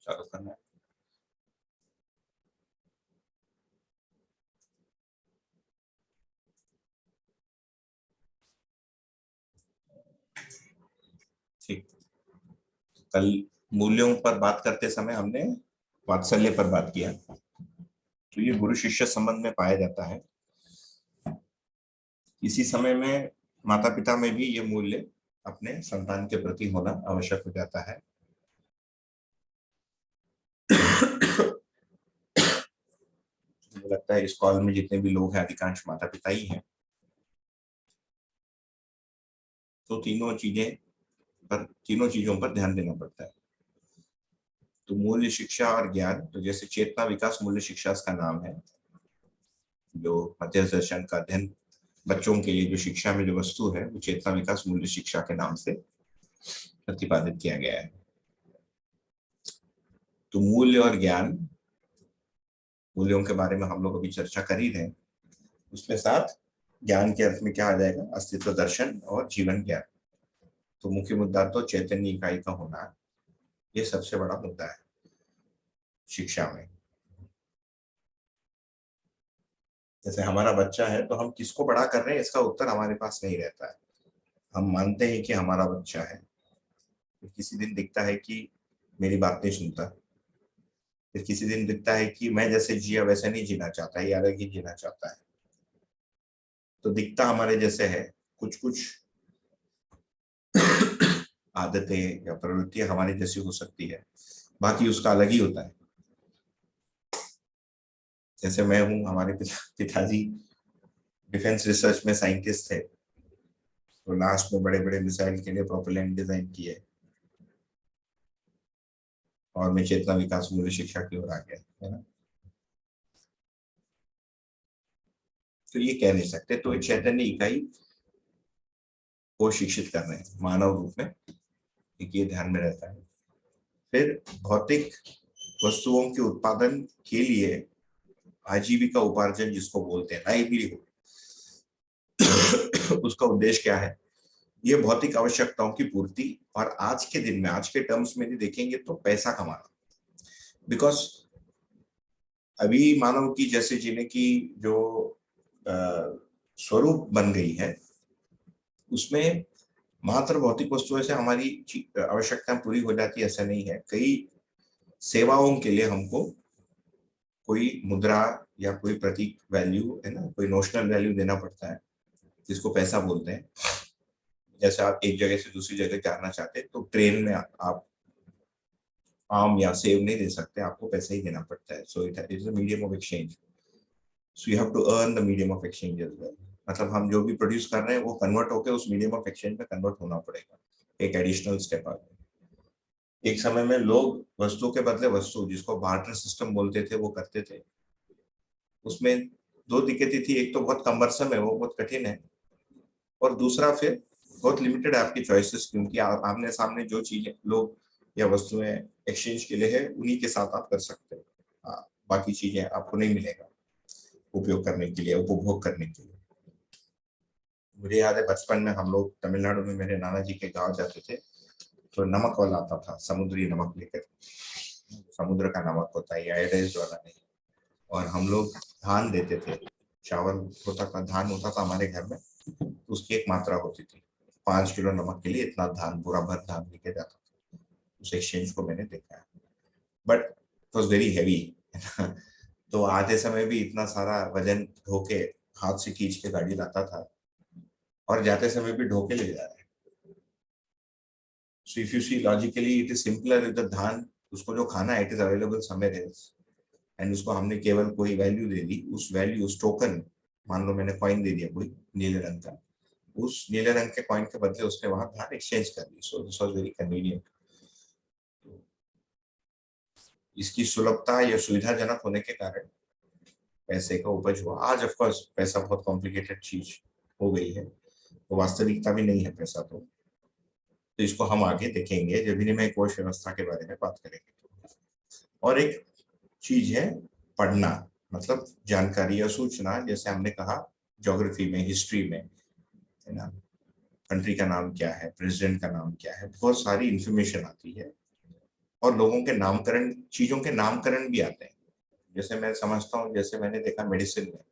चालू करना है। ठीक, कल मूल्यों पर बात करते समय हमने वात्सल्य पर बात किया। तो ये गुरु शिष्य संबंध में पाया जाता है। इसी समय में माता पिता में भी ये मूल्य अपने संतान के प्रति होना आवश्यक हो जाता है। मुझे लगता है इस कॉल में जितने भी लोग हैं अधिकांश माता पिता ही हैं। तो तीनों चीजों पर ध्यान देना पड़ता है। तो मूल्य शिक्षा और ज्ञान, तो जैसे चेतना विकास मूल्य शिक्षा इसका नाम है, जो मध्य दर्शन का अध्ययन बच्चों के लिए जो शिक्षा में जो वस्तु है वो चेतना विकास मूल्य शिक्षा के नाम से प्रतिपादित किया गया है। तो मूल्य और ज्ञान, मूल्यों के बारे में हम लोग अभी चर्चा कर ही रहे हैं, उसके साथ ज्ञान के अर्थ में क्या आ जाएगा, अस्तित्व दर्शन और जीवन ज्ञान। तो मुख्य मुद्दा तो चैतन्य इकाई का होना, ये सबसे बड़ा मुद्दा है शिक्षा में। जैसे हमारा बच्चा है तो हम किसको बड़ा कर रहे हैं इसका उत्तर हमारे पास नहीं रहता है। हम मानते हैं कि हमारा बच्चा है, फिर किसी दिन दिखता है कि मेरी बात नहीं सुनता, फिर किसी दिन दिखता है कि मैं जैसे जिया वैसे नहीं जीना चाहता, ये अलग ही जीना चाहता है। तो दिखता हमारे जैसे है, कुछ कुछ आदतें या प्रवृत्तियां हमारी जैसी हो सकती है, बाकी उसका अलग ही होता है। जैसे मैं हूँ, हमारे पिताजी डिफेंस रिसर्च में साइंटिस्ट थे, तो लास्ट में बड़े बड़े मिसाइल के लिए प्रोपेलेंट डिजाइन किए और मैं चेतना विकास मूल्य शिक्षा की ओर आ गया, है ना। तो ये कह नहीं सकते, तो चैतन्य इकाई को शिक्षित कर रहे हैं मानव रूप में, ये ध्यान में रहता है। फिर भौतिक वस्तुओं के उत्पादन के लिए आजीविका उपार्जन जिसको बोलते हैं लाइवलीहुड, उसका उद्देश्य क्या है, ये भौतिक आवश्यकताओं की पूर्ति, और आज के दिन में आज के टर्म्स में भी देखेंगे तो पैसा कमाना। बिकॉज अभी मानव की जैसे जीने की जो स्वरूप बन गई है, उसमें मात्र भौतिक वस्तुओं से हमारी आवश्यकताएं पूरी हो जाती है ऐसा नहीं है। कई सेवाओं के लिए हमको कोई मुद्रा या कोई प्रतीक वैल्यू, है ना, कोई नोशनल वैल्यू देना पड़ता है जिसको पैसा बोलते हैं। जैसे आप एक जगह से दूसरी जगह जाना चाहते हैं तो ट्रेन में आप आम या सेव नहीं दे सकते, आपको पैसा ही देना पड़ता है। So it is a medium of exchange, so you have to earn the medium of exchange as well. मतलब हम जो भी प्रोड्यूस कर रहे हैं वो कन्वर्ट होकर उस मीडियम ऑफ एक्सचेंज में कन्वर्ट होना पड़ेगा, एक एडिशनल स्टेप आ गया। एक समय में लोग वस्तु के बदले वस्तु, जिसको बार्टर सिस्टम बोलते थे, वो करते थे। उसमें दो दिक्कतें थी, एक तो बहुत कम्बरसम है, वो बहुत कठिन है, और दूसरा फिर बहुत लिमिटेड है आपकी चॉइसेस, क्योंकि आमने सामने जो चीजें लोग या वस्तुएं एक्सचेंज के लिए है उन्हीं के साथ आप कर सकते हो। बाकी चीजें आपको नहीं मिलेगा उपयोग करने के लिए, उपभोग करने के लिए। मुझे याद है बचपन में हम लोग तमिलनाडु में मेरे नाना जी के गांव जाते थे, तो नमक वाला आता था, समुद्री नमक लेकर, समुद्र का नमक होता है, आयोडाइज्ड वाला नहीं। और हम लोग धान देते थे, चावल होता था, धान होता था हमारे घर में, उसकी एक मात्रा होती थी, 5 किलो नमक के लिए इतना धान, पूरा भर धान लेके जाता था। उस एक्सचेंज को मैंने देखा है, but it was very heavy. तो आते समय भी इतना सारा वजन ढो के हाथ से खींच के गाड़ी लाता था, और जाते समय भी ढो के ले जा रहे हैं। So if you see logically it is simpler with the धान, उसको जो खाना है it is available somewhere else, and उसको हमने केवल कोई वैल्यू दे दी, उस वैल्यू, उस टोकन, मान लो मैंने कॉइन दे दिया कोई नीले रंग का, उस नीले रंग के कॉइन के बदले उसने वहां धान एक्सचेंज कर दी। So this was very convenient. इसकी सुलभता या सुविधाजनक होने के कारण पैसे का उपज हुआ। आज ऑफ कोर्स पैसा बहुत कॉम्प्लिकेटेड चीज हो गई है, तो वास्तविकता भी नहीं है पैसा। तो इसको हम आगे देखेंगे जब विनिमय कोश व्यवस्था के बारे में बात करेंगे। और एक चीज है पढ़ना, मतलब जानकारी या सूचना, जैसे हमने कहा ज्योग्राफी में, हिस्ट्री में, है ना, कंट्री का नाम क्या है, प्रेसिडेंट का नाम क्या है, बहुत सारी इंफॉर्मेशन आती है। और लोगों के नामकरण, चीजों के नामकरण भी आते हैं। जैसे मैं समझता हूँ, जैसे मैंने देखा मेडिसिन में,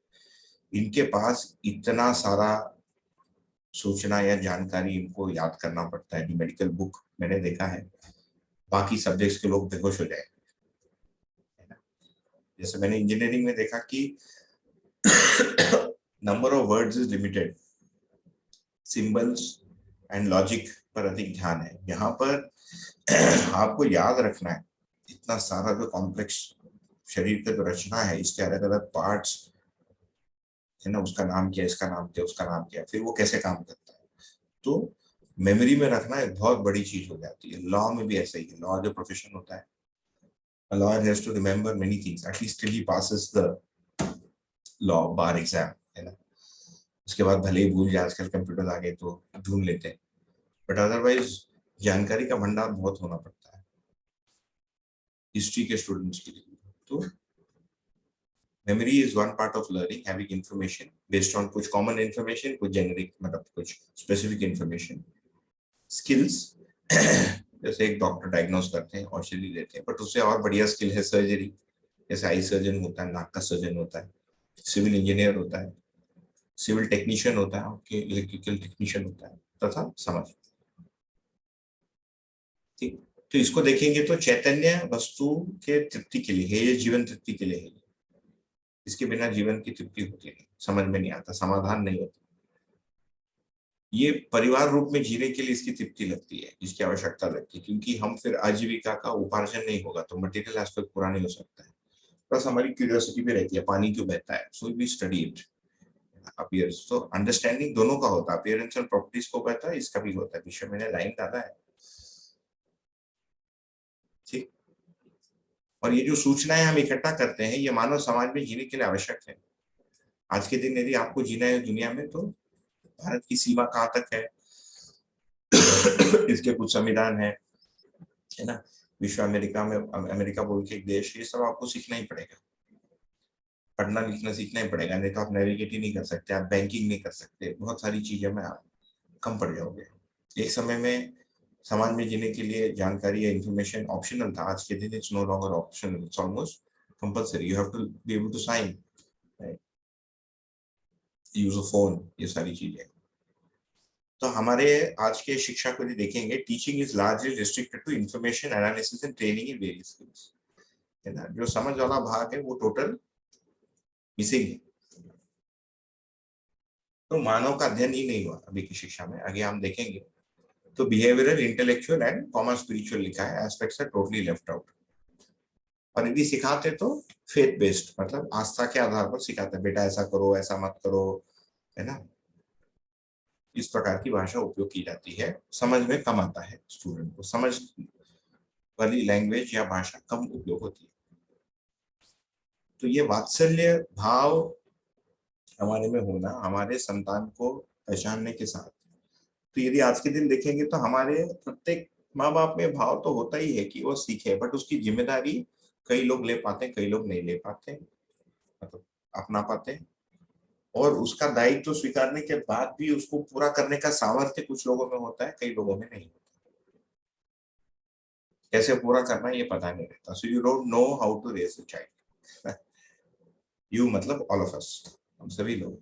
इनके पास इतना सारा सूचना या जानकारी इनको याद करना पड़ता है कि मेडिकल बुक मैंने देखा है, बाकी सब्जेक्ट्स के लोग बेहोश हो जाए, है ना। जैसे मैंने इंजीनियरिंग में देखा कि number of words is limited, symbols and logic पर अधिक ध्यान है। यहाँ पर आपको याद रखना है इतना सारा जो कॉम्प्लेक्स शरीर का जो रचना है, इसके अलग अलग पार्ट्स है ना, उसका नाम क्या, इसका नाम क्या, उसका नाम क्या, फिर वो कैसे काम करता है। तो मेमोरी में रखना एक बहुत बड़ी चीज हो जाती है। लॉ में भी ऐसा ही है। लॉ जो प्रोफेशन होता है, a lawyer has to remember many things, at least till he passes the law bar exam, है ना। उसके बाद भले ही भूल जाए, आजकल कंप्यूटर आ गए तो ढूंढ लेते हैं, बट अदरवाइज जानकारी का भंडार बहुत होना पड़ता है हिस्ट्री के स्टूडेंट्स के लिए। तो memory is one part of learning, having information based on कुछ कॉमन इंफॉर्मेशन, कुछ जेनरिक मतलब कुछ स्पेसिफिक इंफॉर्मेशन। स्किल्स जैसे एक डॉक्टर डायग्नोस करते हैं, औषधि देते हैं, बट उससे और बढ़िया स्किल है सर्जरी। जैसे आई सर्जन होता है, नाक का सर्जन होता है, सिविल इंजीनियर होता है, सिविल टेक्नीशियन होता है, आपके इलेक्ट्रिकल टेक्नीशियन होता है, तथा समझ। ठीक, तो इसको देखेंगे तो चैतन्य वस्तु के तृप्ति के लिए है, ये जीवन तृप्ति के लिए है। इसके बिना जीवन की तृप्ति होती नहीं, समझ में नहीं आता, समाधान नहीं होता। ये परिवार रूप में जीने के लिए इसकी तृप्ति लगती है, इसकी आवश्यकता लगती है, क्योंकि हम फिर आजीविका का उपार्जन नहीं होगा तो मटेरियल एस्पेक्ट पूरा नहीं हो सकता है। प्लस हमारी क्यूरियोसिटी भी रहती है, पानी क्यों बहता है, so we study it. Appearance तो अंडरस्टैंडिंग दोनों का होता है, अपीयरेंस और प्रॉपर्टीज को पता है, इसका भी होता है। विषय मैंने लाइन डाला है, ठीक। और ये जो सूचनाएं हम इकट्ठा करते हैं, ये मानव समाज में जीने के लिए आवश्यक है। आज के दिन यदि आपको जीना है दुनिया में, तो भारत की सीमा कहाँ तक है, इसके कुछ संविधान है ना। विश्व अमेरिका में, अमेरिका बोल के एक देश, ये सब आपको सीखना ही पड़ेगा, पढ़ना लिखना सीखना ही पड़ेगा, नहीं तो आप नेविगेट ही नहीं कर सकते, आप बैंकिंग नहीं कर सकते, बहुत सारी चीजें में आप कम पड़ जाओगे। एक समय में समाज में जीने के लिए जानकारी या इंफॉर्मेशन ऑप्शनल था, आज के दिन it's no longer optional, it's almost compulsory, you have to be able to sign, use a phone, ये सारी चीजें। तो हमारे आज के शिक्षा को यदि देखेंगे, teaching is largely restricted to information analysis and training in various skills, है ना। जो समझ वाला भाग है वो टोटल मिसिंग है। तो मानव का अध्ययन ही नहीं हुआ अभी की शिक्षा में। आगे हम देखेंगे तो behavioural, intellectual and common spiritual लिखा है, aspects are totally left out. और यदि सिखाते तो फेथ बेस्ड, मतलब आस्था के आधार पर सिखाते, बेटा ऐसा करो, ऐसा मत करो, है ना। इस प्रकार की भाषा उपयोग की जाती है, समझ में कम आता है, स्टूडेंट को समझ वाली लैंग्वेज या भाषा कम उपयोग होती है। तो ये वात्सल्य भाव हमारे में होना, हमारे संतान को पहचानने के साथ, तो यदि आज के दिन देखेंगे तो हमारे प्रत्येक माँ बाप में भाव तो होता ही है कि वो सीखे, बट उसकी जिम्मेदारी कई लोग ले पाते हैं, कई लोग नहीं ले पाते, मतलब अपना पाते हैं। और उसका दायित्व तो स्वीकारने के बाद भी उसको पूरा करने का सामर्थ्य कुछ लोगों में होता है, कई लोगों में नहीं होता। कैसे पूरा करना है ये पता नहीं रहता, so you don't know how to raise a child. You मतलब ऑल ऑफ अस, हम सभी लोग।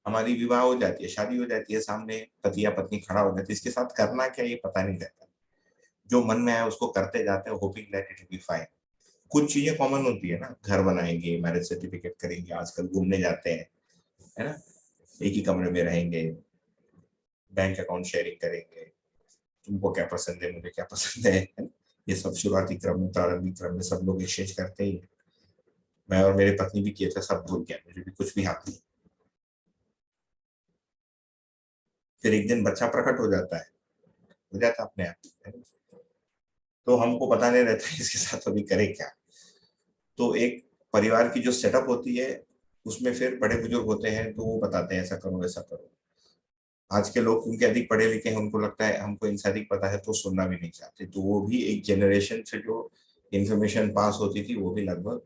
हमारी विवाह हो जाती है, शादी हो जाती है, सामने पति या पत्नी खड़ा हो जाती है, इसके साथ करना क्या ये पता नहीं रहता, जो मन में आया उसको करते जाते हैं, hoping that it will be fine. कुछ चीजें कॉमन होती है ना, घर बनाएंगे, मैरिज सर्टिफिकेट करेंगे, आजकल घूमने जाते हैं, है ना, एक ही कमरे में रहेंगे, बैंक अकाउंट शेयरिंग करेंगे, तुमको क्या पसंद है, मुझे क्या पसंद है, ये सब शुरुआती क्रम में, प्रारंभिक क्रम में सब लोग एक्सचेंज करते ही। मैं और मेरी पत्नी भी किए थे, सब भूल गया, मुझे भी कुछ भी हाथ नहीं। फिर एक दिन बच्चा प्रकट हो जाता है, हो जाता अपने आप, तो हमको पता नहीं रहता इसके साथ अभी करे क्या। तो एक परिवार की जो सेटअप होती है, उसमें फिर बड़े बुजुर्ग होते हैं, तो वो बताते हैं ऐसा करो वैसा करो। आज के लोग क्योंकि अधिक पढ़े लिखे हैं, उनको लगता है हमको इनसे अधिक पता है, तो सुनना भी नहीं चाहते, तो वो भी एक जनरेशन से जो इंफॉर्मेशन पास होती थी वो भी लगभग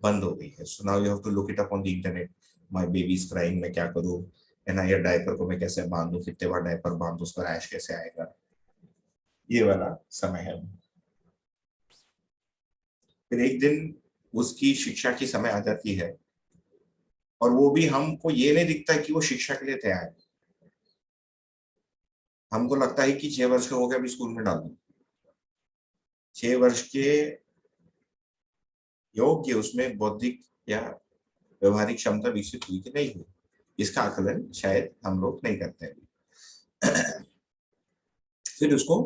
बंद हो गई है। So now you have to look it up on the internet, my baby is crying, मैं क्या करूं, है ना, या डायपर को मैं कैसे बांधूं, कितने बार डायपर बांधूं, उसका रैश कैसे आएगा, ये वाला समय है। फिर एक दिन उसकी शिक्षा की समय आ जाती है और वो भी हमको ये नहीं दिखता कि वो शिक्षा के लिए तैयार है। हमको लगता है कि 6 वर्ष का हो गया, अभी स्कूल में डाल दो। 6 वर्ष के योग्य उसमें बौद्धिक या व्यवहारिक क्षमता विकसित हुई कि नहीं हुई, इसका आकलन शायद हम लोग नहीं करते हैं। फिर उसको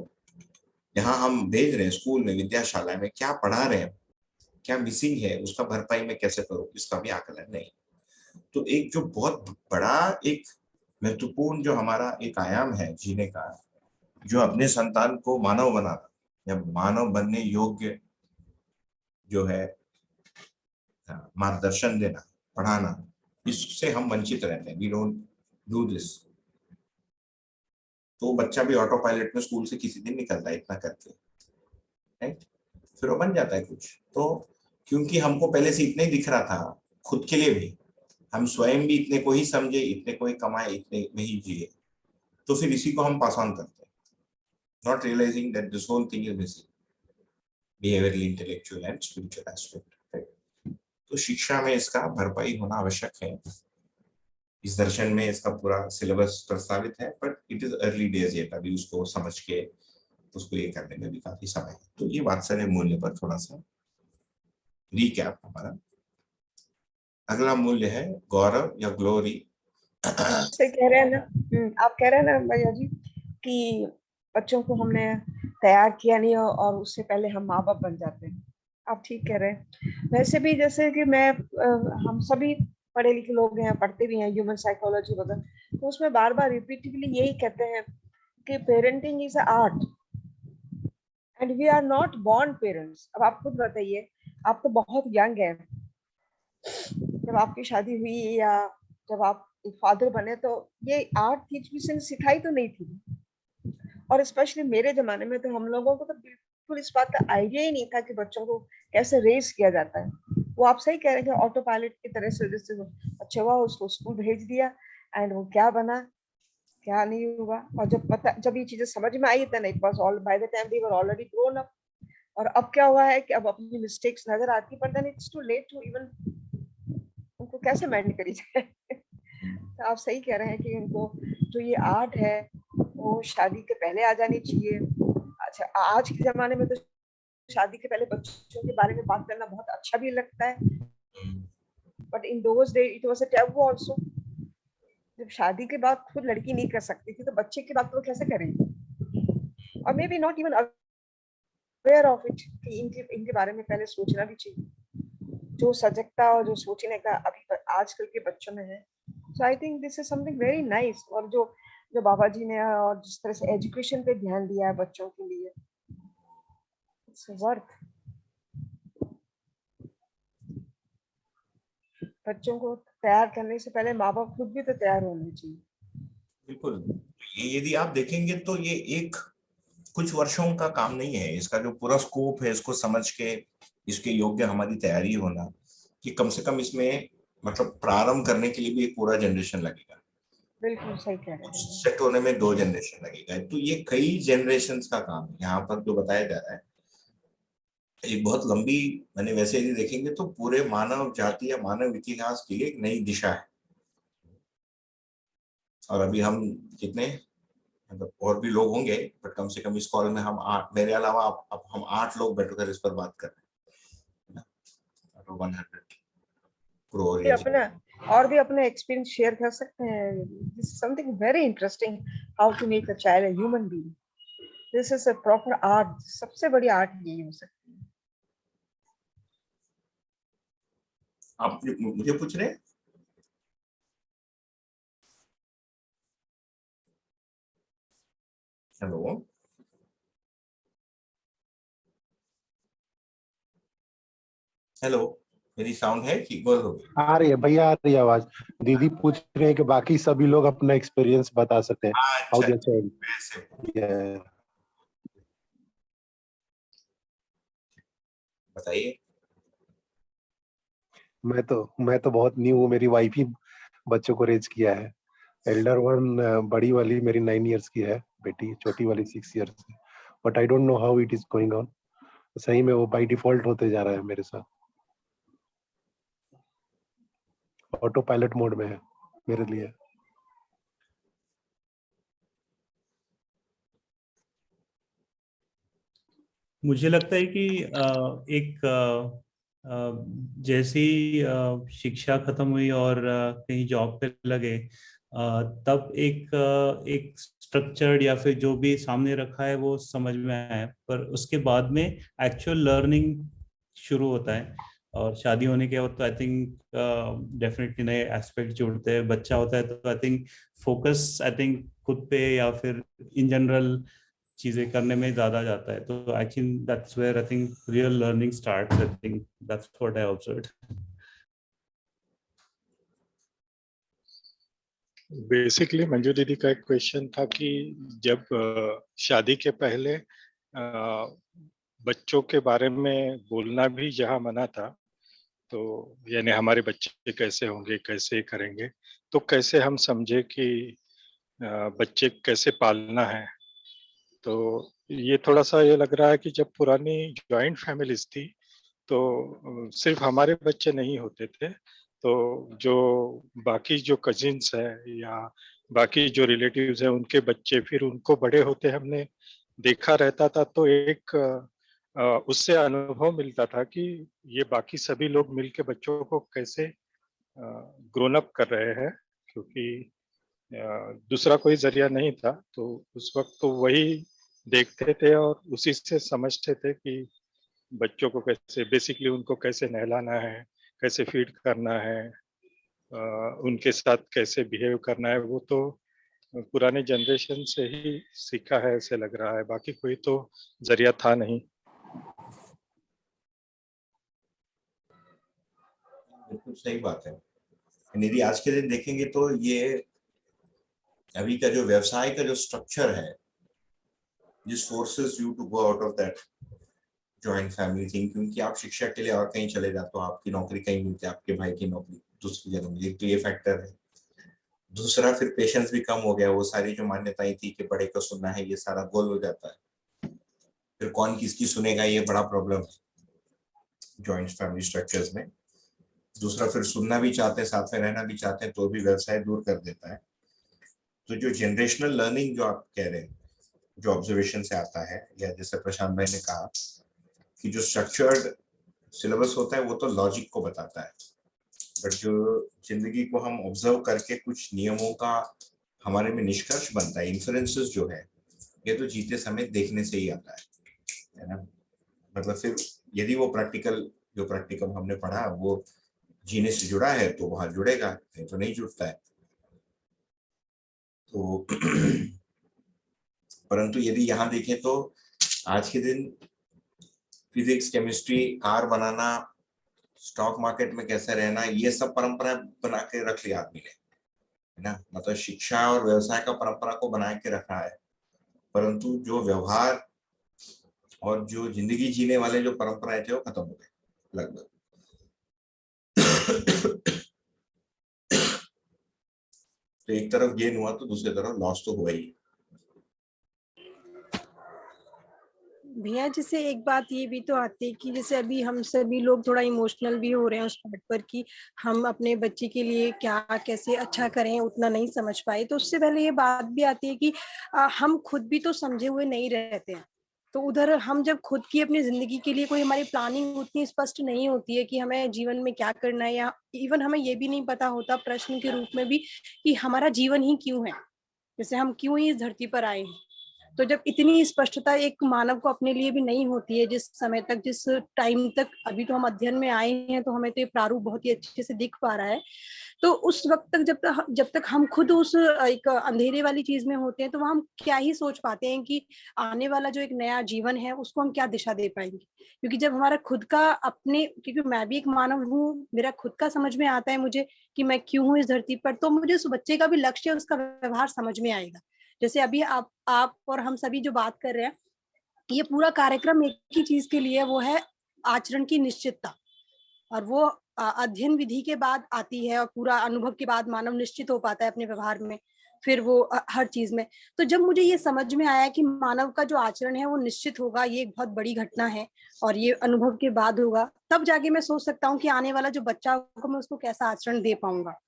यहाँ हम भेज रहे हैं स्कूल में, विद्याशाला में, क्या पढ़ा रहे हैं, क्या मिसिंग है, उसका भरपाई में कैसे करो, इसका भी आकलन नहीं। तो एक जो बहुत बड़ा एक महत्वपूर्ण जो हमारा एक आयाम है जीने का, जो अपने संतान को मानव बनाना या मानव बनने योग्य जो है मार्गदर्शन देना, पढ़ाना, इससे हम वंचित रहते हैं। We don't do this. तो बच्चा भी ऑटो पायलट में स्कूल से किसी दिन निकलता है इतना करके, राइट? फिर वो बन जाता है कुछ। तो क्योंकि हमको पहले से इतना ही दिख रहा था, खुद के लिए भी हम स्वयं भी इतने को ही समझे, इतने को ही कमाए, इतने में ही जिए, तो फिर इसी को हम पास ऑन करते हैं, not realising that this whole thing is missing behavioural, intellectual and spiritual aspect. तो शिक्षा में इसका भरपाई होना आवश्यक है। इस दर्शन में इसका पूरा सिलेबस प्रस्तावित है, but it is early days yet, अभी उसको समझ के उसको ये करने में भी काफी समय है। तो ये वात्सल्य मूल्य पर थोड़ा सा रिकैप हमारा। अगला मूल्य है गौरव या ग्लोरी। से कह रहे हैं ना, आप कह रहे हैं ना भैया जी कि बच्चों को हमने तैयार किया नहीं और उससे पहले हम माँ बाप बन जाते हैं। आप ठीक कह रहे हैं। वैसे भी जैसे कि हम सभी पढ़े लिखे लोग हैं, पढ़ते भी हैं ह्यूमन साइकोलॉजी वगैरह, तो उसमें बार बार रिपीटिवली यही कहते हैं कि parenting is art and we are not born parents. अब आप खुद बताइए, आप तो बहुत यंग हैं, जब आपकी शादी हुई या जब आप एक फादर बने, तो ये आर्ट की किसी सिखाई तो नहीं थी। और स्पेशली मेरे जमाने में तो हम लोगों को तो बिल्कुल इस बात का आइडिया ही नहीं था कि बच्चों को कैसे रेस किया जाता है। वो आप सही कह रहे हैं कि ऑटो पायलट की तरह से जैसे अच्छा हुआ उसको स्कूल भेज दिया एंड वो क्या बना क्या नहीं हुआ। और जब ये चीजें समझ में आई था, it was all by the time we were already grown up. और अब क्या हुआ है कि अब अपनी मिस्टेक्स नजर आती, but then it's too late to even उनको कैसे मैंड करी जाए। तो आप सही कह रहे हैं कि उनको जो ये आर्ट है वो शादी के पहले आ जानी चाहिए। अच्छा, आज के जमाने में तो शादी के पहले बच्चों के बारे में बात करना बहुत अच्छा भी लगता है, but in those day it was a taboo also. जब शादी के बाद खुद लड़की नहीं कर सकती थी, तो बच्चे की बात वो कैसे करेंगे। और may be not even aware of it कि इनके बारे में पहले सोचना भी चाहिए। जो सजगता और जो सोचने का अभी आजकल के बच्चों में है। So I think this is something very nice. और जो जो बाबा जी ने और जिस तरह से एजुकेशन पे ध्यान दिया है बच्चों के लिए, इट्स वर्थ। बच्चों को तैयार करने से पहले माँ बाप खुद भी तो तैयार होने चाहिए। बिल्कुल। ये यदि आप देखेंगे तो ये एक कुछ वर्षों का काम नहीं है, इसका जो पूरा स्कोप है इसको समझ के इसके योग्य हमारी तैयारी होना, कि कम से कम इसमें मतलब प्रारंभ करने के लिए भी एक पूरा जनरेशन लगेगा। बिल्कुल सही कह रहे कुछ हैं। सेट होने में 2 जनरेशन लगेगा। तो ये कई जनरेशन का काम है यहाँ पर जो बताया जा रहा है। एक बहुत लंबी, मैंने वैसे यदि देखेंगे तो पूरे मानव जाति या मानव इतिहास की एक नई दिशा है। और अभी हम कितने, मतलब और भी लोग होंगे, बट कम से कम इस कॉल में हम 8, मेरे अलावा अब हम 8 लोग बैठकर इस पर बात कर रहे हैं, 100 करोड़ या अपना और भी अपने एक्सपीरियंस शेयर कर सकते हैं। This is something very interesting, how to make a child a human being. This is a proper art. सबसे बड़ी आर्ट यही हो सकती है। आप मुझे पूछ रहे हैं। हेलो हेलो, मेरी साउंड है कि गोल हो गई? आ रही है भैया, आ रही है आवाज। दीदी पूछ रहे हैं कि बाकी सभी लोग अपना एक्सपीरियंस बता सकते हैं। हाउ अच्छा, दे चाइल्ड। वैसे बताइए। मैं तो बहुत न्यू हूँ। मेरी वाइफ ही बच्चों को रेज किया है। एल्डर वन, बड़ी वाली मेरी 9 इयर्स की है बेटी, छोटी वाली 6 इयर्स है। But I don't know how it is going on. सही में वो बाय डिफॉल्ट होते जा रहा है मेरे साथ, ऑटो पायलट मोड में है मेरे लिए। मुझे लगता है कि एक जैसी शिक्षा खत्म हुई और कहीं जॉब पे लगे, तब एक स्ट्रक्चर्ड या फिर जो भी सामने रखा है वो समझ में आया, पर उसके बाद में एक्चुअल लर्निंग शुरू होता है। और शादी होने के बाद तो आई थिंक डेफिनेटली नए एस्पेक्ट जुड़ते हैं। बच्चा होता है तो I think focus I think खुद पे या फिर इन जनरल चीजें करने में ज्यादा जाता है। तो I think that's where I think real learning starts. I think that's what I observed. Basically Manju दीदी का एक क्वेश्चन था कि जब शादी के पहले बच्चों के बारे में बोलना भी जहाँ मना था, तो यानी हमारे बच्चे कैसे होंगे, कैसे करेंगे, तो कैसे हम समझे कि बच्चे कैसे पालना है। तो ये थोड़ा सा ये लग रहा है कि जब पुरानी जॉइंट फैमिलीज थी तो सिर्फ हमारे बच्चे नहीं होते थे, तो जो बाकी जो कजिन्स है या बाकी जो रिलेटिव्स हैं उनके बच्चे फिर उनको बड़े होते हमने देखा रहता था। तो एक उससे अनुभव मिलता था कि ये बाकी सभी लोग मिलके बच्चों को कैसे ग्रोन अप कर रहे हैं, क्योंकि दूसरा कोई जरिया नहीं था। तो उस वक्त तो वही देखते थे और उसी से समझते थे कि बच्चों को कैसे, बेसिकली उनको कैसे नहलाना है, कैसे फीड करना है, उनके साथ कैसे बिहेव करना है, वो तो पुराने जनरेशन से ही सीखा है ऐसे लग रहा है। बाकी कोई तो जरिया था नहीं। बिल्कुल सही बात है। यदि आज के दिन देखेंगे तो ये अभी का जो व्यवसाय का जो स्ट्रक्चर है, जिस forces you to go out of that joint family thing, क्योंकि आप शिक्षा के लिए और कहीं चले जाते हो, आपकी नौकरी कहीं मिलती है, आपके भाई की नौकरी दूसरी जगह मिली, तो ये फैक्टर है। दूसरा फिर पेशेंस भी कम हो गया, वो सारी जो मान्यताएं थी कि बड़े को सुनना है, ये सारा गोल हो जाता है। फिर कौन किसकी सुनेगा, ये बड़ा प्रॉब्लम है जॉइंट फैमिली स्ट्रक्चर्स में। दूसरा फिर सुनना भी चाहते हैं, साथ में रहना भी चाहते हैं, तो भी व्यवसाय दूर कर देता है। तो जो जनरेशनल लर्निंग जो आप कह रहे हैं, जो ऑब्जर्वेशन से आता है, या जैसे प्रशांत भाई ने कहा कि जो स्ट्रक्चर्ड सिलेबस होता है वो तो लॉजिक को बताता है, बट जो जिंदगी को हम ऑब्जर्व करके कुछ नियमों का हमारे में निष्कर्ष बनता है, इन्फ्लुएंसेस जो है, ये तो जीते समय देखने से ही आता है ना। मतलब फिर यदि वो प्रैक्टिकल हमने पढ़ा वो जीने से जुड़ा है तो वहां जुड़ेगा, नहीं तो नहीं जुड़ता है। तो परंतु यदि यहाँ देखें तो आज के दिन फिजिक्स, केमिस्ट्री, कार बनाना, स्टॉक मार्केट में कैसे रहना, ये सब परंपरा बना के रख लिया आदमी ने, है ना। मतलब शिक्षा और व्यवसाय का परंपरा को बना के रखा है, परंतु जो व्यवहार और जो जिंदगी जीने वाले जो परंपराएं थे वो खत्म हो गए लगभग। तो एक तरफ गेन हुआ तो दूसरी तरफ लॉस तो हुआ ही। भैया जैसे एक बात ये भी तो आती है कि जैसे अभी हम सभी लोग थोड़ा इमोशनल भी हो रहे हैं उस पार्ट पर कि हम अपने बच्चे के लिए क्या कैसे अच्छा करें उतना नहीं समझ पाए। तो उससे पहले ये बात भी आती है कि हम खुद भी तो समझे हुए नहीं रहते हैं। तो उधर हम जब खुद की अपनी जिंदगी के लिए कोई हमारी प्लानिंग उतनी स्पष्ट नहीं होती है कि हमें जीवन में क्या करना है, या इवन हमें ये भी नहीं पता होता प्रश्न के रूप में भी कि हमारा जीवन ही क्यों है, जैसे हम क्यों ही इस धरती पर आए हैं। तो जब इतनी स्पष्टता एक मानव को अपने लिए भी नहीं होती है, जिस समय तक, जिस टाइम तक अभी तो हम अध्ययन में आए हैं तो हमें तो ये प्रारूप बहुत ही अच्छे से दिख पा रहा है। तो उस वक्त तक जब तक हम खुद उस एक अंधेरे वाली चीज में होते हैं तो हम क्या ही सोच पाते हैं कि आने वाला जो एक नया जीवन है उसको हम क्या दिशा दे पाएंगे। क्योंकि जब हमारा खुद का अपने, क्योंकि मैं भी एक मानव हूँ, मेरा खुद का समझ में आता है मुझे कि मैं क्यों हूँ इस धरती पर, तो मुझे उस बच्चे का भी लक्ष्य, उसका व्यवहार समझ में आएगा। जैसे अभी आप और हम सभी जो बात कर रहे हैं, ये पूरा कार्यक्रम एक ही चीज के लिए, वो है आचरण की निश्चितता। और वो अध्ययन विधि के बाद आती है और पूरा अनुभव के बाद मानव निश्चित हो पाता है अपने व्यवहार में। फिर वो हर चीज में। तो जब मुझे ये समझ में आया कि मानव का जो आचरण है वो निश्चित होगा, ये एक बहुत बड़ी घटना है और ये अनुभव के बाद होगा, तब जाके मैं सोच सकता हूँ कि आने वाला जो बच्चा होगा मैं उसको कैसा आचरण दे पाऊंगा।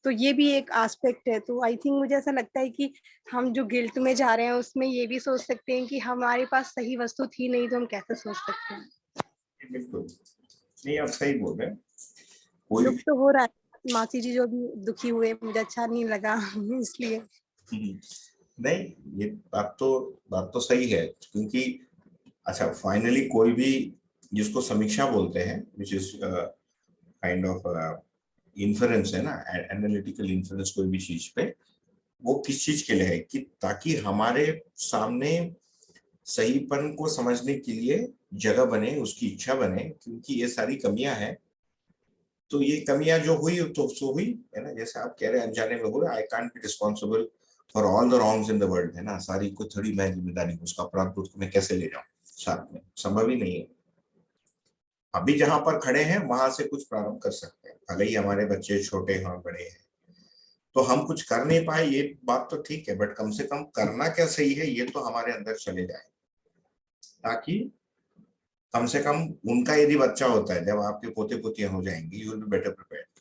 तो ये भी एक एस्पेक्ट है। तो आई थिंक मुझे ऐसा लगता है कि हम जो गिल्ट में जा रहे हैं उसमें ये भी सोच सकते हैं कि हमारे पास सही वस्तु थी नहीं तो हम कैसे सोच सकते हैं। बिल्कुल नहीं, आप सही बोल रहे हैं। कोई दुख तो हो रहा है मासी जी, जो भी दुखी हुए, मुझे अच्छा नहीं लगा इसलिए। नहीं, ये बात तो सही है, क्योंकि अच्छा फाइनली कोई भी जिसको समीक्षा बोलते हैं, which is kind of inference है ना, एनालिटिकल इन्फ्रेंस कोई भी चीज पे, वो किस चीज के लिए है कि ताकि हमारे सामने सहीपन को समझने के लिए जगह बने, उसकी इच्छा बने, क्योंकि ये सारी कमियां हैं। तो ये कमियां जो हुई तो हुई है ना, जैसे आप कह रहे हैं अनजाने में हुए, I can't be responsible for all the wrongs in the world, है ना, सारी को थोड़ी मैं जिम्मेदारी हूँ, उसका अपराध को मैं कैसे ले जाऊं साथ में, संभव ही नहीं है। अभी जहां पर खड़े हैं वहां से कुछ प्रारंभ कर सकते हैं, भले ही हमारे बच्चे छोटे हैं बड़े हैं, तो हम कुछ कर नहीं पाए ये बात तो ठीक है, बट कम से कम करना क्या सही है ये तो हमारे अंदर चले जाए, ताकि कम से कम उनका यदि बच्चा होता है, जब आपके पोते पोतियां हो जाएंगी, you will be better prepared.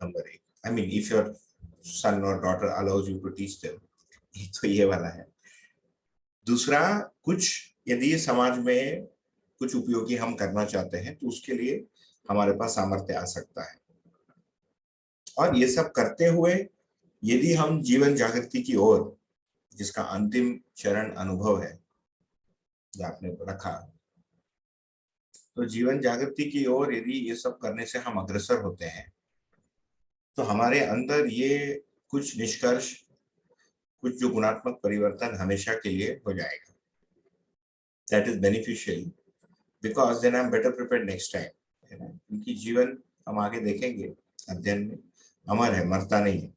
Number एक, I mean if your son or daughter allows you to teach them, तो ये वाला है। दूसरा, कुछ यदि समाज में कुछ उपयोगी हम करना चाहते हैं तो उसके लिए हमारे पास सामर्थ्य आ सकता है, और ये सब करते हुए यदि हम जीवन जागृति की ओर, जिसका अंतिम चरण अनुभव है जो आपने रखा, तो जीवन जागृति की ओर यदि ये सब करने से हम अग्रसर होते हैं तो हमारे अंदर ये कुछ निष्कर्ष, कुछ जो गुणात्मक परिवर्तन हमेशा के लिए हो जाएगा। That is beneficial because then I am better prepared next time, है ना, क्योंकि जीवन हम आगे देखेंगे अध्ययन में अमर है, मरता नहीं है,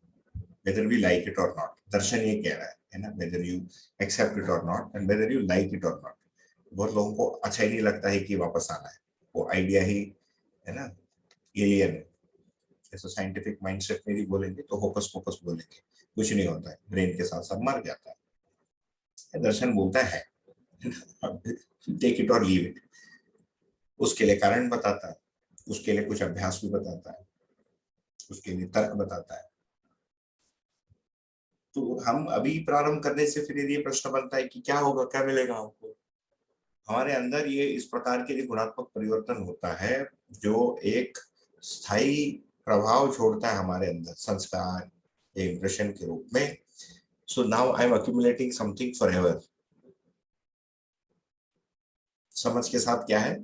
whether we like it or not, दर्शन ये कह रहा है ना, whether you accept it or not and whether you like it or not। बहुत लोगों को अच्छा ही नहीं लगता है कि वापस आना है, वो आइडिया ही है ना एलियन है। जैसे साइंटिफिक माइंडसेट में भी बोलेंगे तो होकस पोकस बोलेंगे, कुछ नहीं होता है, ब्रेन के साथ साथ मर जाता है। दर्शन बोलता है टेक इट और लीव इट, उसके लिए कारण बताता है, उसके लिए कुछ अभ्यास भी बताता है, उसके लिए तर्क बताता है। तो हम अभी प्रारंभ करने से फिर ये प्रश्न बनता है कि क्या होगा, क्या मिलेगा हमको। हमारे अंदर ये इस प्रकार के गुणात्मक परिवर्तन होता है जो एक स्थायी प्रभाव छोड़ता है हमारे अंदर, संस्कार एक इम्प्रेशन के रूप में। So now I am accumulating something for ever. समझ के साथ क्या है,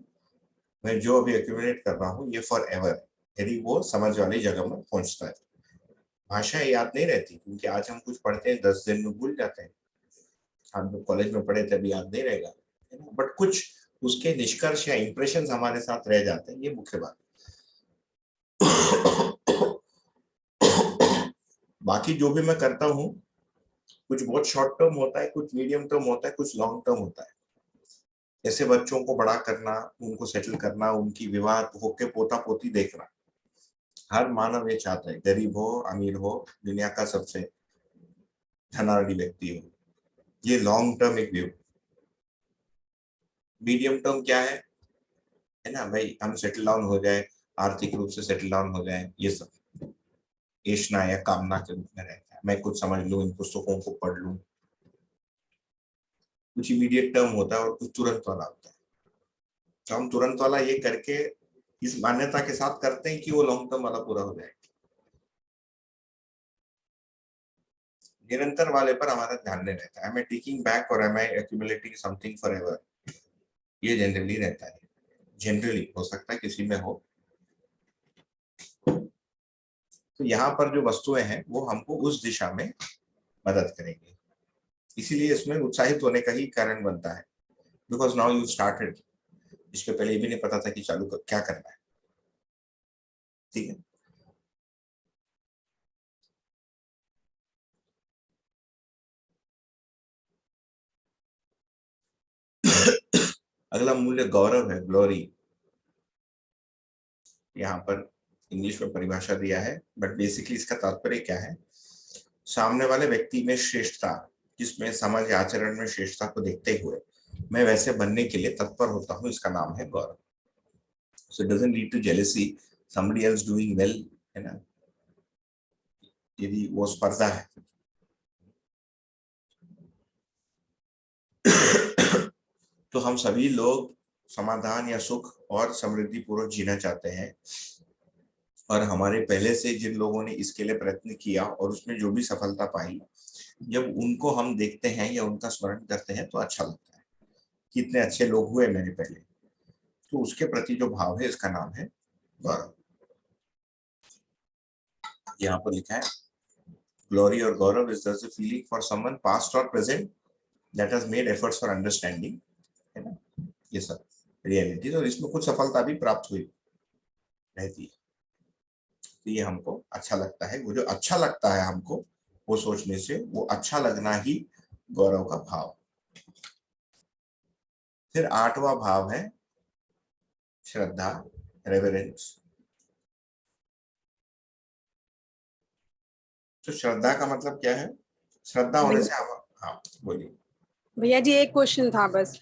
मैं जो अभी अक्यूमुलेट कर रहा हूँ ये फॉर एवर, यदि वो समझ वाली जगह में पहुंचता है। भाषा याद नहीं रहती, क्योंकि आज हम कुछ पढ़ते हैं 10 दिन में भूल जाते हैं, हम लोग कॉलेज में पढ़े थे अभी याद नहीं रहेगा, बट कुछ उसके निष्कर्ष या इंप्रेशंस हमारे साथ रह जाते हैं, ये मुख्य बात। बाकी जो भी मैं करता हूँ कुछ बहुत शॉर्ट टर्म होता है, कुछ मीडियम टर्म होता है, कुछ लॉन्ग टर्म होता है। जैसे बच्चों को बड़ा करना, उनको सेटल करना, उनकी विवाह होके पोता पोती देखना, हर मानव ये चाहता है, गरीब हो अमीर हो, दुनिया का सबसे धनाढ़ी व्यक्ति हो, ये लॉन्ग टर्म एक व्यू। मीडियम टर्म क्या है ना भाई, हम सेटल डाउन हो जाए, आर्थिक रूप से सेटल डाउन हो जाए, ये सब ऐशना या कामना के रूप में रहता है। मैं कुछ समझ लूं, इन पुस्तकों को पढ़ लूं, कुछ इमीडिएट टर्म होता है और कुछ तुरंत वाला होता है। तो हम तुरंत वाला ये करके इस मान्यता के साथ करते हैं कि वो लॉन्ग टर्म वाला पूरा हो जाएगा। निरंतर वाले पर हमारा ध्यान नहीं रहता है, एम आई टेकिंग बैक और एम आई एक्यूमुलेटिंग समथिंग फॉरएवर, ये जनरली रहता है। जनरली हो सकता है किसी में हो। तो यहाँ पर जो वस्तुएं हैं वो हमको उस दिशा में मदद करेंगे, इसीलिए इसमें उत्साहित होने का ही कारण बनता है। बिकॉज नाउ यू स्टार्टेड, इसके पहले भी नहीं पता था कि चालू क्या करना है। ठीक है, अगला मूल्य गौरव है, ग्लोरी। यहाँ पर इंग्लिश में परिभाषा दिया है, बट बेसिकली इसका तात्पर्य क्या है सामने वाले व्यक्ति में श्रेष्ठता, जिसमें समझ आचरण में श्रेष्ठता को देखते हुए मैं वैसे बनने के लिए तत्पर होता हूँ, इसका नाम है Gaurav. So it doesn't lead to jealousy, somebody else doing well, है ना, यदि वो स्पर्धा है। तो हम सभी लोग समाधान या सुख और समृद्धि पूर्वक जीना चाहते हैं, और हमारे पहले से जिन लोगों ने इसके लिए प्रयत्न किया और उसमें जो भी सफलता पाई, जब उनको हम देखते हैं या उनका स्मरण करते हैं तो अच्छा लगता है, कितने अच्छे लोग हुए मेरे पहले। तो उसके प्रति जो भाव है, इसका नाम है गौरव। यहाँ पर लिखा है ग्लोरी और Gaurav is the feeling for someone past or present that has made efforts for understanding, है ना, ये सब रियलिटी। और इसमें कुछ सफलता भी प्राप्त हुई रहती है, तो ये हमको अच्छा लगता है। वो जो अच्छा लगता है हमको, वो सोचने से, वो अच्छा लगना ही गौरव का भाव। फिर 8वां भाव है श्रद्धा, रेवरेंस। तो श्रद्धा का मतलब क्या है? श्रद्धा होने से हम, हाँ बोलिए। भैया जी एक क्वेश्चन था बस,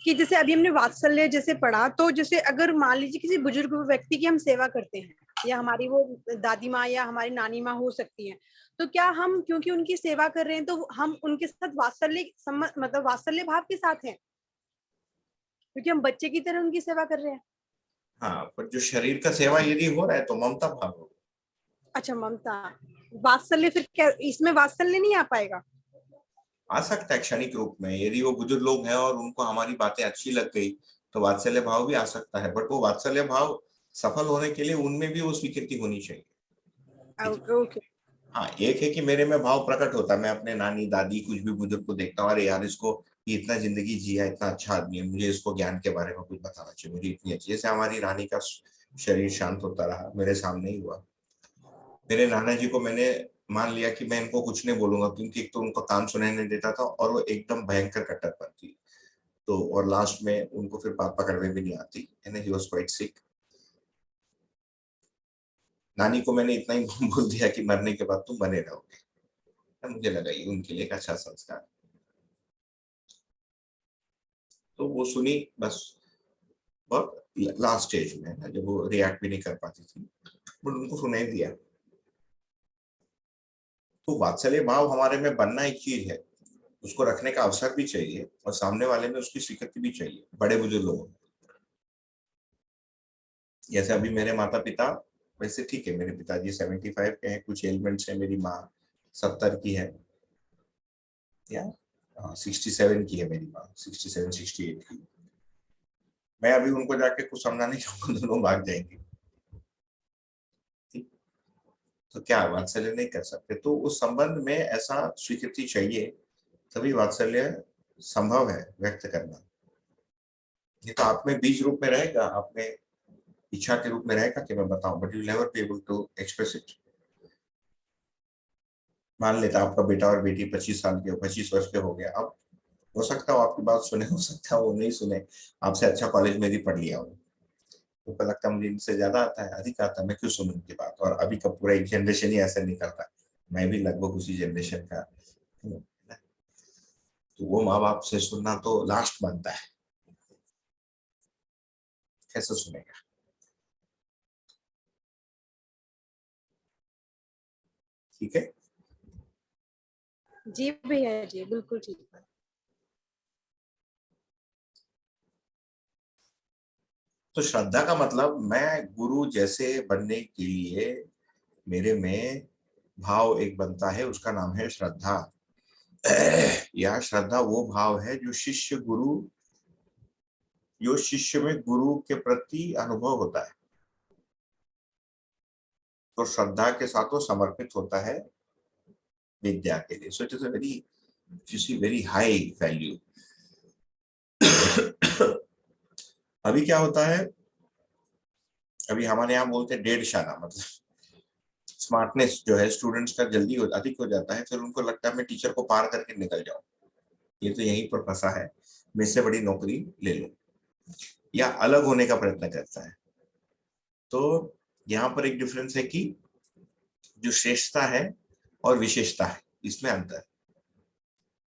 कि जैसे अभी हमने वात्सल्य जैसे पढ़ा, तो जैसे अगर मान लीजिए किसी बुजुर्ग व्यक्ति की हम सेवा करते हैं, या हमारी वो दादी माँ या हमारी नानी माँ हो सकती है, तो क्या हम क्योंकि उनकी सेवा कर रहे हैं तो हम उनके साथ वात्सल्य मतलब वात्सल्य भाव के साथ हैं, क्योंकि हम बच्चे की तरह उनकी सेवा कर रहे हैं? हाँ, पर जो शरीर का सेवा यदि हो रहा है तो ममता भाव होगा। अच्छा, ममता। वात्सल्य फिर क्या इसमें वात्सल्य नहीं आ पाएगा? आ सकता है क्षणिक रूप में, यदि वो बुजुर्ग लोग हैं और उनको हमारी बातें अच्छी लग गई तो वात्सल्य भाव भी आ सकता है, बट वो वात्सल्य भाव सफल होने के लिए उनमें भी वो स्वीकृति होनी चाहिए। ओके। हाँ, एक है कि मेरे में भाव प्रकट होता है, मैं अपने नानी दादी कुछ भी बुजुर्ग को देखता हूँ, अरे यार इसको, ये इतना जिंदगी जिया, इतना अच्छा आदमी है, मुझे इसको ज्ञान के बारे में कुछ बताना चाहिए, मुझे इतनी अच्छी। जैसे हमारी रानी का शरीर शांत होता रहा, मेरे सामने ही हुआ। मेरे नाना जी को मैंने मान लिया कि मैं इनको कुछ नहीं बोलूंगा, क्योंकि एक तो उनको कान सुनाई नहीं देता था और वो एकदम भयंकर कट्टरपंथी। तो और लास्ट में उनको फिर बात पकड़ में भी नहीं आती, एंड ही वाज क्वाइट सिक। नानी को मैंने इतना ही बोल दिया कि मरने के बाद तुम बने रहोगे, मुझे लगा ये उनके लिए एक अच्छा संस्कार। तो वो सुनी बस, बहुत लास्ट स्टेज में ना, जब वो रिएक्ट भी नहीं कर पाती थी, बट उनको सुनाई दिया। तो वात्सल्य भाव हमारे में बनना एक चीज है, उसको रखने का अवसर भी चाहिए और सामने वाले में उसकी स्वीकृति भी चाहिए, बड़े बुजुर्ग लोगों। जैसे अभी मेरे माता पिता, वैसे ठीक है, मेरे पिताजी 75 के हैं, कुछ एलिमेंट्स है, मेरी माँ 70 की है, या 67 की है मेरी माँ, 67 68 की। मैं अभी उनको जाके कुछ समझाने जाऊंगा, दोनों भाग जाएंगे। तो क्या वात्सल्य नहीं कर सकते? तो उस संबंध में ऐसा स्वीकृति चाहिए, तभी वात्सल्य संभव है व्यक्त करना। ये तो आप में बीज रूप में रहेगा, आप में इच्छा के रूप में रहेगा कि मैं बताऊं, but you never be able to express it. मान लेता आपका बेटा और बेटी 25 साल के, 25 वर्ष के हो गया, अब हो सकता है आपकी बात सुने, हो सकता है वो नहीं सुने, आपसे अच्छा कॉलेज में भी पढ़ लिया हो, तो लगता है मुझे इनसे ज्यादा आता है, अधिक आता है, मैं क्यों सुनूं उनकी बात। और अभी का पूरा एक जनरेशन ही ऐसा निकलता, मैं भी लगभग उसी जनरेशन का। तो वो माँ बाप से सुनना तो लास्ट बनता है, कैसे सुनेगा? ठीक है जी भैया जी, बिल्कुल ठीक है। तो श्रद्धा का मतलब, मैं गुरु जैसे बनने के लिए मेरे में भाव एक बनता है, उसका नाम है श्रद्धा। या श्रद्धा वो भाव है जो शिष्य गुरु, जो शिष्य में गुरु के प्रति अनुभव होता है, तो श्रद्धा के साथ वो समर्पित होता है विद्या के लिए। So it is a very, you see, very high value. अभी क्या होता है, अभी हमारे यहाँ बोलते हैं 1.5 शाना, मतलब स्मार्टनेस जो है स्टूडेंट्स का जल्दी अधिक हो जाता है, फिर उनको लगता है मैं टीचर को पार करके निकल जाऊं, ये तो यहीं पर फंसा है, मैं इससे बड़ी नौकरी ले लूं, या अलग होने का प्रयत्न करता है। तो यहाँ पर एक डिफरेंस है कि जो श्रेष्ठता है और विशेषता है, इसमें अंतर।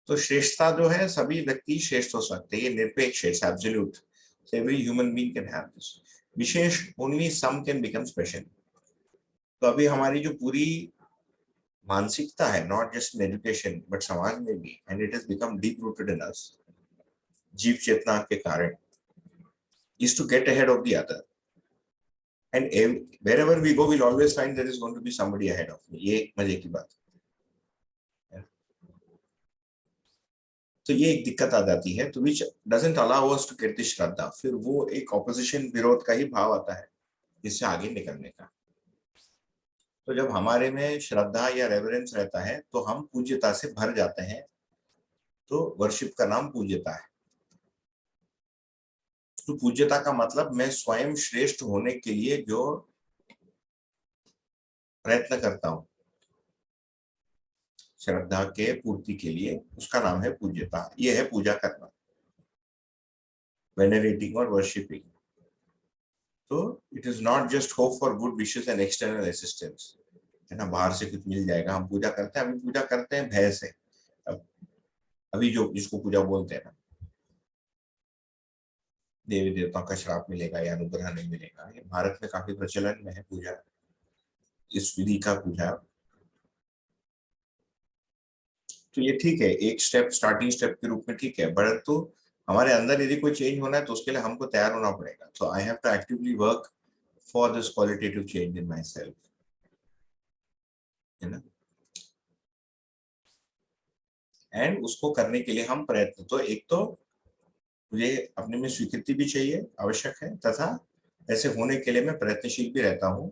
तो श्रेष्ठता जो है, सभी व्यक्ति श्रेष्ठ हो सकते हैं, ये निरपेक्ष है, absolute, every human being can have this. विशेष, only some can become special. तो अभी हमारी जो पूरी मानसिकता है, not just in education but समाज में भी, and it has become deep rooted in us, जीव चेतना के कारण, is to get ahead of the other, and wherever we go we'll always find there is going to be somebody ahead of me. ये एक मजे की बात है। तो ये एक दिक्कत आ जाती है, तो which doesn't allow us to get the श्रद्धा। फिर वो एक ऑपोजिशन, विरोध का ही भाव आता है जिससे आगे निकलने का। तो जब हमारे में श्रद्धा या रेवरेंस रहता है तो हम पूज्यता से भर जाते हैं। तो वर्शिप का नाम पूज्यता है। तो पूज्यता का मतलब मैं स्वयं श्रेष्ठ होने के लिए जो प्रयत्न करता हूं श्रद्धा के पूर्ति के लिए, उसका नाम है पूज्यता। यह है पूजा करना, वेनरेटिंग और वर्शिपिंग। तो it is not just hope for good wishes and external assistance, है ना, बाहर से कुछ मिल जाएगा। हम पूजा करते हैं, अभी पूजा करते हैं भय से। अभी जो जिसको पूजा बोलते हैं ना, देवी देवताओं का श्राप मिलेगा या अनुग्रह नहीं मिलेगा, ये भारत में काफी प्रचलन में है पूजा, इस विधि का पूजा। तो ये ठीक है, एक स्टेप, स्टार्टिंग स्टेप के रूप में ठीक है, बट तो हमारे अंदर यदि कोई चेंज होना है तो उसके लिए हमको तैयार होना पड़ेगा। तो I have to actively work for this qualitative change in myself, है ना। एंड उसको करने के लिए हम प्रयत्न, तो एक तो मुझे अपने में स्वीकृति भी चाहिए, आवश्यक है, तथा ऐसे होने के लिए मैं प्रयत्नशील भी रहता हूँ।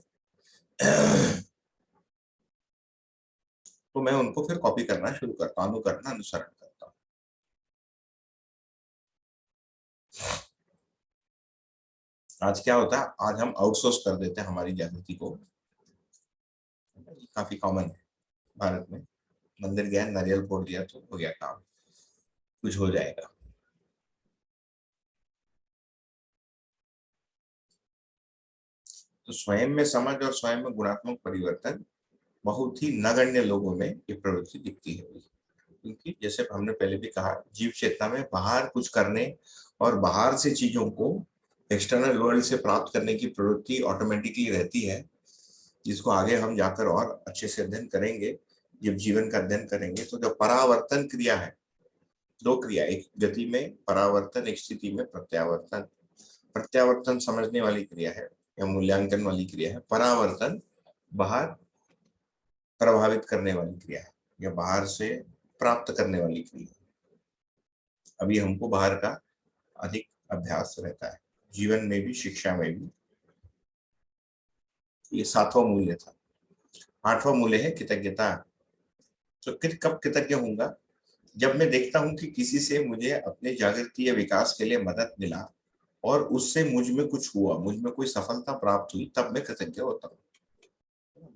तो मैं उनको फिर कॉपी करना शुरू करता हूँ, अनुकरण, अनुसरण करता हूँ। आज क्या होता है, आज हम आउटसोर्स कर देते हैं हमारी जागृति को। काफी कॉमन है भारत में। मंदिर गया, नारियल फोड़ दिया तो हो गया काम, कुछ हो जाएगा। तो स्वयं में समझ और स्वयं में गुणात्मक परिवर्तन बहुत ही नगण्य लोगों में ये प्रवृत्ति दिखती है। क्योंकि जैसे हमने पहले भी कहा, जीव चेतना में बाहर कुछ करने और बाहर से चीजों को एक्सटर्नल वर्ल्ड से प्राप्त करने की प्रवृत्ति ऑटोमेटिकली रहती है, जिसको आगे हम जाकर और अच्छे से अध्ययन करेंगे। जब जीवन का अध्ययन करेंगे तो जो परावर्तन क्रिया है, दो क्रिया, एक गति में परावर्तन, एक स्थिति में प्रत्यावर्तन। प्रत्यावर्तन समझने वाली क्रिया है या मूल्यांकन वाली क्रिया है, परावर्तन बाहर प्रभावित करने वाली क्रिया है या बाहर से प्राप्त करने वाली क्रिया। अभी हमको बाहर का अधिक अभ्यास रहता है, जीवन में भी, शिक्षा में भी। ये 7वां मूल्य था। 8वां मूल्य है कृतज्ञता। तो कब कृतज्ञ होऊंगा, जब मैं देखता हूं कि किसी से मुझे अपने जागृति या विकास के लिए मदद मिला और उससे मुझ में कुछ हुआ, मुझ में कोई सफलता प्राप्त हुई, तब मैं कृतज्ञ होता हूँ।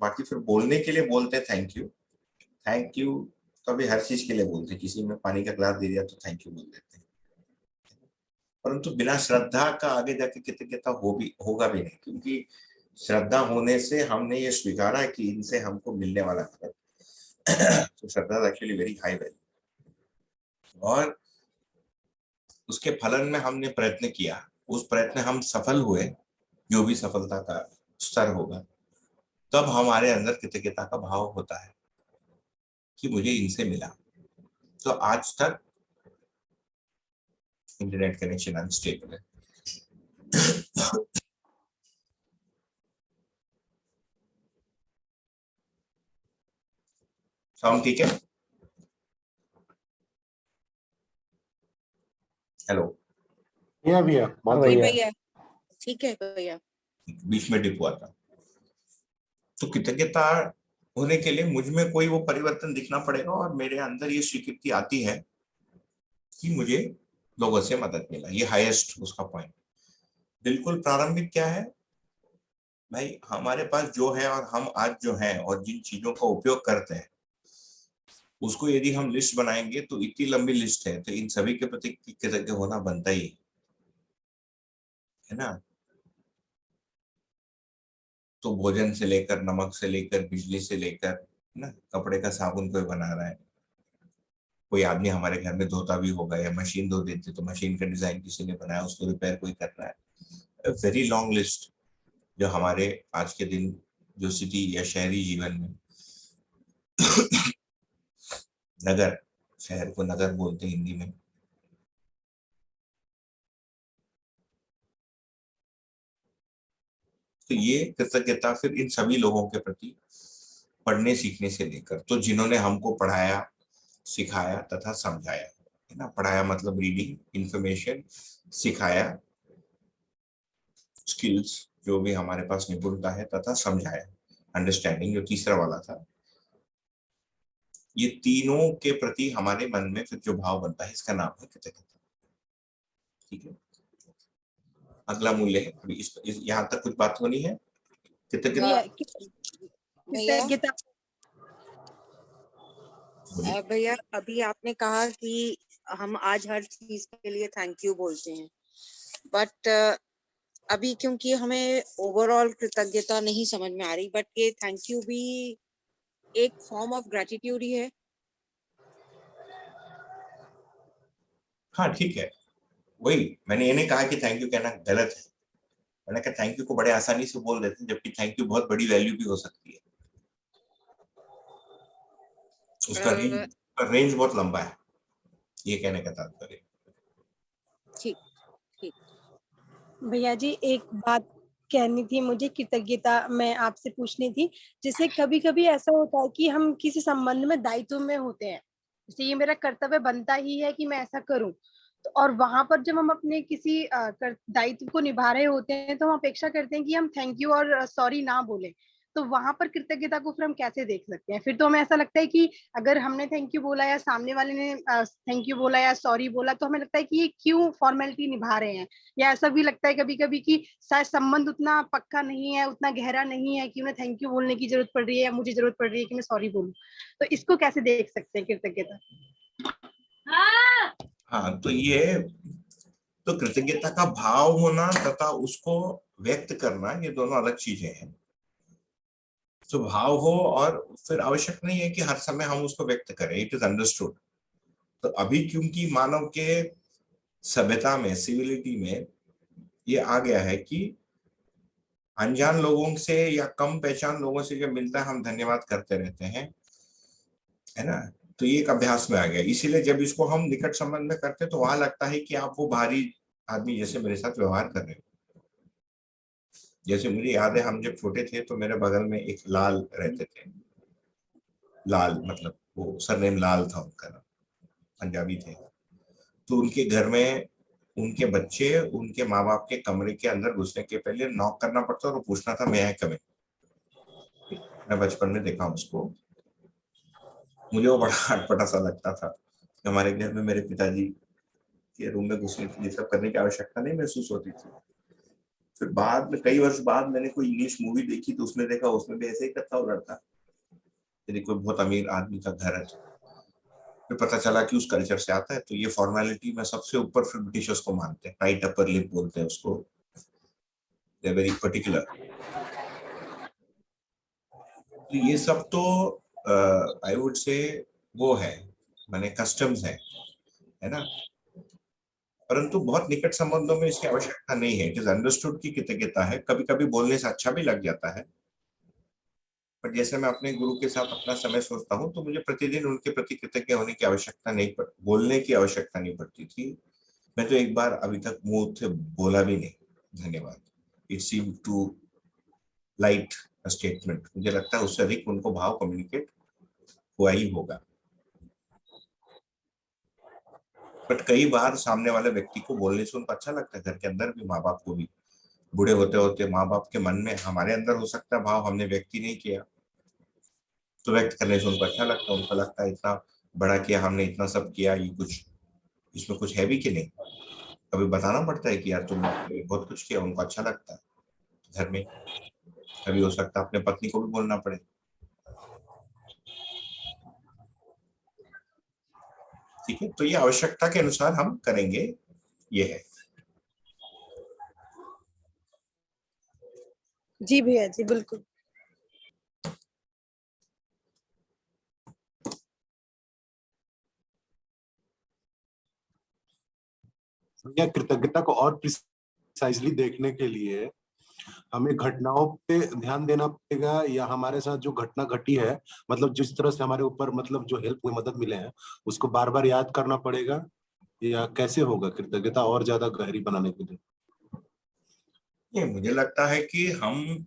बाकी फिर बोलने के लिए बोलते हैं थैंक यू, थैंक यू तो अभी हर चीज के लिए बोलते हैं। किसी में पानी का ग्लास दे दिया तो थैंक यू बोल देते हैं, परंतु बिना श्रद्धा का आगे जाके कृतज्ञता होगा भी नहीं। क्योंकि श्रद्धा होने से हमने ये स्वीकारा कि इनसे हमको मिलने वाला है। तो श्रद्धा एक्चुअली वेरी हाई वैल्यू, और उसके फलन में हमने प्रयत्न किया, उस प्रयत्न हम सफल हुए, जो भी सफलता का स्तर होगा, तब हमारे अंदर कृतज्ञता का भाव होता है कि मुझे इनसे मिला। तो आज तक इंटरनेट कनेक्शन अनस्टेबल है। साउंड ठीक है? हेलो भैया बहुत भैया ठीक है भैया। बीच में डिप हुआ था। तो कृतज्ञता होने के लिए मुझ में कोई वो परिवर्तन दिखना पड़ेगा और मेरे अंदर ये स्वीकृति आती है कि मुझे लोगों से मदद मिला। ये हाईएस्ट उसका पॉइंट। बिल्कुल प्रारंभिक क्या है भाई, हमारे पास जो है और हम आज जो हैं और जिन चीजों का उपयोग करते हैं, उसको यदि हम लिस्ट बनाएंगे तो इतनी लंबी लिस्ट है, तो इन सभी के प्रति कृतज्ञ होना बनता ही है ना। तो भोजन से लेकर, नमक से लेकर, बिजली से लेकर, ना, कपड़े का साबुन कोई बना रहा है, कोई आदमी हमारे घर में धोता भी होगा या मशीन धो देती तो मशीन का डिजाइन किसी ने बनाया, उसको रिपेयर कोई कर रहा है। वेरी लॉन्ग लिस्ट जो हमारे आज के दिन जो सिटी या शहरी जीवन में नगर, शहर को नगर बोलते हैं हिंदी में, तो ये कृतज्ञता फिर इन सभी लोगों के प्रति पढ़ने सीखने से लेकर, तो जिन्होंने हमको पढ़ाया सिखाया तथा समझाया, है ना, पढ़ाया मतलब रीडिंग इंफॉर्मेशन, सिखाया स्किल्स जो भी हमारे पास निपुणता है, तथा समझाया अंडरस्टैंडिंग जो तीसरा वाला था। ये तीनों के प्रति हमारे मन में फिर जो भाव बनता है इसका नाम है कृतज्ञता। ठीक है, अगला मूल्य है, अभी यहाँ तक कुछ बात होनी है। कृतज्ञता भैया अभी आपने कहा कि हम आज हर चीज के लिए थैंक यू बोलते हैं, बट अभी क्योंकि हमें ओवरऑल कृतज्ञता नहीं समझ में आ रही, बट ये थैंक यू भी एक फॉर्म ऑफ ग्रेटिट्यूड ही है। हाँ ठीक है, वही मैंने ये नहीं कहा कि थैंक यू कहना गलत है, मैंने कहा थैंक यू को बड़े आसानी से बोल देते हैं, जबकि थैंक यू बहुत बड़ी वैल्यू भी हो सकती है, उसका रेंज बहुत लंबा है, ये कहने का तात्पर्य। ठीक ठीक भैया जी एक बात कहनी थी मुझे, कृतज्ञता मैं आपसे पूछनी थी। जैसे कभी कभी ऐसा होता है कि हम किसी संबंध में दायित्व में होते हैं, जैसे ये मेरा कर्तव्य बनता ही है कि मैं ऐसा करूं, तो और वहां पर जब हम अपने किसी दायित्व को निभा रहे होते हैं तो हम अपेक्षा करते हैं कि हम थैंक यू और सॉरी ना बोले, तो वहां पर कृतज्ञता को फिर हम कैसे देख सकते हैं? फिर तो हमें ऐसा लगता है कि अगर हमने थैंक यू बोला या सामने वाले ने थैंक यू बोला या सॉरी बोला, तो हमें लगता है कि ये क्यों फॉर्मेलिटी निभा रहे हैं, या ऐसा भी लगता है कभी कभी कि शायद संबंध उतना पक्का नहीं है, उतना गहरा नहीं है कि उन्हें थैंक यू बोलने की जरूरत पड़ रही है या मुझे जरूरत पड़ रही है कि मैं सॉरी बोलूं। तो इसको कैसे देख सकते हैं कृतज्ञता? हाँ तो ये तो कृतज्ञता का भाव होना तथा उसको व्यक्त करना, ये दोनों अलग चीजें हैं। तो भाव हो और फिर आवश्यक नहीं है कि हर समय हम उसको व्यक्त करें, इट इज अंडरस्टूड। तो अभी क्योंकि मानव के सभ्यता में, सिविलिटी में ये आ गया है कि अनजान लोगों से या कम पहचान लोगों से जब मिलता है हम धन्यवाद करते रहते हैं, है ना, तो ये एक अभ्यास में आ गया। इसीलिए जब इसको हम निकट संबंध में करते हैं तो वहां लगता है कि आप वो बाहरी आदमी जैसे मेरे साथ व्यवहार कर रहे हो। जैसे मुझे याद है हम जब छोटे थे तो मेरे बगल में एक लाल रहते थे, लाल मतलब वो सरनेम लाल था उनका नाम, पंजाबी थे। तो उनके घर में उनके बच्चे उनके माँ बाप के कमरे के अंदर घुसने के पहले नॉक करना पड़ता और पूछना था मैं कम इन। मैं बचपन में देखा उसको, मुझे वो बड़ा अटपटा सा लगता था। हमारे घर में मेरे पिताजी के रूम में घुसने के लिए सब करने की आवश्यकता नहीं महसूस होती थी। फिर बाद में कई वर्ष बाद मैंने कोई इंग्लिश मूवी देखी तो उसमें देखा उसमें भी ऐसे ही करता वो लड़का, यदि कोई बहुत अमीर आदमी का घर है। फिर पता चला कि उस कल्चर से आता है। तो ये फॉर्मेलिटी में सबसे ऊपर फिर ब्रिटिशर्स को मानते हैं, टाइट अपर लिप बोलते हैं उसको, दे वेरी पर्टिकुलर। तो ये सब तो आई वुड से वो है, माने कस्टम्स है ना, परंतु बहुत निकट संबंधों में इसकी आवश्यकता नहीं है। इट इज अंडरस्टूड की कृतज्ञता है, कभी कभी बोलने से अच्छा भी लग जाता है। पर जैसे मैं अपने गुरु के साथ अपना समय सोचता हूँ तो मुझे प्रतिदिन उनके प्रति कृतज्ञ होने की आवश्यकता नहीं पड़, बोलने की आवश्यकता नहीं पड़ती थी। मैं तो एक बार अभी तक मुंह से बोला भी नहीं धन्यवाद। It seem too light statement, मुझे लगता है उससे अधिक उनको भाव कम्युनिकेट हुआ ही होगा। बट कई बार सामने वाले व्यक्ति को बोलने से उनको अच्छा लगता है, घर के अंदर भी माँ बाप को भी, बूढ़े होते होते माँ बाप के मन में हमारे अंदर हो सकता है भाव, हमने व्यक्त ही नहीं किया, तो व्यक्त करने से उनको अच्छा लगता है। उनको लगता है इतना बड़ा किया हमने, इतना सब किया, ये कुछ इसमें कुछ है भी कि नहीं। कभी बताना पड़ता है कि यार तुमने बहुत कुछ किया, उनको अच्छा लगता है घर में। कभी हो सकता है अपने पत्नी को भी बोलना पड़े। ठीक है, तो ये आवश्यकता के अनुसार हम करेंगे, ये है। जी भैया जी बिल्कुल। या कृतज्ञता को और प्रिसाइजली देखने के लिए हमें घटनाओं पे ध्यान देना पड़ेगा, या हमारे साथ जो घटना घटी है, मतलब जिस तरह से हमारे ऊपर मतलब जो हेल्प हुई, मदद मिले हैं, उसको बार बार याद करना पड़ेगा, या कैसे होगा कृतज्ञता और ज्यादा गहरी बनाने के लिए? ये मुझे लगता है कि हम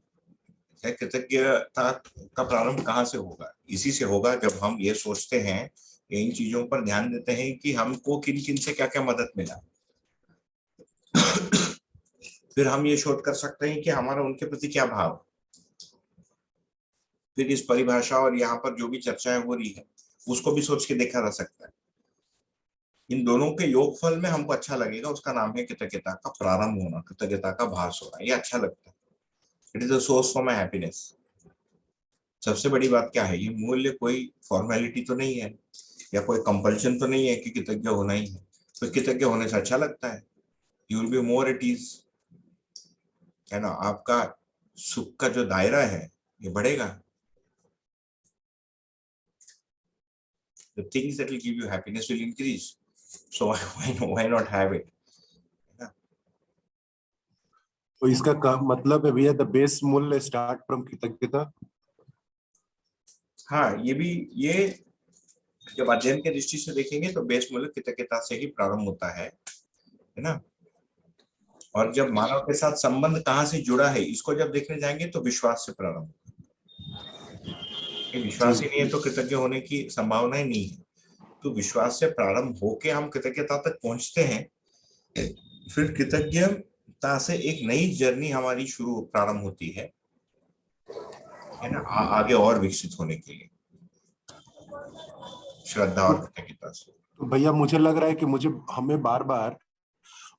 कृतज्ञता का प्रारंभ कहाँ से होगा? इसी से होगा जब हम ये सोचते हैं, इन चीजों पर ध्यान देते हैं कि हमको किन किन से क्या क्या मदद मिला। फिर हम ये शोध कर सकते हैं कि हमारा उनके प्रति क्या भाव। फिर इस परिभाषा और यहाँ पर जो भी चर्चाएं हो रही है उसको भी सोच के देखा जा सकता है। इन दोनों के योगफल में हमको अच्छा लगेगा, उसका नाम है कृतज्ञता का प्रारंभ होना, कृतज्ञता का भास होना। ये अच्छा लगता है। It is a source for my happiness. सबसे बड़ी बात क्या है, ये मूल्य कोई फॉर्मेलिटी तो नहीं है या कोई कंपल्शन तो नहीं है कि कृतज्ञ होना ही है। तो कृतज्ञ होने से अच्छा लगता है, you will be more at ease, है ना। आपका सुख का जो दायरा है ये बढ़ेगा। The things that will give you happiness will increase. So why not have it? तो इसका मतलब है भैया द बेस मूल्य स्टार्ट फ्रॉम कृतज्ञता। हाँ, ये जब अध्ययन के दृष्टि से देखेंगे तो बेस मूल्य कृतज्ञता से ही प्रारंभ होता है ना। और जब मानव के साथ संबंध कहाँ से जुड़ा है इसको जब देखने जाएंगे तो विश्वास से प्रारंभ। विश्वास ही नहीं है तो कृतज्ञ होने की संभावना ही नहीं है। तो विश्वास से प्रारंभ होके हम कृतज्ञता तक पहुंचते हैं। फिर कृतज्ञता से एक नई जर्नी हमारी प्रारंभ होती है ना, आगे और विकसित होने के लिए श्रद्धा और कृतज्ञता से। तो भैया मुझे लग रहा है कि हमें बार बार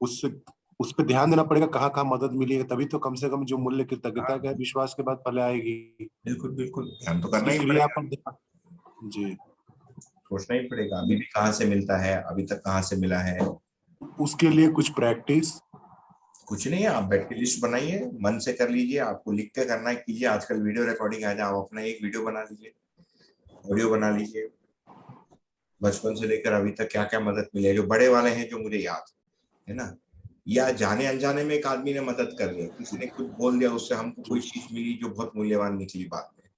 उस पर ध्यान देना पड़ेगा कहाँ कहाँ मदद मिली है, तभी तो कम से कम जो मूल्य कृतज्ञता का विश्वास के बाद पहले आएगी। बिल्कुल बिल्कुल, ध्यान तो करना ही पड़ेगा जी, सोचना ही पड़ेगा अभी भी कहाँ से मिलता है, अभी तक कहाँ से मिला है। उसके लिए कुछ प्रैक्टिस कुछ नहीं है, आप बैठ के लिस्ट बनाइए, मन से कर लीजिए। आपको लिख के करना है कीजिए। आजकल वीडियो रिकॉर्डिंग आ जाए, आप अपना एक वीडियो बना लीजिए, ऑडियो बना लीजिए, बचपन से लेकर अभी तक क्या क्या मदद मिले, जो बड़े वाले हैं जो मुझे याद है ना, या जाने अनजाने में एक आदमी ने मदद कर दी, किसी ने कुछ बोल दिया, उससे हमको कोई चीज मिली जो बहुत मूल्यवान निकली बाद में,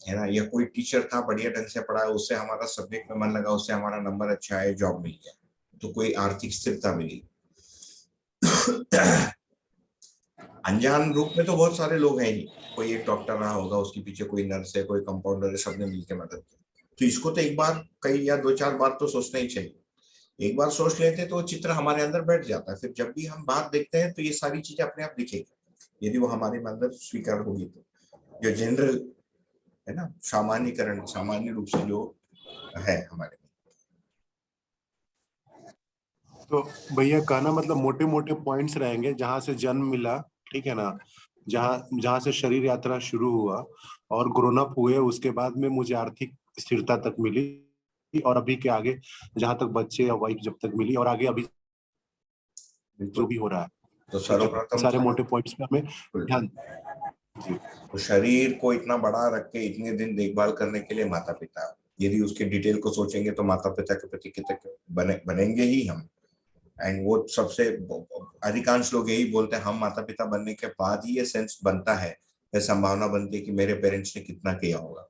है ना। या कोई टीचर था, बढ़िया ढंग से पढ़ाया, उससे हमारा सब्जेक्ट में मन लगा, उससे हमारा नंबर अच्छा है, जॉब मिल गया, तो कोई आर्थिक स्थिरता मिली। अनजान रूप में तो बहुत सारे लोग हैं नहीं, कोई एक डॉक्टर रहा होगा, उसके पीछे कोई नर्स है, कोई कंपाउंडर है, सबने मिलकर मदद की। तो इसको तो एक बार, कई या दो चार बार तो सोचना ही चाहिए। एक बार सोच लेते तो वो चित्र हमारे अंदर बैठ जाता है। फिर जब भी हम बात देखते हैं तो ये सारी चीजें अपने आप दिखेगी, यदि वो हमारे अंदर स्वीकार होगी तो। जो जनरल है ना, सामान्यकरण, सामान्य रूप से जो है हमारे। तो भैया कहना मतलब मोटे मोटे पॉइंट्स रहेंगे, जहां से जन्म मिला, ठीक है ना, जहां से शरीर यात्रा शुरू हुआ और ग्रोन अप हुए, उसके बाद में मुझे आर्थिक स्थिरता तक मिली, और अभी के आगे जहां तक बच्चे या वाइफ जब तक मिली, और आगे अभी जो भी हो रहा है। तो सर्वप्रथम सारे मोटे पॉइंट्स पे हमें ध्यान जी। तो शरीर को इतना बड़ा रख के इतने दिन देखभाल करने के लिए माता पिता, यदि उसके डिटेल को सोचेंगे तो माता पिता के प्रति कृतज्ञ बनेंगे ही हम। एंड वो सबसे अधिकांश लोग यही बोलते हैं, हम माता पिता बनने के बाद ही ये सेंस बनता है, ये संभावना बनती है कि मेरे पेरेंट्स ने कितना किया होगा।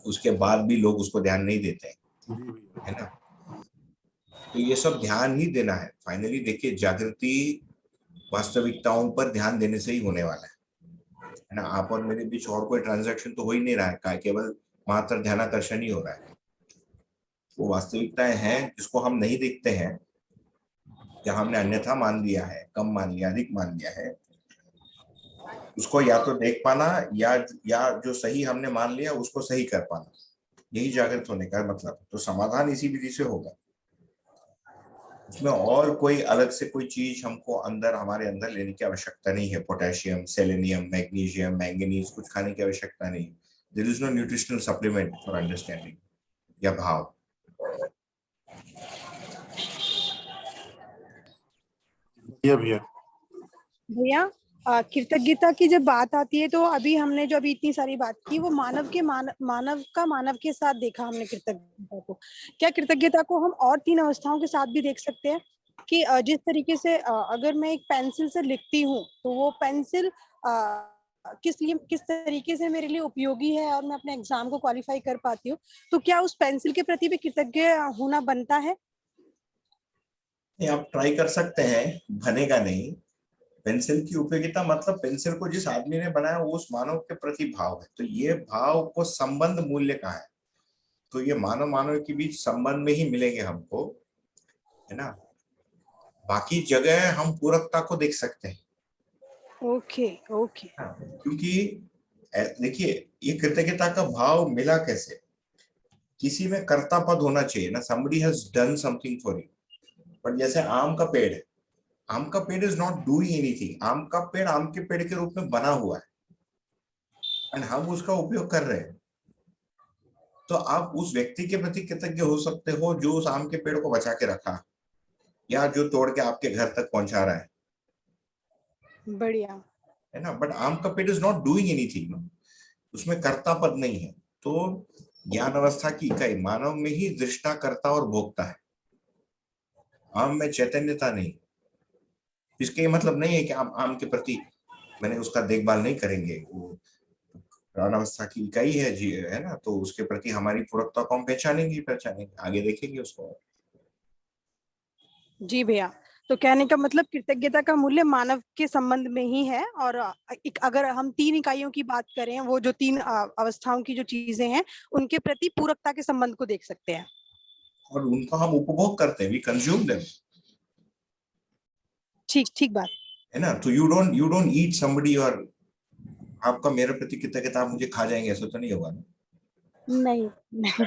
उसके बाद भी लोग उसको ध्यान नहीं देते हैं, है ना। तो ये सब ध्यान ही देना है। फाइनली देखिए, जागृति वास्तविकताओं पर ध्यान देने से ही होने वाला है ना। आप और मेरे बीच और कोई ट्रांजैक्शन तो हो ही नहीं रहा है, केवल मात्र ध्यानाकर्षण ही हो रहा है। वो वास्तविकताएं हैं जिसको हम नहीं देखते हैं, या हमने अन्यथा मान लिया है, कम मान लिया, अधिक मान लिया है, उसको या तो देख पाना, या जो सही हमने मान लिया उसको सही कर पाना, यही जागृत होने का मतलब। तो समाधान इसी विधि से होगा। उसमें और कोई अलग से कोई चीज हमको हमारे अंदर लेने की आवश्यकता नहीं है। पोटेशियम, सेलेनियम, मैग्नीशियम, मैंगनीज कुछ खाने की आवश्यकता नहीं। There is no nutritional supplement for understanding या भाव। भैया कृतज्ञता की जब बात आती है तो अभी हमने जो अभी इतनी सारी बात की वो मानव के साथ देखा हमने कृतज्ञता को। क्या कृतज्ञता को हम और 3 अवस्थाओं के साथ भी देख सकते हैं? कि जिस तरीके से अगर मैं एक पेंसिल से लिखती हूँ तो वो पेंसिल किस तरीके से मेरे लिए उपयोगी है और मैं अपने एग्जाम को क्वालिफाई कर पाती हूँ, तो क्या उस पेंसिल के प्रति भी कृतज्ञ होना बनता है? आप ट्राई कर सकते हैं, बनेगा नहीं। पेंसिल की उपयोगिता मतलब पेंसिल को जिस आदमी ने बनाया वो उस मानव के प्रति भाव है, तो ये भाव को संबंध मूल्य का है, तो ये मानव मानव के बीच संबंध में ही मिलेंगे हमको, है ना। बाकी जगह हम पूरकता को देख सकते हैं। Okay okay. क्योंकि देखिए ये कृतज्ञता का भाव मिला कैसे, किसी में कर्ता पद होना चाहिए ना, somebody has done something for you। But जैसे आम का पेड़ है, आम का पेड़ इज नॉट डूइंग एनीथिंग, आम का पेड़ आम के पेड़ के रूप में बना हुआ है एंड हम उसका उपयोग कर रहे हैं, तो आप उस व्यक्ति के प्रति कृतज्ञ हो सकते हो जो उस आम के पेड़ को बचा के रखा या जो तोड़ के आपके घर तक पहुंचा रहा है, बढ़िया है ना। बट आम का पेड़ इज नॉट डूइंग एनीथिंग, उसमें कर्ता पद नहीं है। तो ज्ञान अवस्था की इकाई मानव में ही दृष्टा, कर्ता और भोक्ता है, आम में चैतन्यता नहीं। इसके मतलब नहीं है कि आप आम के प्रति मैंने उसका देखभाल नहीं करेंगे, वो ज्ञान अवस्था की इकाई है जी, है ना, तो उसके प्रति हमारी पूरकता को हम पहचानेंगे, आगे देखेंगे उसको। जी भैया, तो कहने का मतलब कृतज्ञता का मूल्य मानव के संबंध में ही है, और अगर हम 3 इकाइयों की बात करें, वो जो 3 अवस्थाओं की जो चीजें हैं उनके प्रति पूरकता के संबंध को देख सकते हैं और उनका हम उपभोग करते हैं, वी कंज्यूम देम। ठीक बात है ना। तो यू डोंट ईट समबडी और आपका मेरे प्रति कृतज्ञता आप मुझे खा जाएंगे, ऐसा तो नहीं होगा ना। नहीं, नहीं।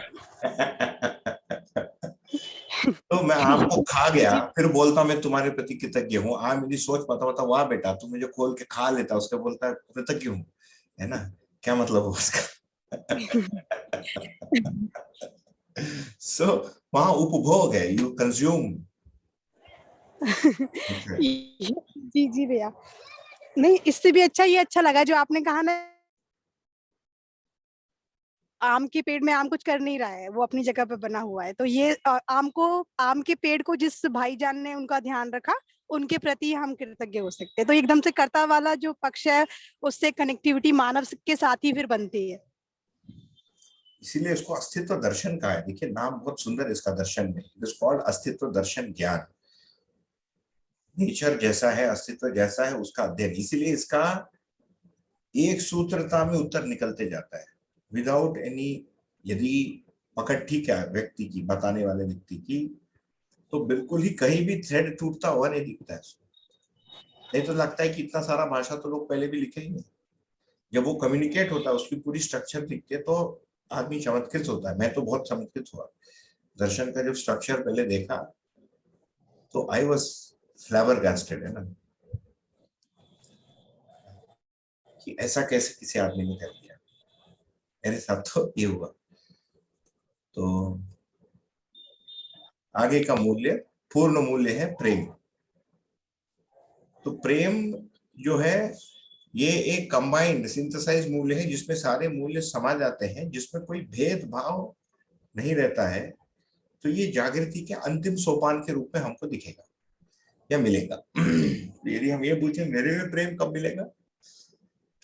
तो मैं आपको खा गया फिर बोलता मैं तुम्हारे प्रति कृतज्ञ हूँ, मेरी सोच पता वाह बेटा तू मुझे खोल के खा लेता, उसका बोलता है कृतज्ञ हूँ, है ना, क्या मतलब हो उसका। सो वहां उपभोग है, यू कंज्यूम। जी भैया, नहीं इससे भी अच्छा ये अच्छा लगा जो आपने कहा ना, आम के पेड़ में आम कुछ कर नहीं रहा है, वो अपनी जगह पे बना हुआ है, तो ये आम के पेड़ को जिस भाईजान ने उनका ध्यान रखा उनके प्रति हम कृतज्ञ हो सकते हैं। तो एकदम से कर्ता वाला जो पक्ष है उससे कनेक्टिविटी मानव के साथ ही फिर बनती है। इसीलिए इसको अस्तित्व दर्शन कहा है। देखिए नाम बहुत सुंदर इसका, दर्शन में इट इज कॉल्ड अस्तित्व दर्शन ज्ञान। नेचर जैसा है, अस्तित्व जैसा है, उसका अध्ययन। इसीलिए इसका एक सूत्रता में उत्तर निकलते जाता है विदाउट एनी, यदि पकड़ ठीक है व्यक्ति की, बताने वाले व्यक्ति की, तो बिल्कुल ही कहीं भी थ्रेड टूटता हुआ नहीं दिखता है। नहीं तो लगता है कि इतना सारा भाषा तो लोग पहले भी लिखे ही नहीं। जब वो कम्युनिकेट होता है उसकी पूरी स्ट्रक्चर दिखती है तो आदमी चमत्कृत होता है। मैं तो बहुत चमत्कृत हुआ दर्शन का जब स्ट्रक्चर पहले देखा, तो आई वॉज फ्लैबरगास्टेड, है ना, कि ऐसा कैसे किसी आदमी ने कर दिया। मेरे साथ तो ये हुआ। तो आगे का मूल्य, पूर्ण मूल्य है प्रेम। तो प्रेम जो है ये एक कंबाइंड सिंथेसाइज मूल्य है जिसमें सारे मूल्य समा जाते हैं, जिसमें कोई भेदभाव नहीं रहता है। तो ये जागृति के अंतिम सोपान के रूप में हमको दिखेगा या मिलेगा। यदि हम ये पूछें मेरे में प्रेम कब मिलेगा,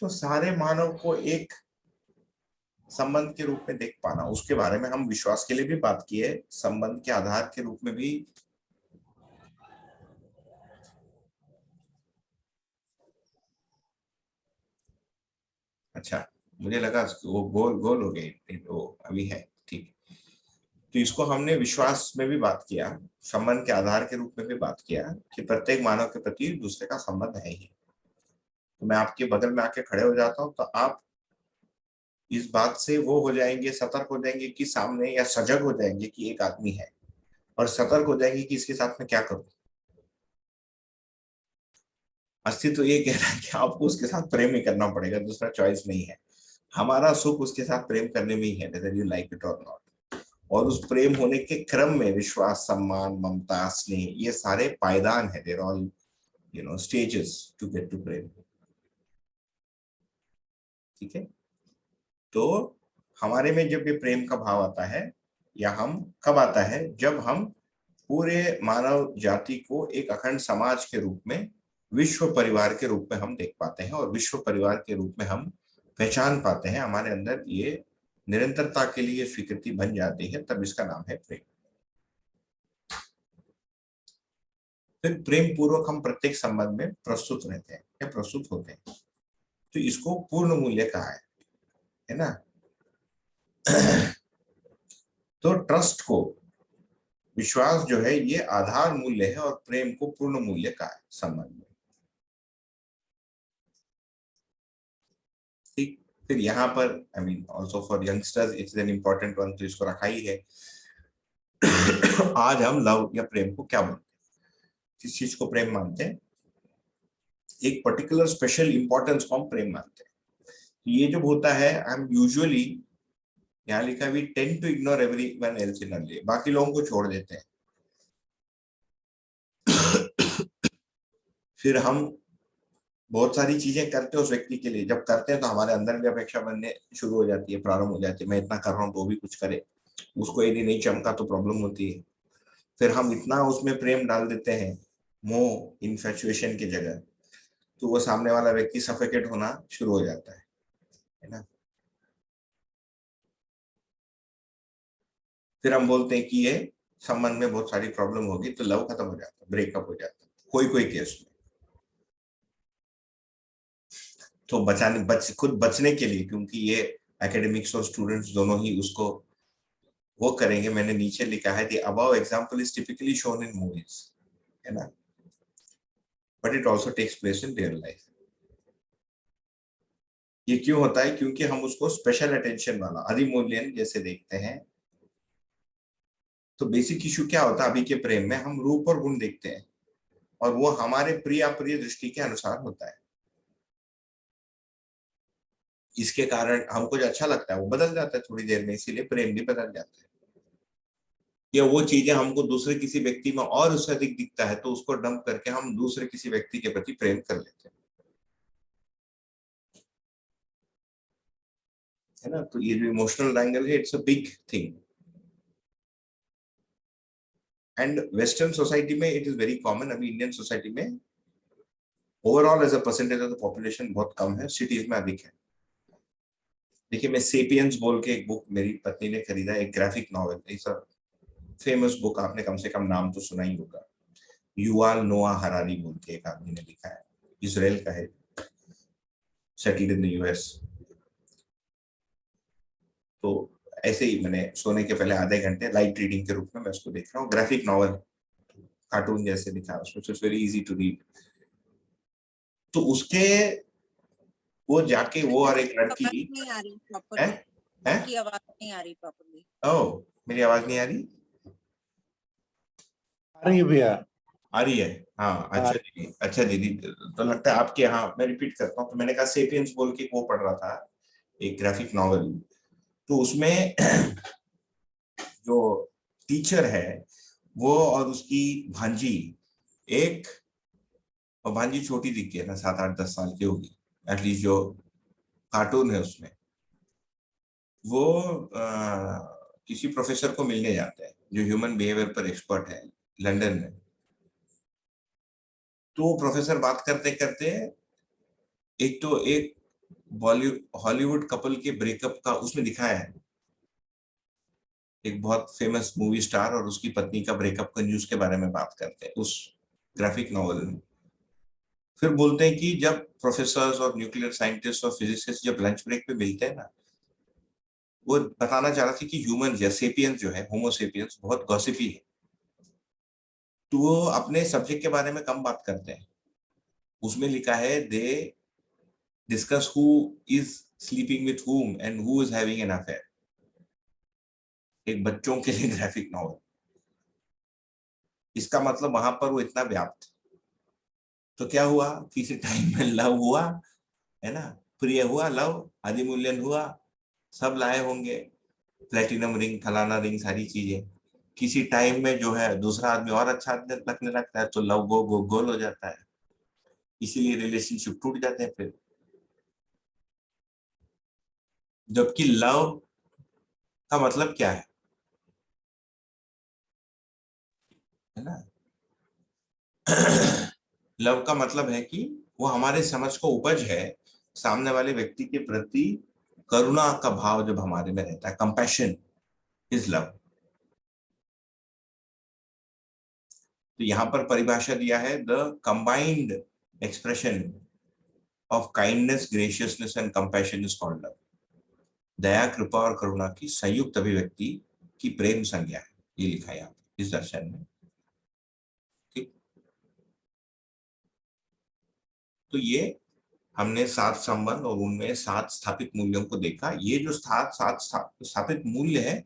तो सारे मानव को एक संबंध के रूप में देख पाना, उसके बारे में हम विश्वास के लिए भी बात की है, संबंध के आधार के रूप में भी। अच्छा, मुझे लगा वो गोल गोल हो गई, तो अभी है ठीक। तो इसको हमने विश्वास में भी बात किया, संबंध के आधार के रूप में भी बात किया कि प्रत्येक मानव के प्रति दूसरे का संबंध है ही। तो मैं आपके बगल में आके खड़े हो जाता हूँ तो आप इस बात से वो हो जाएंगे, सतर्क हो जाएंगे कि सामने, या सजग हो जाएंगे कि एक आदमी है, और सतर्क हो जाएंगे कि इसके साथ में क्या करूं। अस्तित्व ये कह रहा है कि आपको उसके साथ प्रेम ही करना पड़ेगा, दूसरा चॉइस नहीं है। हमारा सुख उसके साथ प्रेम करने में ही है, whether you like it or not। और उस प्रेम होने के क्रम में विश्वास, सम्मान, ममता, स्नेह, ये सारे पायदान है, they're all stages to get to प्रेम। ठीक है। तो हमारे में जब ये प्रेम का भाव आता है, या हम कब आता है, जब हम पूरे मानव जाति को एक अखंड समाज के रूप में, विश्व परिवार के रूप में हम देख पाते हैं, और विश्व परिवार के रूप में हम पहचान पाते हैं, हमारे अंदर ये निरंतरता के लिए स्वीकृति बन जाती है, तब इसका नाम है प्रेम। फिर प्रेम पूर्वक हम प्रत्येक संबंध में प्रस्तुत रहते हैं या प्रस्तुत होते हैं, तो इसको पूर्ण मूल्य कहा है ना। तो ट्रस्ट को, विश्वास जो है ये आधार मूल्य है, और प्रेम को पूर्ण मूल्य कहा है संबंध में। ठीक, फिर यहाँ पर I mean also for youngsters it's an important one, तो इसको रखा ही है। आज हम लव या प्रेम को क्या बोलते हैं, किस चीज को प्रेम मानते हैं, एक पर्टिकुलर स्पेशल इंपॉर्टेंस को हम प्रेम मानते हैं। ये जब होता है, आई एम यूजुअली, यहाँ लिखा we tend to ignore everyone else in early, बाकी लोगों को छोड़ देते हैं। फिर हम बहुत सारी चीजें करते हैं उस व्यक्ति के लिए, जब करते हैं तो हमारे अंदर भी अपेक्षा बनने शुरू हो जाती है, प्रारंभ हो जाती है, मैं इतना कर रहा हूँ तो वो भी कुछ करे, उसको यदि नहीं चमका तो प्रॉब्लम होती है। फिर हम इतना उसमें प्रेम डाल देते हैं, मोह, इन्फैचुएशन की जगह, तो वो सामने वाला व्यक्ति सफोकेट होना शुरू हो जाता है ना। फिर हम बोलते हैं कि ये संबंध में बहुत सारी प्रॉब्लम होगी, तो लव खत्म हो जाता है, ब्रेकअप हो जाता है कोई केस में। तो खुद बचने के लिए, क्योंकि ये एकेडमिक्स और स्टूडेंट्स दोनों ही उसको वो करेंगे, मैंने नीचे लिखा है, the above example is typically shown in movies, है ना, but it also takes place in real life। ये क्यों होता है, क्योंकि हम उसको स्पेशल अटेंशन वाला, अधिमूल्यन जैसे देखते हैं। तो बेसिक इशू क्या होता है, अभी के प्रेम में हम रूप और गुण देखते हैं, और वो हमारे प्रिय अप्रिय दृष्टि के अनुसार होता है। इसके कारण हमको जो अच्छा लगता है वो बदल जाता है थोड़ी देर में, इसीलिए प्रेम भी बदल जाता है। या वो चीजें हमको दूसरे किसी व्यक्ति में और उससे अधिक दिखता है, तो उसको डंप करके हम दूसरे किसी व्यक्ति के प्रति प्रेम कर लेते हैं, है ना। तो ये जो इमोशनल एंगल है, it's a big thing. And western society में इट इज वेरी कॉमन। अभी इंडियन सोसाइटी में overall as a percentage of the population बहुत कम है, सिटीज में अधिक है। देखिए, मैं सेपियंस बोल के एक बुक मेरी पत्नी ने खरीदा, एक graphic novel, it's a famous book, आपने कम से कम नाम तो सुना ही होगा। युवाल नोआ हरारी बोल के एक आदमी ने लिखा है, इजराइल का है, सेटल्ड इन द यूएस। तो ऐसे ही मैंने सोने के पहले आधे घंटे लाइट रीडिंग के रूप में मैं उसको देख रहा हूँ। ग्राफिक नॉवल, कार्टून जैसे लिखा है उसमें, it's very easy to read. तो उसके वो जाके वो और एक लड़की नहीं आ रही है, प्रॉपर्ली, है? आपकी आवाज नहीं आ रही प्रॉपर्ली। ओह, मेरी आवाज नहीं आ रही? आ रही है भैया, आ रही है, हाँ। अच्छा दीदी, अच्छा दीदी, तो लगता है आपके यहाँ। मैं रिपीट करता हूँ। तो मैंने कहा सेपियंस बोल के वो पढ़ रहा था, एक ग्राफिक नॉवल। तो उसमें जो टीचर है वो और उसकी भांजी, एक, और भांजी छोटी दिखती है ना, 7-8-10 साल की होगी एटलीस्ट, जो कार्टून है उसमें। वो किसी प्रोफेसर को मिलने जाते हैं जो ह्यूमन बिहेवियर पर एक्सपर्ट है लंदन में। तो प्रोफेसर बात करते करते, एक हॉलीवुड कपल के ब्रेकअप का उसमें दिखाया है, एक बहुत फेमस मूवी स्टार और उसकी पत्नी का ब्रेकअप का न्यूज के बारे में बात करते हैं उस ग्राफिक नॉवल में। फिर बोलते हैं कि जब प्रोफेसर्स और न्यूक्लियर साइंटिस्ट और फिजिसिस्ट जब लंच ब्रेक पे मिलते हैं ना, वो बताना चाह रहा था कि ह्यूमंस या सेपियंस जो है, होमो सेपियंस, बहुत गॉसिपी है। तो वो अपने सब्जेक्ट के बारे में कम बात करते हैं। उसमें लिखा है, they discuss who is sleeping with whom and who is having an affair. एक बच्चों के लिए ग्राफिक नॉवल। इसका मतलब वहां पर वो इतना व्याप्त। तो क्या हुआ, किसी टाइम में लव हुआ, है ना, प्रिय हुआ, लव, अधिमूल्यन हुआ, सब लाए होंगे, प्लेटिनम रिंग, फलाना रिंग, सारी चीजें। किसी टाइम में जो है दूसरा आदमी और अच्छा लगने लगता है, तो लव गोल हो जाता है, इसीलिए रिलेशनशिप टूट जाते हैं फिर। जबकि लव का मतलब क्या है? है ना। लव का मतलब है कि वो हमारे समझ को उपज है, सामने वाले व्यक्ति के प्रति करुणा का भाव जब हमारे में रहता है, कंपैशन इज लव। तो यहाँ पर परिभाषा दिया है, the combined expression of kindness, graciousness and compassion is called love. दया, कृपा और करुणा की संयुक्त अभिव्यक्ति की प्रेम संज्ञा है, ये लिखा है यहाँ इस दर्शन में। ठीक, तो ये हमने 7 संबंध और उनमें 7 स्थापित मूल्यों को देखा। ये जो 7 स्थापित मूल्य है,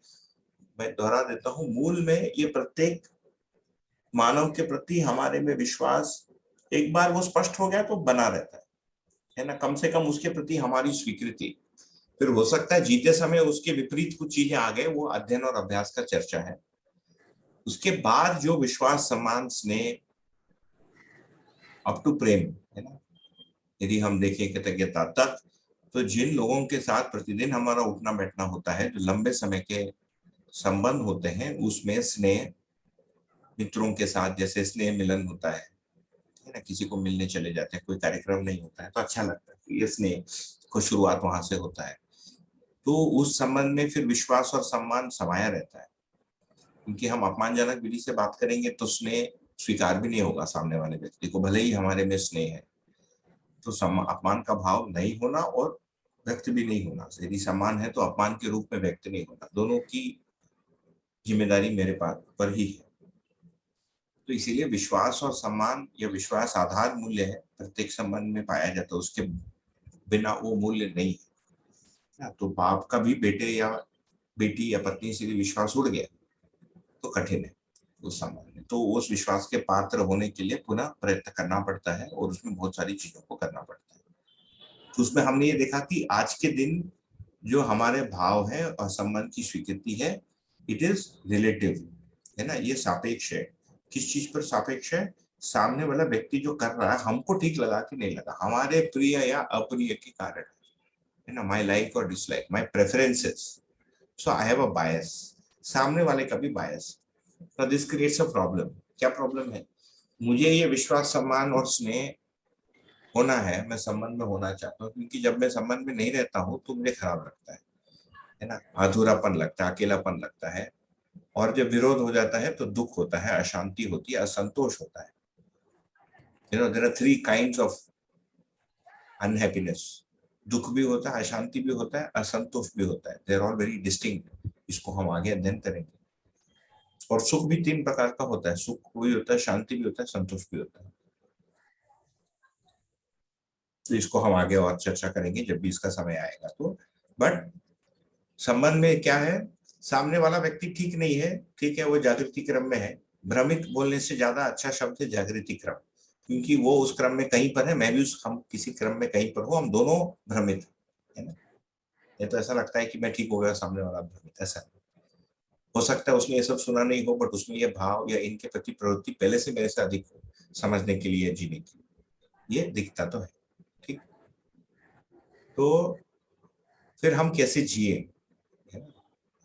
मैं दोहरा देता हूं, मूल में ये प्रत्येक मानव के प्रति हमारे में विश्वास, एक बार वो स्पष्ट हो गया तो बना रहता है ना, कम से कम उसके प्रति हमारी स्वीकृति। फिर हो सकता है जीते समय उसके विपरीत कुछ चीजें आ गए, वो अध्ययन और अभ्यास का चर्चा है। उसके बाद जो विश्वास, सम्मान, स्नेह अप टू प्रेम है ना, यदि हम देखें कृतज्ञता तक, तो जिन लोगों के साथ प्रतिदिन हमारा उठना बैठना होता है, जो लंबे समय के संबंध होते हैं, उसमें स्नेह, मित्रों के साथ जैसे स्नेह मिलन होता है ना, किसी को मिलने चले जाते हैं, कोई कार्यक्रम नहीं होता है तो अच्छा लगता है, तो ये स्नेह को शुरुआत वहां से होता है। तो उस संबंध में फिर विश्वास और सम्मान समाया रहता है, क्योंकि हम अपमानजनक विधि से बात करेंगे तो स्नेह स्वीकार भी नहीं होगा सामने वाले व्यक्ति को, भले ही हमारे में स्नेह है। तो अपमान का भाव नहीं होना और व्यक्त भी नहीं होना, यदि सम्मान है तो अपमान के रूप में व्यक्त नहीं होना, दोनों की जिम्मेदारी मेरे पर ही है। तो इसीलिए विश्वास और सम्मान या विश्वास आधार मूल्य है, प्रत्येक संबंध में पाया जाता है, उसके बिना वो मूल्य नहीं है। तो बाप का भी बेटे या बेटी या पत्नी से विश्वास उड़ गया तो कठिन है उस संबंध में, तो उस विश्वास के पात्र होने के लिए पुनः प्रयत्न करना पड़ता है और उसमें बहुत सारी चीजों को करना पड़ता है। तो उसमें हमने ये देखा कि आज के दिन जो हमारे भाव है और संबंध की स्वीकृति है, इट इज रिलेटिव है ना, ये सापेक्ष है। किस चीज पर सापेक्ष है? सामने वाला व्यक्ति जो कर रहा है हमको ठीक लगा कि नहीं लगा, हमारे प्रिय या अप्रिय के कारण है ना, माई लाइक और dislike, my preferences, so I have a bias, सामने वाले का भी बायस। तो दिस क्रिएट्स अ प्रॉब्लम। क्या प्रॉब्लम है? मुझे ये विश्वास, सम्मान और स्नेह होना है, मैं संबंध में होना चाहता हूँ, क्योंकि जब मैं संबंध में नहीं रहता हूँ तो मुझे खराब लगता है ना, अधूरापन लगता है, अकेलापन लगता है, और जब विरोध हो जाता है तो दुख होता है, अशांति होती है, असंतोष होता है। You know, there are 3 kinds of unhappiness. दुख भी होता है, अशांति भी होता है, असंतोष भी होता है। They are all very distinct. इसको हम आगे अध्ययन करेंगे। और सुख भी 3 प्रकार का होता है, सुख भी होता है, शांति भी होता है, संतोष भी होता है। तो इसको हम आगे और चर्चा करेंगे जब भी इसका समय आएगा। तो बट संबंध में क्या है, सामने वाला व्यक्ति ठीक नहीं है, ठीक है, वो जागृति क्रम में है। भ्रमित बोलने से ज्यादा अच्छा शब्द है जागृति क्रम, क्योंकि वो उस क्रम में कहीं पर है, मैं भी हम किसी क्रम में कहीं पर हूँ, हम दोनों भ्रमित है ना। ये तो ऐसा लगता है कि मैं ठीक हो गया, सामने वाला भ्रमित, ऐसा हो सकता है उसने ये सब सुना नहीं हो, बट उसमें ये भाव या इनके प्रति प्रवृत्ति पहले से मेरे से अधिक हो, समझने के लिए, जीने के लिए, ये दिखता तो है। ठीक, तो फिर हम कैसे जिए,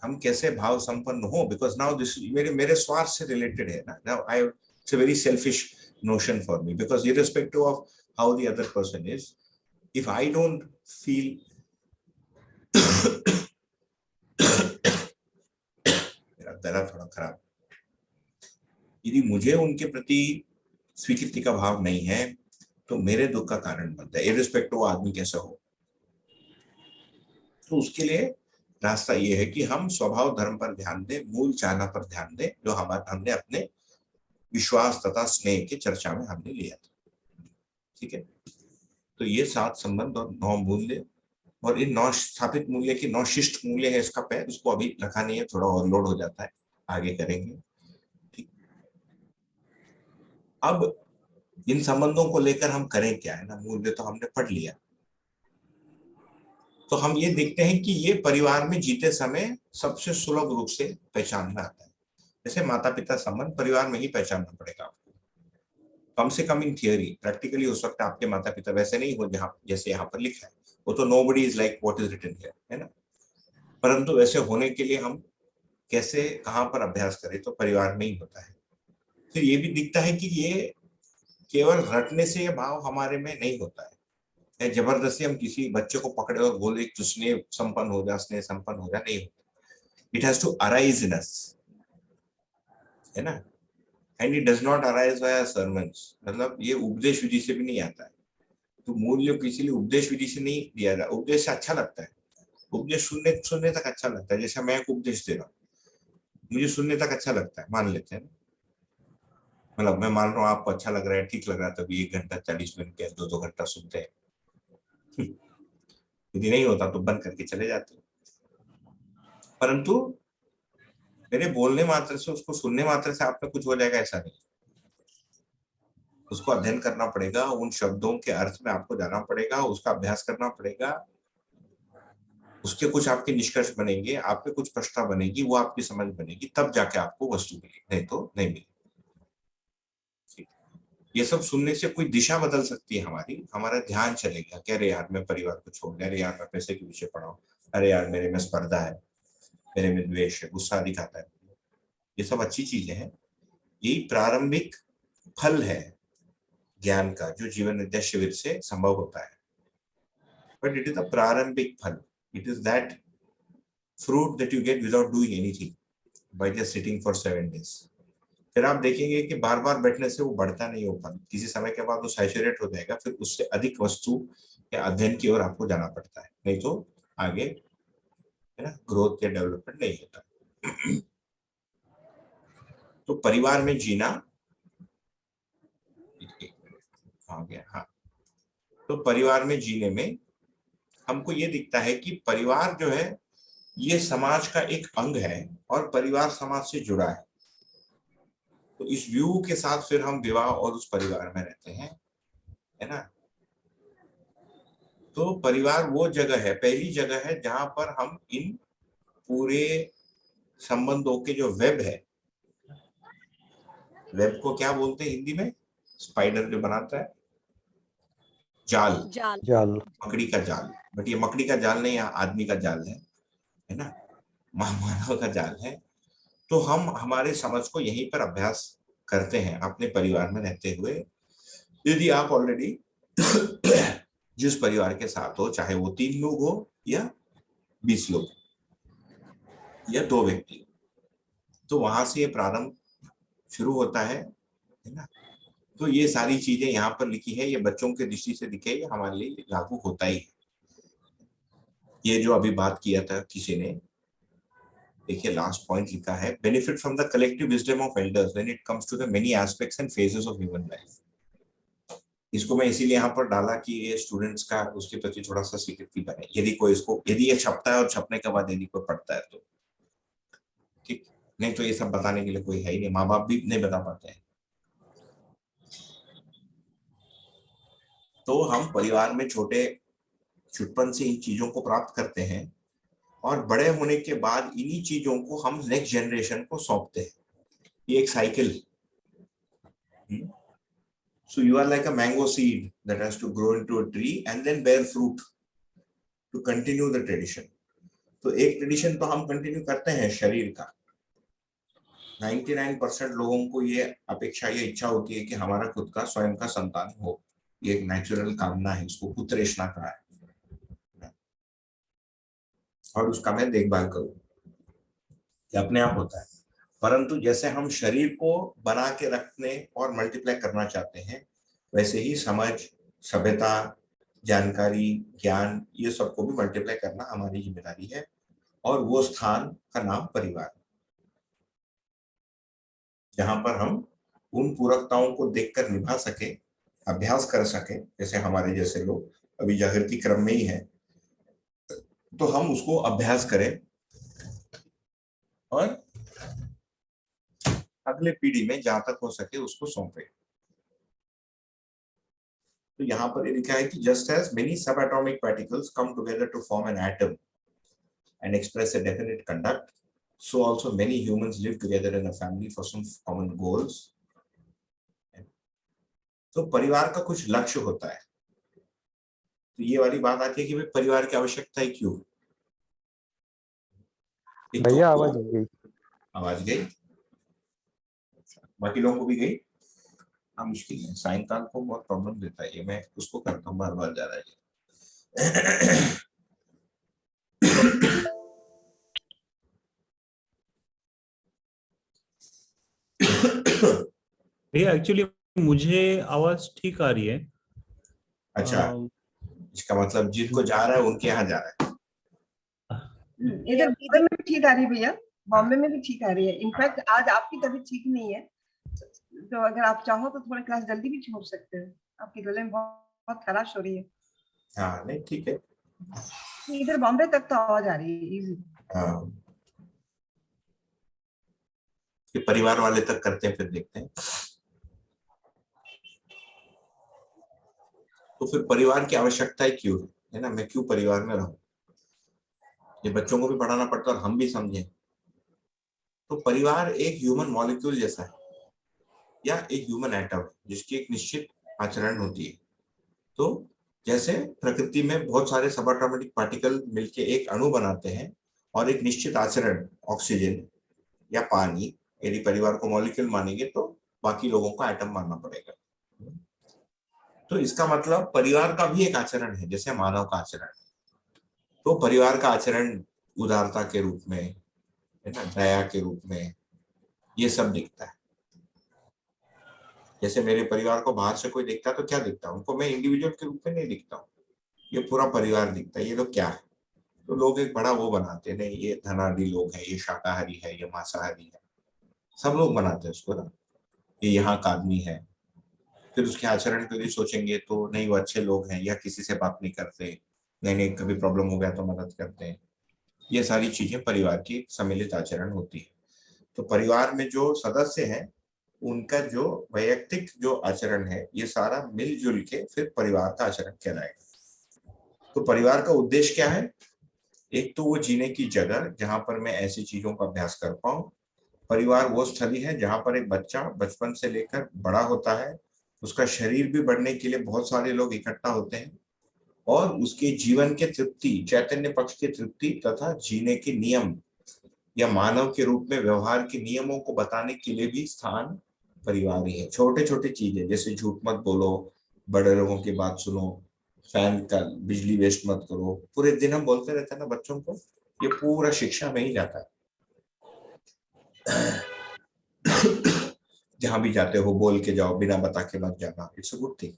हम कैसे भाव संपन्न हो, बिकॉज नाउ दिस मेरे स्वार्थ से रिलेटेड है ना, now I it's a very selfish notion for me, because irrespective of how the other person is, if I don't feel मेरा गला थोड़ा खराब, यदि मुझे उनके प्रति स्वीकृति का भाव नहीं है तो मेरे दुख का कारण बनता है, irrespective आदमी कैसा हो। तो उसके लिए रास्ता ये है कि हम स्वभाव धर्म पर ध्यान दें, मूल चाहना पर ध्यान दें, जो हमने अपने विश्वास तथा स्नेह की चर्चा में हमने लिया था। ठीक है, तो ये 7 संबंध और 9 मूल्य, और इन 9 स्थापित मूल्य की 9 शिष्ट मूल्य है इसका पैर, उसको अभी रखा नहीं है, थोड़ा ओवरलोड हो जाता है, आगे करेंगे। ठीक, अब इन संबंधों को लेकर हम करें क्या है ना, मूल्य तो हमने पढ़ लिया, तो हम ये देखते हैं कि ये परिवार में जीते समय सबसे सुलभ रूप से पहचानना आता है। जैसे माता पिता संबंध परिवार में ही पहचानना पड़ेगा आपको, कम से कम इन थियोरी। प्रैक्टिकली उस वक्त आपके माता पिता वैसे नहीं हो जहां जैसे यहाँ पर लिखा है, वो तो nobody is like what is written here, है ना। परंतु ऐसे होने के लिए हम कैसे, कहाँ पर अभ्यास करें, तो परिवार में ही होता है। फिर ये भी दिखता है कि ये केवल रटने से ये भाव हमारे में नहीं होता है, या जबरदस्ती हम किसी बच्चे को पकड़े और बोले कि स्नेह संपन्न हो जा, स्नेह संपन्न हो जा, नहीं होता। It has to arise in us, है ना। And it does not arise by sermons, मतलब ये उपदेश विधि से भी नहीं आता है। तो मूल्य किसी लिए उपदेश विधि से नहीं दिया जाता। उपदेश से अच्छा लगता है, उपदेश सुनने सुनने तक अच्छा लगता है। जैसे मैं एक उपदेश दे रहा हूँ, मुझे सुनने तक अच्छा लगता है, मान लेते हैं, मतलब मैं मान रहा हूँ आपको अच्छा लग रहा है, ठीक लग रहा है, तभी 1 घंटा 40 मिनट या 2 घंटा सुनते हैं। यदि नहीं होता तो बंद करके चले जाते हैं। परंतु मेरे बोलने मात्र से, उसको सुनने मात्र से आप में कुछ हो जाएगा ऐसा नहीं। उसको अध्ययन करना पड़ेगा, उन शब्दों के अर्थ में आपको जाना पड़ेगा, उसका अभ्यास करना पड़ेगा, उसके कुछ आपके निष्कर्ष बनेंगे, आप पे कुछ प्रश्न बनेगी, वो आपकी समझ बनेगी, तब जाके आपको वस्तु मिलेगी, नहीं तो नहीं मिलेगी। ये सब सुनने से कोई दिशा बदल सकती है हमारी, हमारा ध्यान चलेगा कि अरे यार मैं परिवार को छोड़ गया, अरे यार मैं पैसे के पीछे पड़ा हूं, अरे यार मेरे में स्पर्धा है, मेरे में द्वेष है, गुस्सा दिखाता है। ये सब अच्छी चीजें हैं, यही प्रारंभिक फल है ज्ञान का, जो जीवन विद्या शिविर से संभव होता है। बट इट इज द प्रारंभिक फल, it is that fruit that you get without doing anything by just sitting for 7 days। फिर आप देखेंगे कि बार बार बैठने से वो बढ़ता नहीं हो फल, किसी समय के बाद वो सैचुरेट हो जाएगा, फिर उससे अधिक वस्तु या अध्ययन की ओर आपको जाना पड़ता है, नहीं तो आगे है ना ग्रोथ या डेवलपमेंट नहीं होता। तो परिवार में जीना आ गया, हाँ। तो परिवार में जीने में हमको ये दिखता है कि परिवार जो है ये समाज का एक अंग है और परिवार समाज से जुड़ा है। तो इस व्यू के साथ फिर हम विवाह और उस परिवार में रहते हैं, है ना। तो परिवार वो जगह है, पहली जगह है जहां पर हम इन पूरे संबंधों के जो वेब है, वेब को क्या बोलते हैं हिंदी में, स्पाइडर जो बनाता है, जाल, जाल, मकड़ी का जाल। बट ये मकड़ी का जाल नहीं, यहाँ आदमी का जाल है ना, मानव का जाल है। तो हम हमारे समझ को यहीं पर अभ्यास करते हैं अपने परिवार में रहते हुए। यदि आप ऑलरेडी जिस परिवार के साथ हो, चाहे वो 3 लोग हो या 20 लोग या 2 व्यक्ति, तो वहां से ये प्रारंभ शुरू होता है ना। तो ये सारी चीजें यहाँ पर लिखी है, ये बच्चों के दृष्टि से दिखे, ये हमारे लिए लागू होता ही है। ये जो अभी बात किया था किसी ने, देखिए लास्ट पॉइंट लिखा है, benefit from the collective wisdom of elders when it comes to the many aspects and phases of human life. इसको मैं इसीलिए यहाँ पर डाला कि ये स्टूडेंट्स का उसके प्रति थोड़ा सा स्वीकृति बने, यदि कोई इसको, यदि ये छपता है और छपने के बाद यदि कोई पढ़ता है तो ठीक, नहीं तो ये सब बताने के लिए कोई है ही नहीं, माँ बाप भी नहीं बता पाते हैं। तो हम परिवार में छोटे छुटपन से इन चीजों को प्राप्त करते हैं और बड़े होने के बाद इन्हीं चीजों को हम नेक्स्ट जनरेशन को सौंपते हैं। ये एक cycle. So you are like a mango seed that has to grow into a tree and then bear fruit to continue the tradition। तो एक ट्रेडिशन तो हम कंटिन्यू करते हैं शरीर का। 99% लोगों को ये अपेक्षा, ये इच्छा होती है कि हमारा खुद का स्वयं का संतान हो। ये एक नेचुरल कामना है, इसको पुत्रेष्णा कहा है, और उसका मैं देखभाल करूं, ये अपने आप होता है। परंतु जैसे हम शरीर को बना के रखने और मल्टीप्लाई करना चाहते हैं, वैसे ही समझ, सभ्यता, जानकारी, ज्ञान, ये सबको भी मल्टीप्लाई करना हमारी जिम्मेदारी है। और वो स्थान का नाम परिवार, जहां पर हम उन पूरकताओं को देखकर निभा सके, अभ्यास कर सके। जैसे हमारे जैसे लोग अभी जागृति क्रम में ही है, तो हम उसको अभ्यास करें और अगले पीढ़ी में जहां तक हो सके उसको सौंपे। तो यहाँ पर ये लिखा है कि just as many subatomic particles come together to form an atom and express a definite conduct, so also many humans live together in a family for some common goals। तो परिवार का कुछ लक्ष्य होता है। तो ये वाली बात आती है कि भाई परिवार की आवश्यकता है क्यों। भैया आवाज गई। आवाज गई। बाकी लोगों को भी गई? हाँ, मुश्किल है, सायंकाल को बहुत प्रॉब्लम देता है ये, मैं उसको करता हूँ बार बार जा रहा है। भैया एक्चुअली मुझे आवाज ठीक आ रही है। अच्छा, इसका मतलब जिनको जा रहा है उनके यहाँ जा रहा है। इधर बॉम्बे में भी ठीक आ रही है भैया, बॉम्बे में भी ठीक आ रही है। इनफैक्ट आज आपकी तबीयत ठीक नहीं है, तो अगर आप चाहो तो थोड़ा क्लास जल्दी भी छोड़ सकते हो, आपके गले में बहुत खराश हो रही है। हाँ नहीं ठीक है। इधर बॉम्बे तक तो आवाज आ रही है इजी। हाँ, फिर परिवार वाले तक करते हैं, फिर देखते हैं। तो फिर परिवार की आवश्यकता क्यों है ना, मैं क्यों परिवार में रहूं, ये बच्चों को भी पढ़ाना पड़ता है और हम भी समझें। तो परिवार एक ह्यूमन मॉलिक्यूल जैसा है, या एक ह्यूमन एटम जिसकी एक निश्चित आचरण होती है। तो जैसे प्रकृति में बहुत सारे सबएटॉमिक पार्टिकल मिलके एक अणु बनाते हैं और एक निश्चित आचरण, ऑक्सीजन या पानी, यदि परिवार को मॉलिक्यूल मानेंगे तो बाकी लोगों को एटम मानना पड़ेगा। तो इसका मतलब परिवार का भी एक आचरण है जैसे मानव का आचरण। तो परिवार का आचरण उदारता के रूप में, है ना, दया के रूप में, ये सब दिखता है। जैसे मेरे परिवार को बाहर से कोई देखता है तो क्या दिखता है उनको, मैं इंडिविजुअल के रूप में नहीं दिखता हूँ, ये पूरा परिवार दिखता है। ये लोग क्या है, तो लोग एक बड़ा वो बनाते हैं, नहीं ये धनाढ़ी लोग है, ये शाकाहारी है, ये मांसाहारी है, सब लोग बनाते हैं उसको ना, ये यहाँ का आदमी है। फिर उसके आचरण के लिए सोचेंगे तो नहीं वो अच्छे लोग हैं, या किसी से बात नहीं करते, नहीं नहीं कभी प्रॉब्लम हो गया तो मदद करते हैं। ये सारी चीजें परिवार की सम्मिलित आचरण होती है। तो परिवार में जो सदस्य हैं उनका जो वैयक्तिक जो आचरण है ये सारा मिलजुल के फिर परिवार का आचरण कहलाएगा। तो परिवार का उद्देश्य क्या है, एक तो वो जीने की जगह जहां पर मैं ऐसी चीजों का अभ्यास कर पाऊं। परिवार वो स्थली है जहां पर एक बच्चा बचपन से लेकर बड़ा होता है, उसका शरीर भी बढ़ने के लिए बहुत सारे लोग इकट्ठा होते हैं, और उसके जीवन के तृप्ति, चैतन्य पक्ष की तृप्ति तथा जीने के नियम या मानव के रूप में व्यवहार के नियमों को बताने के लिए भी स्थान परिवार ही है। छोटे छोटे चीजें जैसे झूठ मत बोलो, बड़े लोगों की बात सुनो, फैन का बिजली वेस्ट मत करो, पूरे दिन हम बोलते रहते हैं ना बच्चों को, ये पूरा शिक्षा में ही जाता है। जहां भी जाते हो बोल के जाओ, बिना बता के मत जाना, इट्स अ गुड थिंग।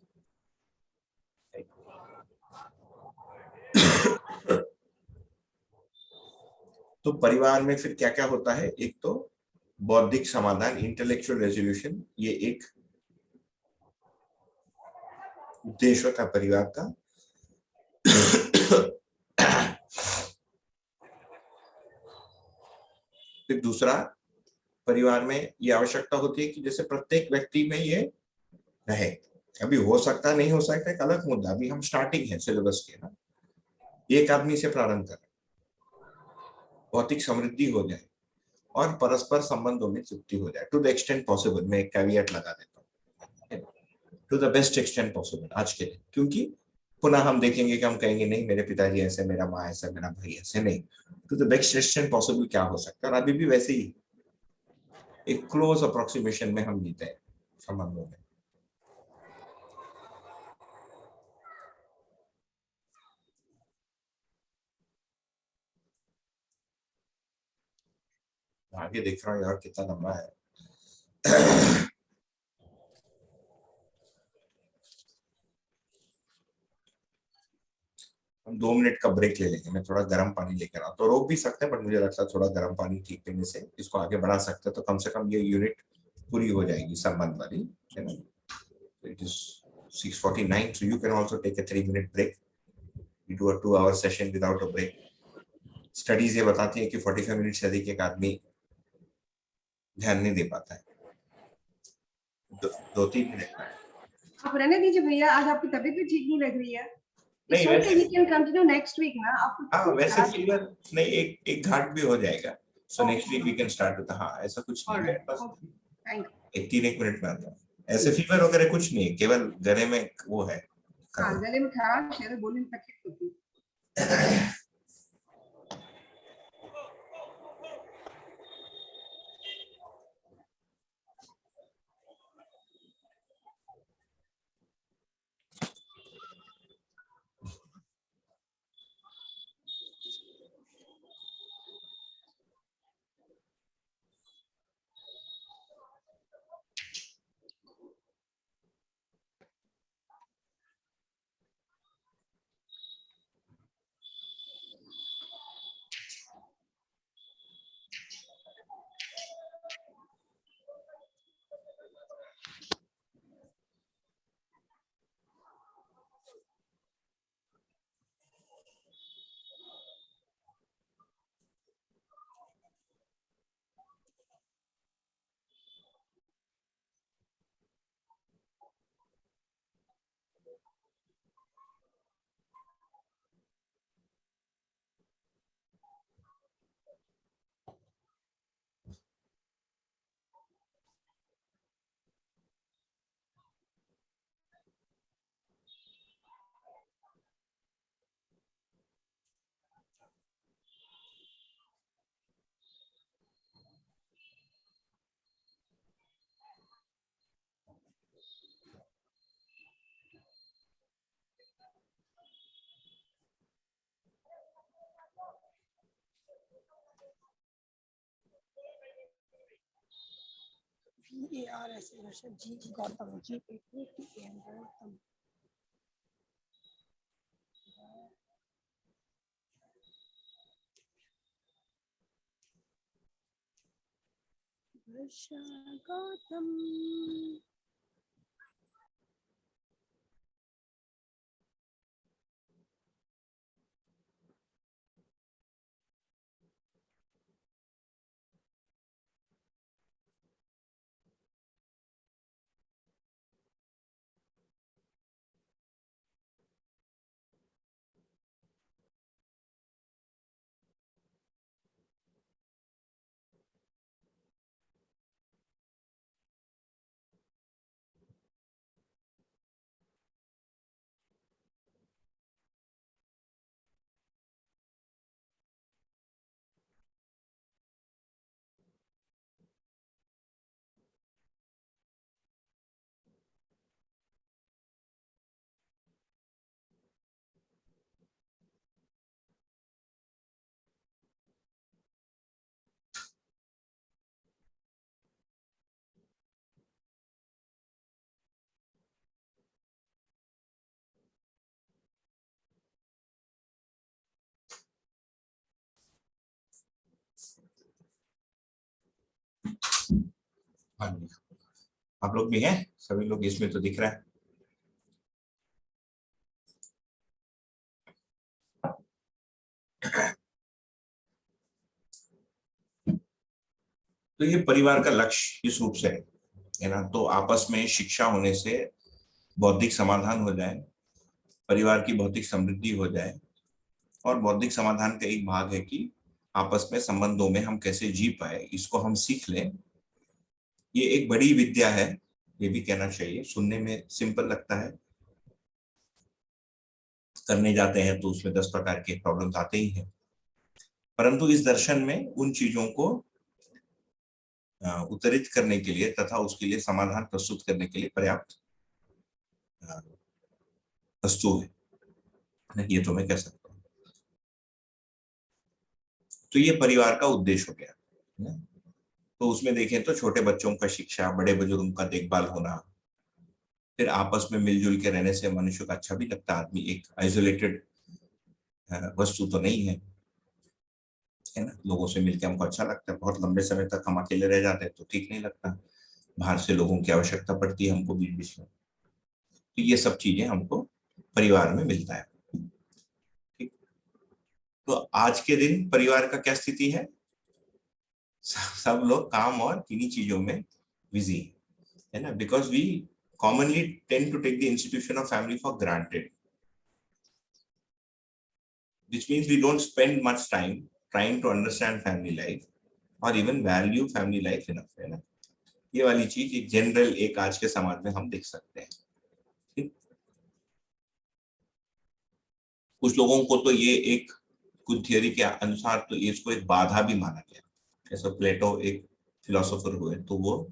तो परिवार में फिर क्या क्या होता है, एक तो बौद्धिक समाधान, इंटेलेक्चुअल रेजोल्यूशन, ये एक उद्देश्य होता है परिवार का। फिर दूसरा, परिवार में ये आवश्यकता होती है कि जैसे प्रत्येक व्यक्ति में ये रहे। अभी हो सकता नहीं हो सकता एक अलग मुद्दा, अभी हम स्टार्टिंग है सिलेबस के ना, एक आदमी से प्रारंभ करें, भौतिक समृद्धि हो जाए और परस्पर संबंधों में तृप्ति हो जाए, टू द एक्सटेंट पॉसिबल। मैं एक कैविएट लगा देता हूँ, to the best extent possible आज के दिन, क्योंकि पुनः हम देखेंगे कि हम कहेंगे नहीं मेरे पिताजी ऐसे, मेरा माँ ऐसा, मेरा भाई ऐसे, नहीं, to the best extent possible क्या हो सकता है। और अभी भी वैसे ही एक क्लोज अप्रोक्सीमेशन में हम जीते हैं संबंधों में। आगे देख रहा हूँ यार कितना लंबा है। हम 2 मिनट का ब्रेक ले लेंगे, मैं थोड़ा गर्म पानी लेकर आता, तो रोक भी सकते हैं, पर मुझे लगता है थोड़ा गर्म पानी ठीक पीने से इसको आगे बढ़ा सकते हैं, तो कम से कम ये यूनिट पूरी हो जाएगी संबंध वाली, है ना। It is 6:49, so you can also take a 3-minute break. We do a 2-hour session without a break. Studies ये बताती है कि 45 मिनट से अधिक एक आदमी ध्यान नहीं दे पाता है। 2-3 मिनट में आप रहने दीजिए भैया, आज आपकी तबीयत भी ठीक नहीं लग रही है। नहीं वैसे we can continue next week ना, आपको हाँ वैसे फीवर नहीं, एक घाट भी हो जाएगा, so next week we can start with, हाँ ऐसा कुछ नहीं है, बस एक 3-1 मिनट में आता है। ऐसे फीवर वगैरह कुछ नहीं है, केवल गले में वो है, गले में खराश है, बोलने में तकलीफ होती है। ARS जी गौतम जी गौतम वर्षा गौतम हाँ जी, आप लोग भी हैं, सभी लोग इसमें तो दिख रहा है। तो ये परिवार का लक्ष्य इस रूप से है ना, तो आपस में शिक्षा होने से बौद्धिक समाधान हो जाए, परिवार की भौतिक समृद्धि हो जाए, और बौद्धिक समाधान का एक भाग है कि आपस में संबंधों में हम कैसे जी पाए, इसको हम सीख लें। ये एक बड़ी विद्या है, ये भी कहना चाहिए। सुनने में सिंपल लगता है, करने जाते हैं तो उसमें 10 प्रकार के प्रॉब्लम्स आते ही हैं, परंतु इस दर्शन में उन चीजों को उत्तरित करने के लिए तथा उसके लिए समाधान प्रस्तुत करने के लिए पर्याप्त वस्तु है, ये तो मैं कह सकता हूँ। तो ये परिवार का उद्देश्य हो गया। तो उसमें देखें तो छोटे बच्चों का शिक्षा, बड़े बुजुर्गों का देखभाल होना, फिर आपस में मिलजुल के रहने से मनुष्य को अच्छा भी लगता है। आदमी एक आइसोलेटेड वस्तु तो नहीं है ना, लोगों से मिलकर हमको अच्छा लगता है। बहुत लंबे समय तक हम अकेले रह जाते हैं तो ठीक नहीं लगता, बाहर से लोगों की आवश्यकता पड़ती है हमको बीच बीच में। तो ये सब चीजें हमको परिवार में मिलता है। ठीक, तो आज के दिन परिवार का क्या स्थिति है? सब लोग काम और किन्हीं चीजों में बिजी है ना, because we commonly tend to take the institution of family for granted, which means we don't spend much time trying to understand family life or even value family life enough, है ना। ये वाली चीज एक general एक आज के समाज में हम देख सकते हैं। ठीक, कुछ लोगों को तो ये एक कुछ थियोरी के अनुसार तो इसको एक बाधा भी माना गया। जैसे प्लेटो एक फिलोसोफर हुए, तो वो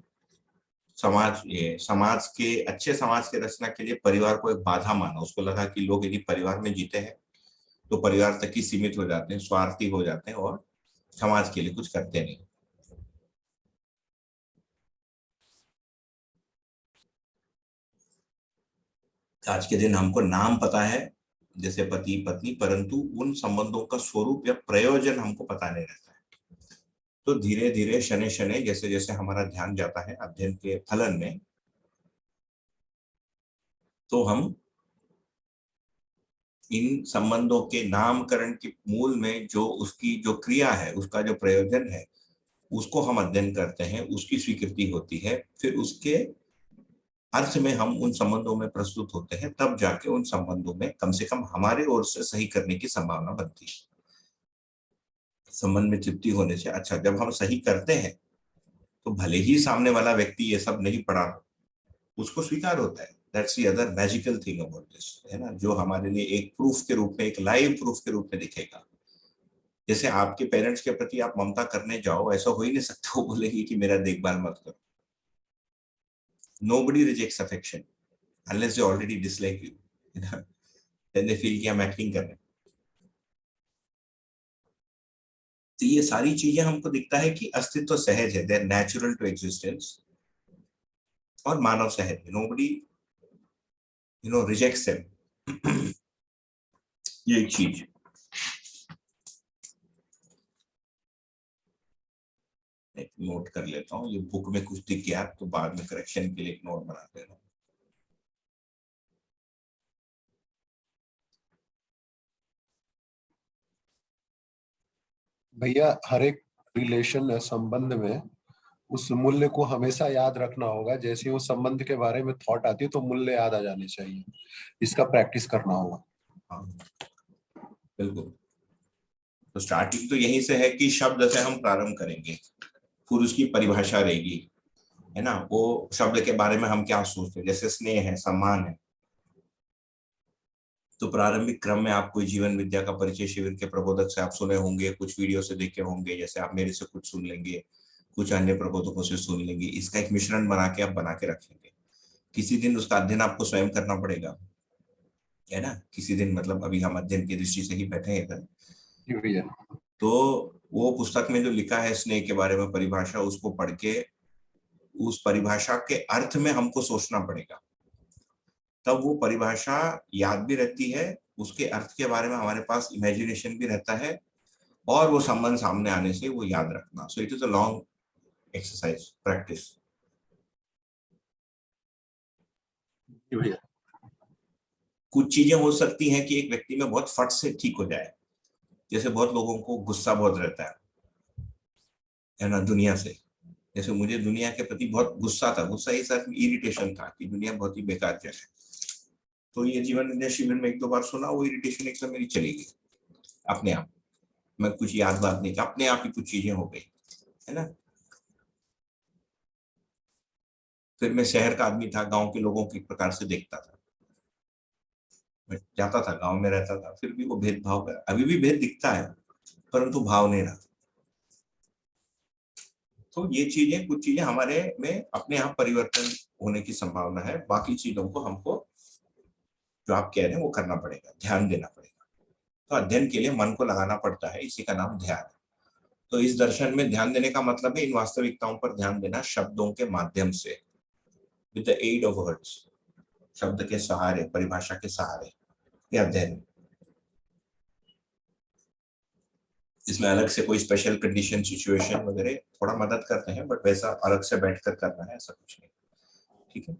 समाज के अच्छे समाज के रचना के लिए परिवार को एक बाधा माना। उसको लगा कि लोग यदि परिवार में जीते हैं तो परिवार तक ही सीमित हो जाते हैं, स्वार्थी हो जाते हैं और समाज के लिए कुछ करते नहीं। आज के दिन हमको नाम पता है जैसे पति पत्नी, परंतु उन संबंधों का स्वरूप या प्रयोजन हमको पता नहीं रहता है। तो धीरे धीरे शनै शनै जैसे जैसे हमारा ध्यान जाता है अध्ययन के फलन में, तो हम इन संबंधों के नामकरण के मूल में जो उसकी जो क्रिया है, उसका जो प्रयोजन है, उसको हम अध्ययन करते हैं, उसकी स्वीकृति होती है, फिर उसके अर्थ में हम उन संबंधों में प्रस्तुत होते हैं, तब जाके उन संबंधों में कम से कम हमारे ओर से सही करने की संभावना बनती है। संबंध में तृप्ति होने से अच्छा, जब हम सही करते हैं तो भले ही सामने वाला व्यक्ति ये सब नहीं पढ़ा, उसको स्वीकार होता है। That's the other magical thing about this, है ना, जो हमारे लिए एक प्रूफ के रूप में, एक लाइव प्रूफ के रूप में दिखेगा। जैसे आपके पेरेंट्स के प्रति आप ममता करने जाओ, ऐसा हो ही नहीं सकता वो बोलेगी कि मेरा देखभाल मत करो। Nobody rejects affection unless they already dislike you, you know? Then they feel कि हम एक्टिंग कर रहे हैं। तो ये सारी चीजें हमको दिखता है कि अस्तित्व सहज है, they're natural to existence, और मानव सहज, नोबडी रिजेक्ट्स देम। ये एक चीज। एक नोट कर लेता हूँ, ये बुक में कुछ दिख गया तो बाद में करेक्शन के लिए एक नोट बना देना। भैया हर एक रिलेशन संबंध में उस मूल्य को हमेशा याद रखना होगा। जैसे ही उस संबंध के बारे में थॉट आती है तो मूल्य याद आ जाने चाहिए, इसका प्रैक्टिस करना होगा। हाँ बिल्कुल। तो स्टार्टिंग तो यहीं से है कि शब्द से हम प्रारंभ करेंगे, फिर उसकी परिभाषा रहेगी, है ना। वो शब्द के बारे में हम क्या सोचते हैं, जैसे स्नेह है, सम्मान है। तो प्रारंभिक क्रम में आप कोई जीवन विद्या का परिचय शिविर के प्रबोधक से आप सुने होंगे, कुछ वीडियो से देखे होंगे, जैसे आप मेरे से कुछ सुन लेंगे, कुछ अन्य प्रबोधकों से सुन लेंगे। इसका एक मिश्रण बना के आप बना के रखेंगे। किसी दिन उसका अध्ययन आपको स्वयं करना पड़ेगा, है ना। किसी दिन, मतलब अभी हम अध्ययन की दृष्टि से ही बैठे हैं, तो वो पुस्तक में जो लिखा है स्नेह के बारे में परिभाषा, उसको पढ़ के उस परिभाषा के अर्थ में हमको सोचना पड़ेगा। तब वो परिभाषा याद भी रहती है, उसके अर्थ के बारे में हमारे पास इमेजिनेशन भी रहता है, और वो संबंध सामने आने से वो याद रखना। सो it is a long exercise, practice. कुछ चीजें हो सकती हैं कि एक व्यक्ति में बहुत फट से ठीक हो जाए। जैसे बहुत लोगों को गुस्सा बहुत रहता है ना, दुनिया से। जैसे मुझे दुनिया के प्रति बहुत गुस्सा था, गुस्सा इस अर्थ में इरिटेशन था कि दुनिया बहुत ही बेकार जगह है। तो ये जीवन विद्या शिविर में 1-2 बार सुना, वो इरिटेशन एकदम मेरी चली गई अपने आप। मैं कुछ याद बात नहीं, अपने आप ही कुछ चीजें हो गई, है ना। फिर मैं शहर का आदमी था, गांव के लोगों को एक प्रकार से देखता था। मैं जाता था, गांव में रहता था, फिर भी वो भेदभाव का, अभी भी भेद दिखता है, परंतु भाव नहीं रहा। तो ये चीजें, कुछ चीजें हमारे में अपने आप परिवर्तन होने की संभावना है। बाकी चीजों को हमको, जो आप कह रहे हैं, वो करना पड़ेगा, ध्यान देना पड़ेगा। तो अध्ययन के लिए मन को लगाना पड़ता है, इसी का नाम ध्यान है। तो इस दर्शन में ध्यान देने का मतलब है इन वास्तविकताओं पर ध्यान देना शब्दों के माध्यम से, with the aid of words, शब्द के सहारे, परिभाषा के सहारे, ये अध्ययन। इसमें अलग से कोई स्पेशल कंडीशन, सिचुएशन वगैरह थोड़ा मदद करते हैं, बट वैसा अलग से बैठकर करना है ऐसा कुछ नहीं। ठीक है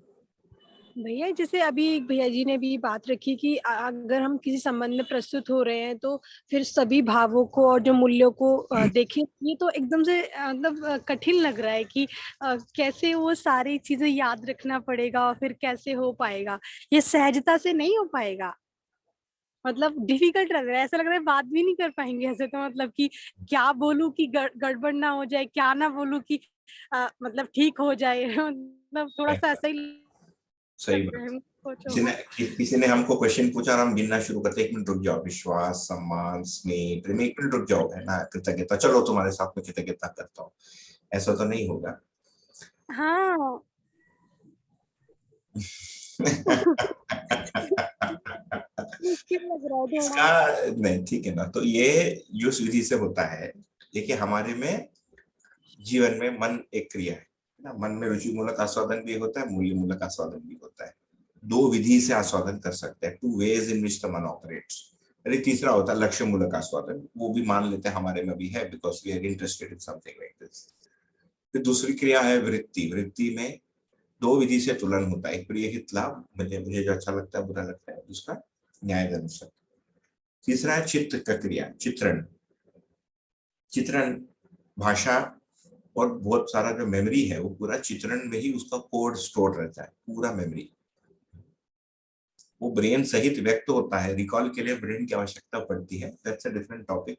भैया, जैसे अभी एक भैया जी ने भी बात रखी कि अगर हम किसी संबंध में प्रस्तुत हो रहे हैं तो फिर सभी भावों को और जो मूल्यों को देखें। ये तो एकदम से मतलब कठिन लग रहा है कि कैसे वो सारी चीजें याद रखना पड़ेगा और फिर कैसे हो पाएगा। ये सहजता से नहीं हो पाएगा, मतलब डिफिकल्ट लग रहा है। ऐसा लग रहा है बात भी नहीं कर पाएंगे ऐसे तो, मतलब कि क्या बोलूं कि गड़बड़ ना हो जाए, क्या ना बोलूं कि मतलब ठीक हो जाए। मतलब थोड़ा सा ऐसा ही सही लग रहा बात। है। किसी ने हमको क्वेश्चन पूछा और हम गिनना शुरू करते, 1 मिनट रुक जाओ, विश्वास, सम्मान, स्नेह, प्रेम, 1 मिनट रुक जाओ, है ना, कृतज्ञता, चलो तुम्हारे साथ में कृतज्ञता करता हूँ, ऐसा तो नहीं होगा। हाँ। मुश्किल लग रहा है थोड़ा। इसका नहीं, ठीक है ना। तो ये जो विधि से होता है, देखिए हमारे में जीवन में मन एक क्रिया है ना। मन में रुचि मूलक आस्वादन भी होता है, मूल्य मूलक आस्वादन भी होता है। 2 विधि से आस्वादन कर सकते हैं, 2 वेज इन विच द मन ऑपरेट्स। अरे तीसरा होता है लक्ष्य मूलक आस्वादन, वो भी मान लेते हैं हमारे में भी है, because we are interested in something like this. फिर दूसरी क्रिया है वृत्ति। वृत्ति में 2 विधि से तुलन होता है, एक प्रिय हित लाभ, मुझे जो अच्छा लगता है, बुरा लगता है, दूसरा न्याय अनुसार। तीसरा है चित्त का क्रिया, चित्रण। चित्रण भाषा और बहुत सारा जो मेमोरी है, वो पूरा चित्रण में ही उसका कोड स्टोर रहता है, पूरा मेमोरी। वो ब्रेन सहित व्यक्त होता है। रिकॉल के लिए ब्रेन की आवश्यकता पड़ती है, दैट्स अ डिफरेंट टॉपिक।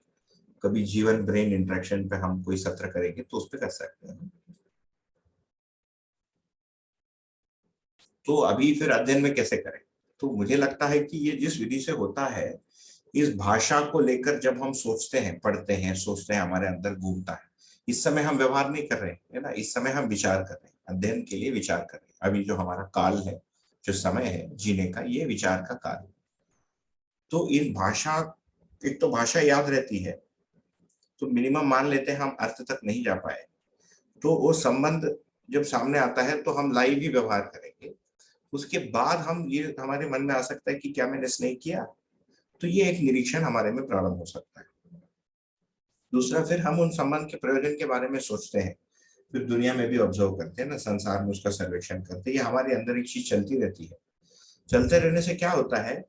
कभी जीवन ब्रेन इंटरेक्शन पे हम कोई सत्र करेंगे तो उस पर कर सकते हैं। तो अभी फिर अध्ययन में कैसे करें, तो मुझे लगता है कि ये जिस विधि से होता है, इस भाषा को लेकर जब हम सोचते हैं, पढ़ते हैं, सोचते हैं, हमारे अंदर घूमता है। इस समय हम व्यवहार नहीं कर रहे हैं ना, इस समय हम विचार कर रहे हैं, अध्ययन के लिए विचार कर रहे हैं। अभी जो हमारा काल है, जो समय है जीने का, ये विचार का काल। तो इन भाषा, एक तो भाषा याद रहती है, तो मिनिमम मान लेते हैं हम अर्थ तक नहीं जा पाए, तो वो संबंध जब सामने आता है तो हम लाइव ही व्यवहार करेंगे। उसके बाद हम ये हमारे मन में आ सकता है कि क्या मैंने स्नेह किया, तो ये एक निरीक्षण हमारे में प्रारंभ हो सकता है। दूसरा, फिर हम उन संबंध के प्रयोजन के बारे में सोचते हैं, फिर दुनिया में भी ऑब्जर्व करते हैं ना, संसार में उसका सर्वेक्षण करते हैं, ये हमारे अंदर एक चीज चलती रहती है। चलते रहने से क्या होता है,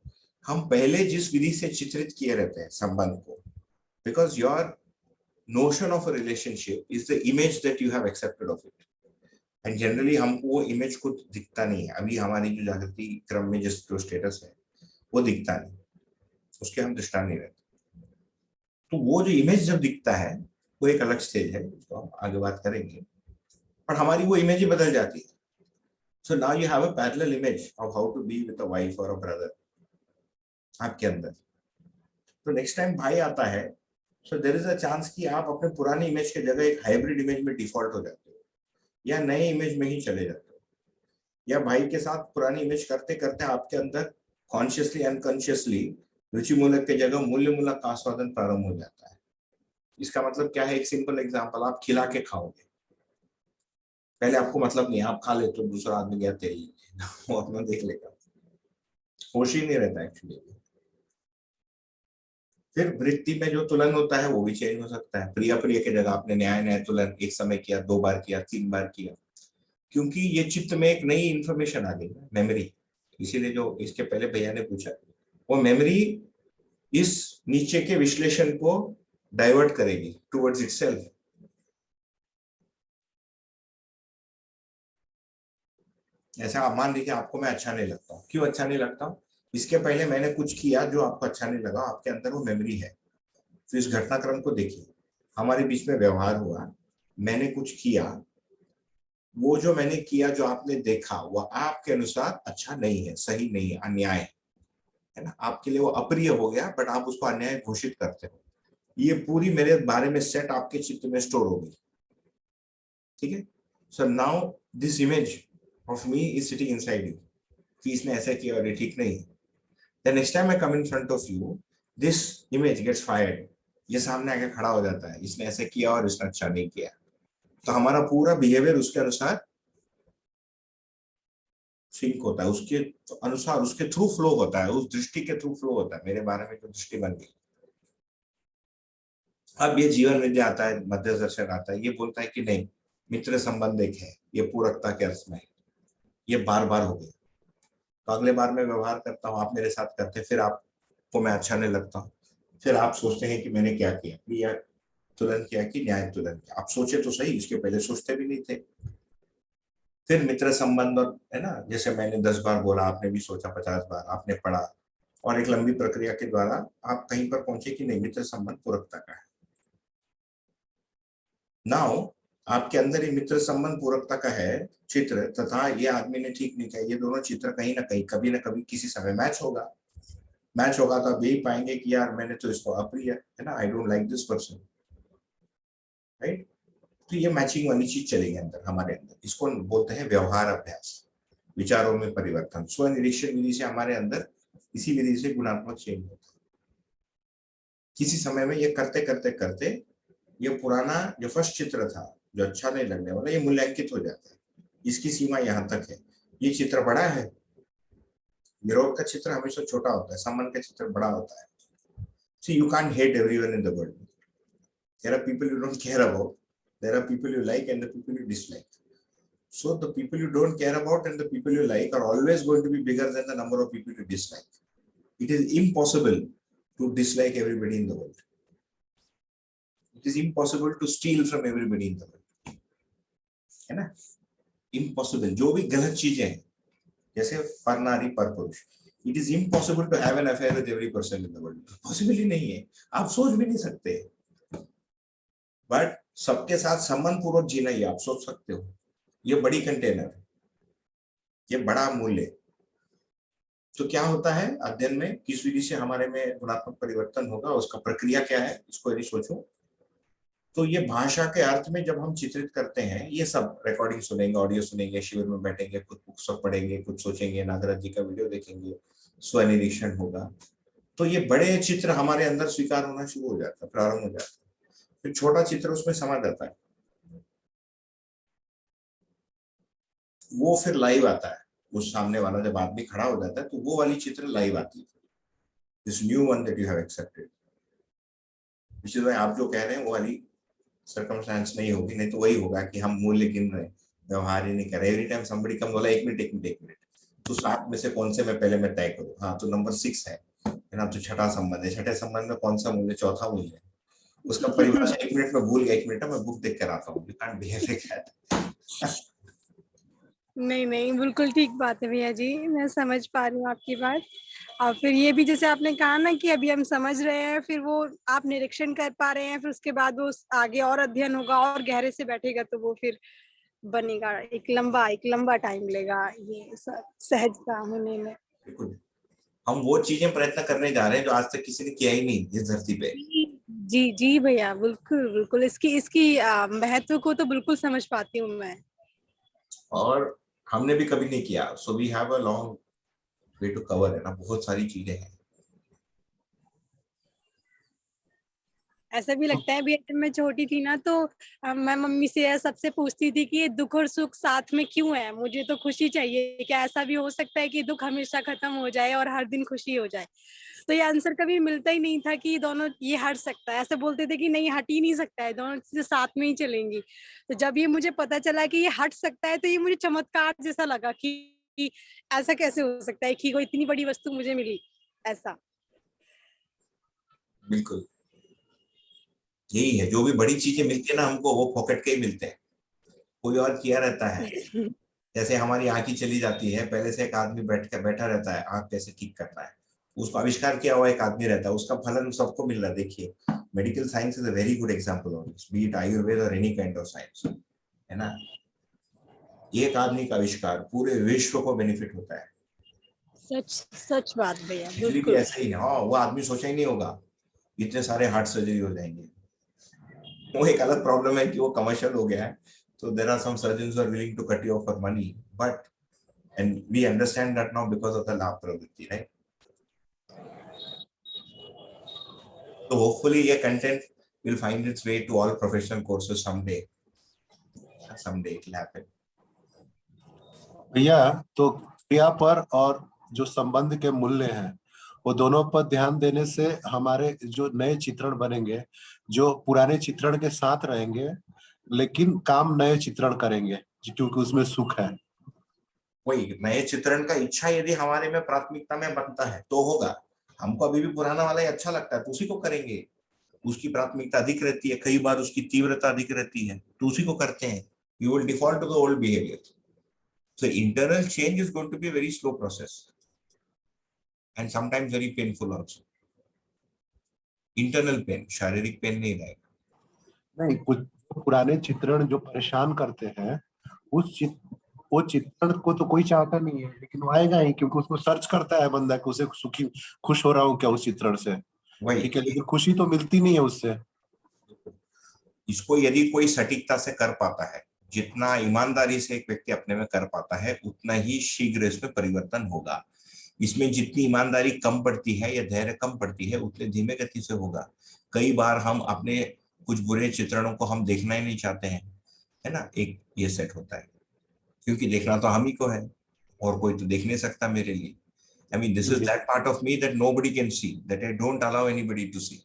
हम पहले जिस विधि से चित्रित किए रहते हैं संबंध को, because your notion of a relationship is the image that you have accepted of it, and generally हमको वो इमेज को दिखता नहीं है। अभी हमारी जो जागृति क्रम में जिस जो स्टेटस है वो दिखता नहीं, उसके हम दृष्टांत नहीं रहते। तो वो जो इमेज जब दिखता है वो एक अलग स्टेज है, उसको हम आगे बात करेंगे, पर हमारी वो इमेज ही बदल जाती है। So now you have a parallel image of how to be with a wife और अ ब्रदर आपके अंदर। तो नेक्स्ट टाइम भाई आता है, so there is a chance कि आप अपने पुरानी इमेज के जगह एक हाइब्रिड इमेज में डिफॉल्ट हो जाते हो, या नए इमेज में ही चले जाते हो, या भाई के साथ पुरानी इमेज करते करते आपके अंदर कॉन्शियसली अनकॉन्शियसली रुचि मूलक के जगह मूल्य मूलक का आस्वादन प्रारंभ हो जाता है। इसका मतलब क्या है, एक सिंपल एग्जांपल, आप खिला के खाओगे, पहले आपको मतलब नहीं, आप खा लेते हो, दूसरा आदमी गया तेल वो अपना देख लेगा, होश ही नहीं रहता एक्चुअली। फिर वृत्ति में जो तुलन होता है वो भी चेंज हो सकता है। प्रिय प्रिय के जगह आपने न्याय न्याय तुलन एक समय किया, 2 बार किया, 3 बार किया, क्योंकि ये चित्त में एक नई इंफॉर्मेशन आ गई, मेमोरी। इसीलिए जो इसके पहले भैया ने पूछा, वो मेमोरी इस नीचे के विश्लेषण को डाइवर्ट करेगी टुवर्ड्स इटसेल्फ। ऐसा आप मान लीजिए आपको मैं अच्छा नहीं लगता हूँ, क्यों अच्छा नहीं लगता हूँ, इसके पहले मैंने कुछ किया जो आपको अच्छा नहीं लगा, आपके अंदर वो मेमोरी है। तो इस घटनाक्रम को देखिए, हमारे बीच में व्यवहार हुआ, मैंने कुछ किया, वो जो मैंने किया जो आपने देखा वो आपके अनुसार अच्छा नहीं है, सही नहीं है, अन्याय है ना, आपके लिए वो अप्रिय हो गया, बट आप उसको अन्याय घोषित करते हो। ये पूरी मेरे बारे में सेट आपके चित्त में स्टोर हो गई, ठीक है। So now this image of me is sitting inside you कि इसने ऐसा किया और ये ठीक नहीं है। The next time I come in front of you, this image gets fired, ये सामने आके खड़ा हो जाता है, इसने ऐसे किया और इसने अच्छा नहीं किया। तो हमारा पूरा बिहेवियर उसके अनुसार सिंक होता है, उसके अनुसार, उसके थ्रू फ्लो होता है, उस दृष्टि के थ्रू फ्लो होता है, मेरे बारे में जो दृष्टि बन गई। अब ये जीवन विद्या आता है, मध्य दर्शन आता है, ये बोलता है कि नहीं, मित्र संबंध एक है, ये पूरकता के अर्थ में है, ये बार बार हो गया, तो अगले बार मैं व्यवहार करता हूँ, आप मेरे साथ करते, फिर आपको मैं अच्छा नहीं लगता हूँ, फिर आप सोचते हैं कि मैंने क्या किया, प्रिय तुलन किया कि न्याय तुलन किया। आप सोचे तो सही, इसके पहले सोचते भी नहीं थे। फिर मित्र संबंध, और है ना, जैसे मैंने 10 बार बोला, आपने भी सोचा 50 बार, आपने पढ़ा, और एक लंबी प्रक्रिया के द्वारा आप कहीं पर पहुंचे कि नहीं, मित्र संबंध पूरकता का है। नाउ आपके अंदर ये मित्र संबंध पूरकता का है चित्र, तथा ये आदमी ने ठीक नहीं किया, ये दोनों चित्र कहीं ना कहीं कभी ना कभी किसी समय मैच होगा। मैच होगा तो आप यही पाएंगे कि यार मैंने तो इसको अप्रिय है ना, I don't like this person, right. तो ये मैचिंग वाली चीज चलेगी अंदर, हमारे अंदर, इसको बोलते हैं व्यवहार अभ्यास, विचारों में परिवर्तन। स्व निरीक्षण विधि से हमारे अंदर इसी विधि से गुणात्मक चेंज होता है। किसी समय में ये करते करते करते ये पुराना जो फर्स्ट चित्र था जो अच्छा नहीं लगने वाला, ये मूल्यांकित हो जाता है। इसकी सीमा यहाँ तक है, ये चित्र बड़ा है, विरोध का चित्र हमेशा छोटा होता है, संबंध का चित्र बड़ा होता है। So you can't hate everyone in the world. There are people you don't care about, there are people you like and the people you dislike. So the people you don't care about and the people you like are always going to be bigger than the number of people you dislike. It is impossible to dislike everybody in the world. It is impossible to steal from everybody in the world. है ना? Impossible. जो भी गलत चीजें हैं, जैसे पर नारी पर पुरुष, it is impossible to have an affair with every person in the world. Possible ही नहीं है, आप सोच भी नहीं सकते। बट सबके साथ संबंध पूर्वक जीना ही आप सोच सकते हो। ये बड़ी कंटेनर है, ये बड़ा मूल्य। तो क्या होता है अध्ययन में, किस विधि से हमारे में गुणात्मक परिवर्तन होगा, उसका प्रक्रिया क्या है, इसको यदि सोचो तो ये भाषा के अर्थ में जब हम चित्रित करते हैं, ये सब रिकॉर्डिंग सुनेंगे, ऑडियो सुनेंगे, शिविर में बैठेंगे, कुछ पुस्तक पढ़ेंगे, कुछ सोचेंगे, नागराज जी का वीडियो देखेंगे, स्वनिरीक्षण होगा, तो ये बड़े चित्र हमारे अंदर स्वीकार होना शुरू हो जाता है, प्रारंभ हो जाता है। फिर छोटा चित्र उसमें समा जाता है। वो फिर लाइव आता है, उस सामने वाला जब आदमी खड़ा हो जाता है तो वो वाली चित्र लाइव आती है, this new one that you have accepted. Which is why आप जो कह रहे हैं वो वाली सर्कमस्टेंस नहीं होगी, नहीं तो वही होगा कि हम मूल्य गिन रहे हैं, व्यवहार ही नहीं कर रहे। एवरी टाइम somebody कम बोला 1 मिनट तो 7 में से कौन से मैं पहले मैं तय करूँ, हाँ तो नंबर 6 है ना, तो छठा संबंध है, छठे संबंध में कौन सा मूल्य, चौथा मूल्य है, उसका परिभाषा 1 मिनट में भूल गया, 1 मिनट में मैं बुक देख कर आता हूँ, you can't behave like that. नहीं नहीं, बिल्कुल ठीक बात है भैया जी, मैं समझ पा रही हूँ आपकी बात। और फिर ये भी जैसे आपने कहा ना कि अभी हम समझ रहे हैं, फिर वो आप निरीक्षण कर पा रहे हैं, फिर उसके बाद वो आगे और अध्ययन होगा और गहरे से बैठेगा तो वो फिर बनेगा। एक लंबा टाइम लेगा ये सहजता होने में। बिल्कुल, हम वो चीजें प्रयत्न करने जा रहे हैं जो आज तक किसी ने किया ही नहीं इस धरती पे। जी जी भैया, बिल्कुल बिल्कुल, इसकी महत्व को तो बिल्कुल समझ पाती हूँ मैं। और हमने भी कभी नहीं किया, so we have a long way to cover, है ना, बहुत सारी चीजें हैं। ऐसा भी लगता है भैया, जब मैं छोटी थी ना तो मैं मम्मी से सबसे पूछती थी कि ये दुख और सुख साथ में क्यों है, मुझे तो खुशी चाहिए, क्या ऐसा भी हो सकता है कि दुख हमेशा खत्म हो जाए और हर दिन खुशी हो जाए? तो ये आंसर कभी मिलता ही नहीं था कि दोनों ये हट सकता है। ऐसे बोलते थे कि नहीं, हट ही नहीं सकता है, दोनों चीजें साथ में ही चलेंगी। तो जब ये मुझे पता चला कि ये हट सकता है तो ये मुझे चमत्कार जैसा लगा कि ऐसा कैसे हो सकता है कि कोई इतनी बड़ी वस्तु मुझे मिली ऐसा। बिल्कुल यही है, जो भी बड़ी चीजें मिलती है ना हमको, वो पॉकेट के ही मिलते हैं, कोई और किया रहता है। जैसे हमारी आंख ही चली जाती है, पहले से एक आदमी बैठा रहता है, आंख कैसे ठीक करना है, उसको आविष्कार किया हुआ एक आदमी रहता है, उसका फलन सबको मिल रहा है। देखिए medical science is a very good example of this, B it Ayurveda और एनी काइंड ऑफ साइंस, है ना। एक आदमी का आविष्कार पूरे विश्व को बेनिफिट होता है। सच बात भैया, बिजली भी बिल्कुल। ऐसा ही है, हाँ, वो आदमी सोचा ही नहीं होगा इतने सारे हार्ट सर्जरी हो जाएंगे। वो एक अलग प्रॉब्लम है कि वो कमर्शियल हो गया है, तो there are some surgeons are willing to cut you off for money, but and we understand that now because of the लाभ प्रवृत्ति, right? So hopefully ये content will find its way to all professional courses someday it will happen. भैया तो क्रिया पर और जो संबंध के मूल्य हैं वो दोनों पर ध्यान देने से हमारे जो नए चित्रण बनेंगे, जो पुराने चित्रण के साथ रहेंगे लेकिन काम नए चित्रण करेंगे क्योंकि उसमें सुख है। वही नए चित्रण का इच्छा यदि हमारे में प्राथमिकता में बनता है तो होगा। हमको अभी भी पुराना वाला ही अच्छा लगता है तो उसी को करेंगे, उसकी प्राथमिकता अधिक रहती है, कई बार उसकी तीव्रता अधिक रहती है तो उसी को करते हैं। You will default to the old behavior. So internal change is going to be a very slow process and sometimes very painful also. Internal pain, शारीरिक पेन नहीं रहेगा। नहीं, कुछ पुराने चित्रण जो परेशान करते हैं वो चित्रण को तो कोई चाहता नहीं है, लेकिन वो आएगा ही क्योंकि उसको सर्च करता है बंदा कि उसे सुखी खुश हो रहा हूँ क्या उस चित्रण से, ठीक है, लेकिन खुशी तो मिलती नहीं है उससे। इसको यदि कोई सटीकता से कर पाता है, जितना ईमानदारी से एक व्यक्ति अपने में कर पाता है, उतना ही शीघ्र इसमें परिवर्तन होगा। इसमें जितनी ईमानदारी कम पड़ती है या धैर्य कम पड़ती है उतने धीमे गति से होगा। कई बार हम अपने कुछ बुरे चित्रणों को हम देखना ही नहीं चाहते हैं, है ना, एक ये सेट होता है, क्योंकि देखना तो हम ही को है और कोई तो देख नहीं सकता मेरे लिए। I mean, this is that part of me that nobody can see, that I don't allow anybody to see.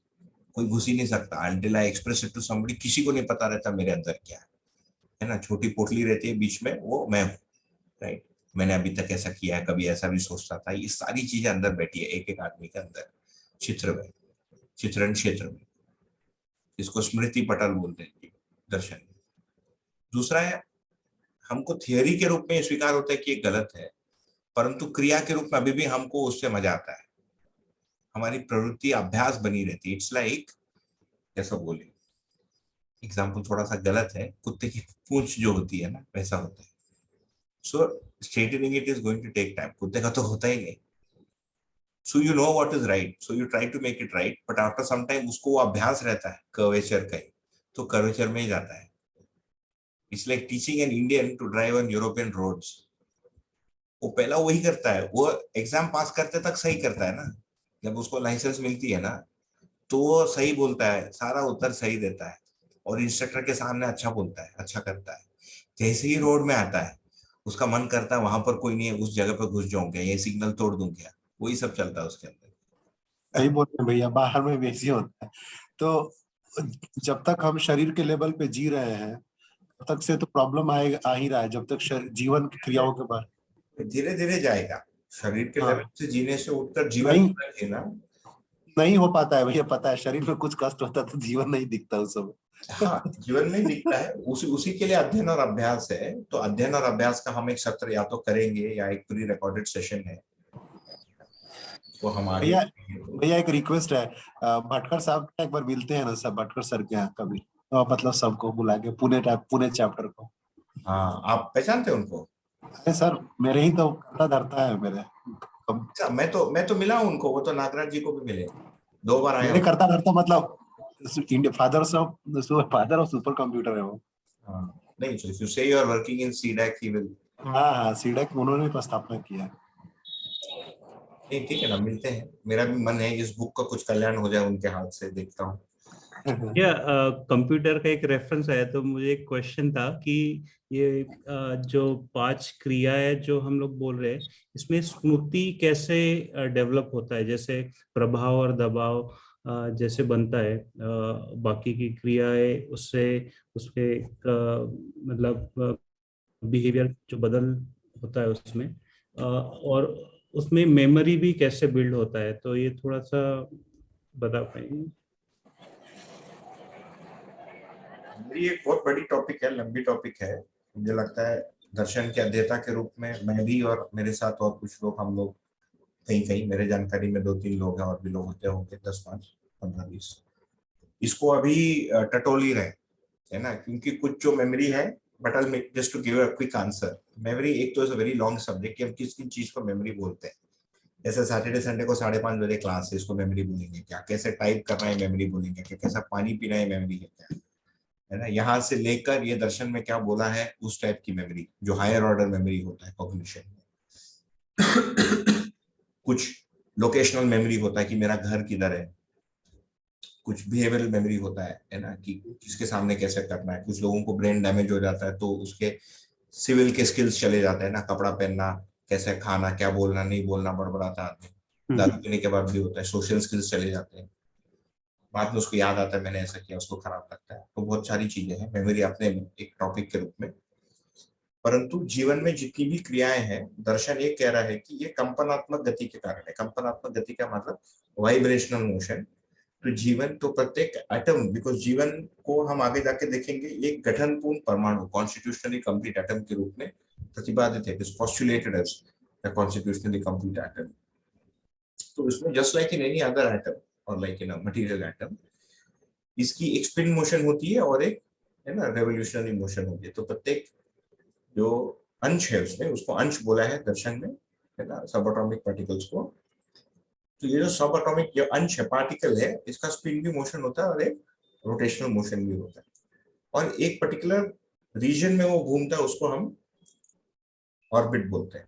कोई घुस ही नहीं सकता until I express it to somebody। किसी को नहीं पता रहता मेरे अंदर क्या है ना, छोटी पोटली रहती है बीच में, वो मैं हूँ, राइट। मैंने अभी तक ऐसा किया है, कभी ऐसा भी सोचता था, ये सारी चीजें अंदर बैठी है एक एक आदमी के अंदर, चित्र में, चित्रण क्षेत्र में, इसको स्मृति पटल बोलते हैं दर्शन। दूसरा है, हमको थियोरी के रूप में स्वीकार होता है कि ये गलत है, परंतु क्रिया के रूप में अभी भी हमको उससे मजा आता है, हमारी प्रवृत्ति अभ्यास बनी रहती है। इट्स लाइक, कैसा बोले, एग्जाम्पल थोड़ा सा गलत है, कुत्ते की पूंछ जो होती है ना वैसा होता है। So straightening it is going to take time, कुत्ते का तो होता ही नहीं। So you know what is right, so you try to make it right, but after some time उसको वो अभ्यास रहता है कर्वेचर का ही, तो कर्वेचर में ही जाता है। It's like teaching an Indian to drive on European roads. वो पहला वही करता है, वो एग्जाम पास करते तक सही करता है ना, जब उसको लाइसेंस मिलती है ना तो वो सही बोलता है, सारा उत्तर सही देता है और इंस्ट्रक्टर के सामने अच्छा बोलता है, अच्छा करता है। जैसे ही रोड में आता है उसका मन करता है वहां पर कोई नहीं है, उस जगह पर घुस जाऊं क्या, ये सिग्नल तोड़ दूं क्या, वही सब चलता है उसके अंदर। सही बोल रहे हैं भैया, बाहर में भी ऐसे होता है। तो जब तक हम शरीर के लेवल पे जी रहे हैं तब तक से तो प्रॉब्लम आ ही रहा है, जब तक जीवन की क्रियाओं के बारे। धीरे धीरे जाएगा, शरीर के हाँ, लेवल से जीने से उठकर जीवन नहीं पर जीना। नहीं हो पाता है भैया, पता है शरीर में कुछ कष्ट होता है तो जीवन नहीं दिखता उस समय। हाँ, जीवन में दिखता है, उसी उसी के लिए अध्ययन और अभ्यास है। तो अध्ययन और अभ्यास का हम एक सत्र या तो करेंगे या एक प्री रिकॉर्डेड सेशन है, वो हम आगे भैया करेंगे। भैया एक रिक्वेस्ट है, भटकर साहब का एक बार मिलते हैं ना सब, भटकर सर के यहाँ कभी, तो मतलब सबको बुला के पुणे चैप्टर को। हाँ, आप पहचानते हैं उनको? अरे सर मेरे ही तो करता धरता है मेरे। अच्छा, मैं तो मिला हूं उनको, वो तो नागराज जी को भी मिले, 2 बार आए मेरे हो। करता धरता मतलब फादर ऑफ सुपर कंप्यूटर है वो। हाँ, नहीं, so if you say you are working in CDAC, he will। हाँ हाँ, सीडेक उन्होंने तो स्थापना किया है। नहीं, ठीक है ना, मिलते हैं। मेरा भी मन है इस बुक का कुछ कल्याण हो जाए उनके हाथ से, देखता हूँ। या कंप्यूटर का एक रेफरेंस आया तो मुझे एक क्वेश्चन था कि ये जो 5 क्रियाएं जो हम लोग बोल रहे हैं, इसमें स्मृति कैसे डेवलप होता है, जैसे प्रभाव और दबाव जैसे बनता है, बाकी की क्रियाएं उससे उसके मतलब बिहेवियर जो बदल होता है उसमें, और उसमें मेमोरी भी कैसे बिल्ड होता है, तो ये थोड़ा सा बता पाएंगे? ये एक बहुत बड़ी टॉपिक है, लंबी टॉपिक है। मुझे लगता है दर्शन के अध्येता के रूप में मैं भी और मेरे साथ और कुछ लोग, हम लोग कहीं कहीं मेरे जानकारी में 2-3 लोग हैं, और भी लोग होते होंगे 10, 5, 15, 20, इसको अभी टटोल ही रहे है ना। क्योंकि कुछ जो मेमोरी है, but I make just to give a quick answer. Memory एक तो is a very long subject कि हम किस किस चीज को मेमोरी बोलते हैं। जैसे सैटरडे संडे को 5:30 बजे क्लास है, इसको मेमोरी बोलेंगे क्या? कैसे टाइप करना है मेमोरी बोलेंगे क्या? कैसा पानी पीना है मेमोरी है क्या? है ना, यहाँ से लेकर ये दर्शन में क्या बोला है उस टाइप की मेमोरी, जो हायर ऑर्डर मेमोरी होता है कॉग्निशन में। कुछ लोकेशनल मेमोरी होता है कि मेरा घर किधर है। कुछ बिहेवियरल मेमोरी होता है ना, कि किसके सामने कैसे करना है। कुछ लोगों को ब्रेन डैमेज हो जाता है तो उसके सिविल के स्किल्स चले जाते हैं ना, कपड़ा पहनना, कैसे खाना, क्या बोलना, नहीं बोलना, बड़बड़ाता आदमी। दारू पीने के बाद भी होता है, सोशल स्किल्स चले जाते हैं। बाद में उसको याद आता है मैंने ऐसा किया, उसको खराब लगता है। तो बहुत सारी चीजें हैं मेमोरी अपने एक टॉपिक के रूप में। परंतु जीवन में जितनी भी क्रियाएं हैं, दर्शन ये कह रहा है कि ये कंपनात्मक गति के कारण है। कंपनात्मक गति का मतलब वाइब्रेशनल मोशन। तो जीवन तो प्रत्येक एटम, बिकॉज जीवन को हम आगे जाके देखेंगे एक गठनपूर्ण परमाणु, कॉन्स्टिट्यूशनली कंप्लीट एटम के रूप में प्रतिपादित है, postulated as the constitutionally complete atom. तो इसमें just like in any other atom or like in a material atom, इसकी एक स्पिन मोशन होती है और एक, है ना, रेवोल्यूशनरी मोशन होती है। तो प्रत्येक जो अंश है उसमें, उसको अंश बोला है दर्शन में, है ना, सब एटॉमिक पार्टिकल्स को। तो ये जो सब एटॉमिक जो अंश है, पार्टिकल है, इसका स्पिन भी मोशन होता है और एक रोटेशनल मोशन भी होता है, और एक पर्टिकुलर रीजन में वो घूमता है, उसको हम ऑर्बिट बोलते हैं।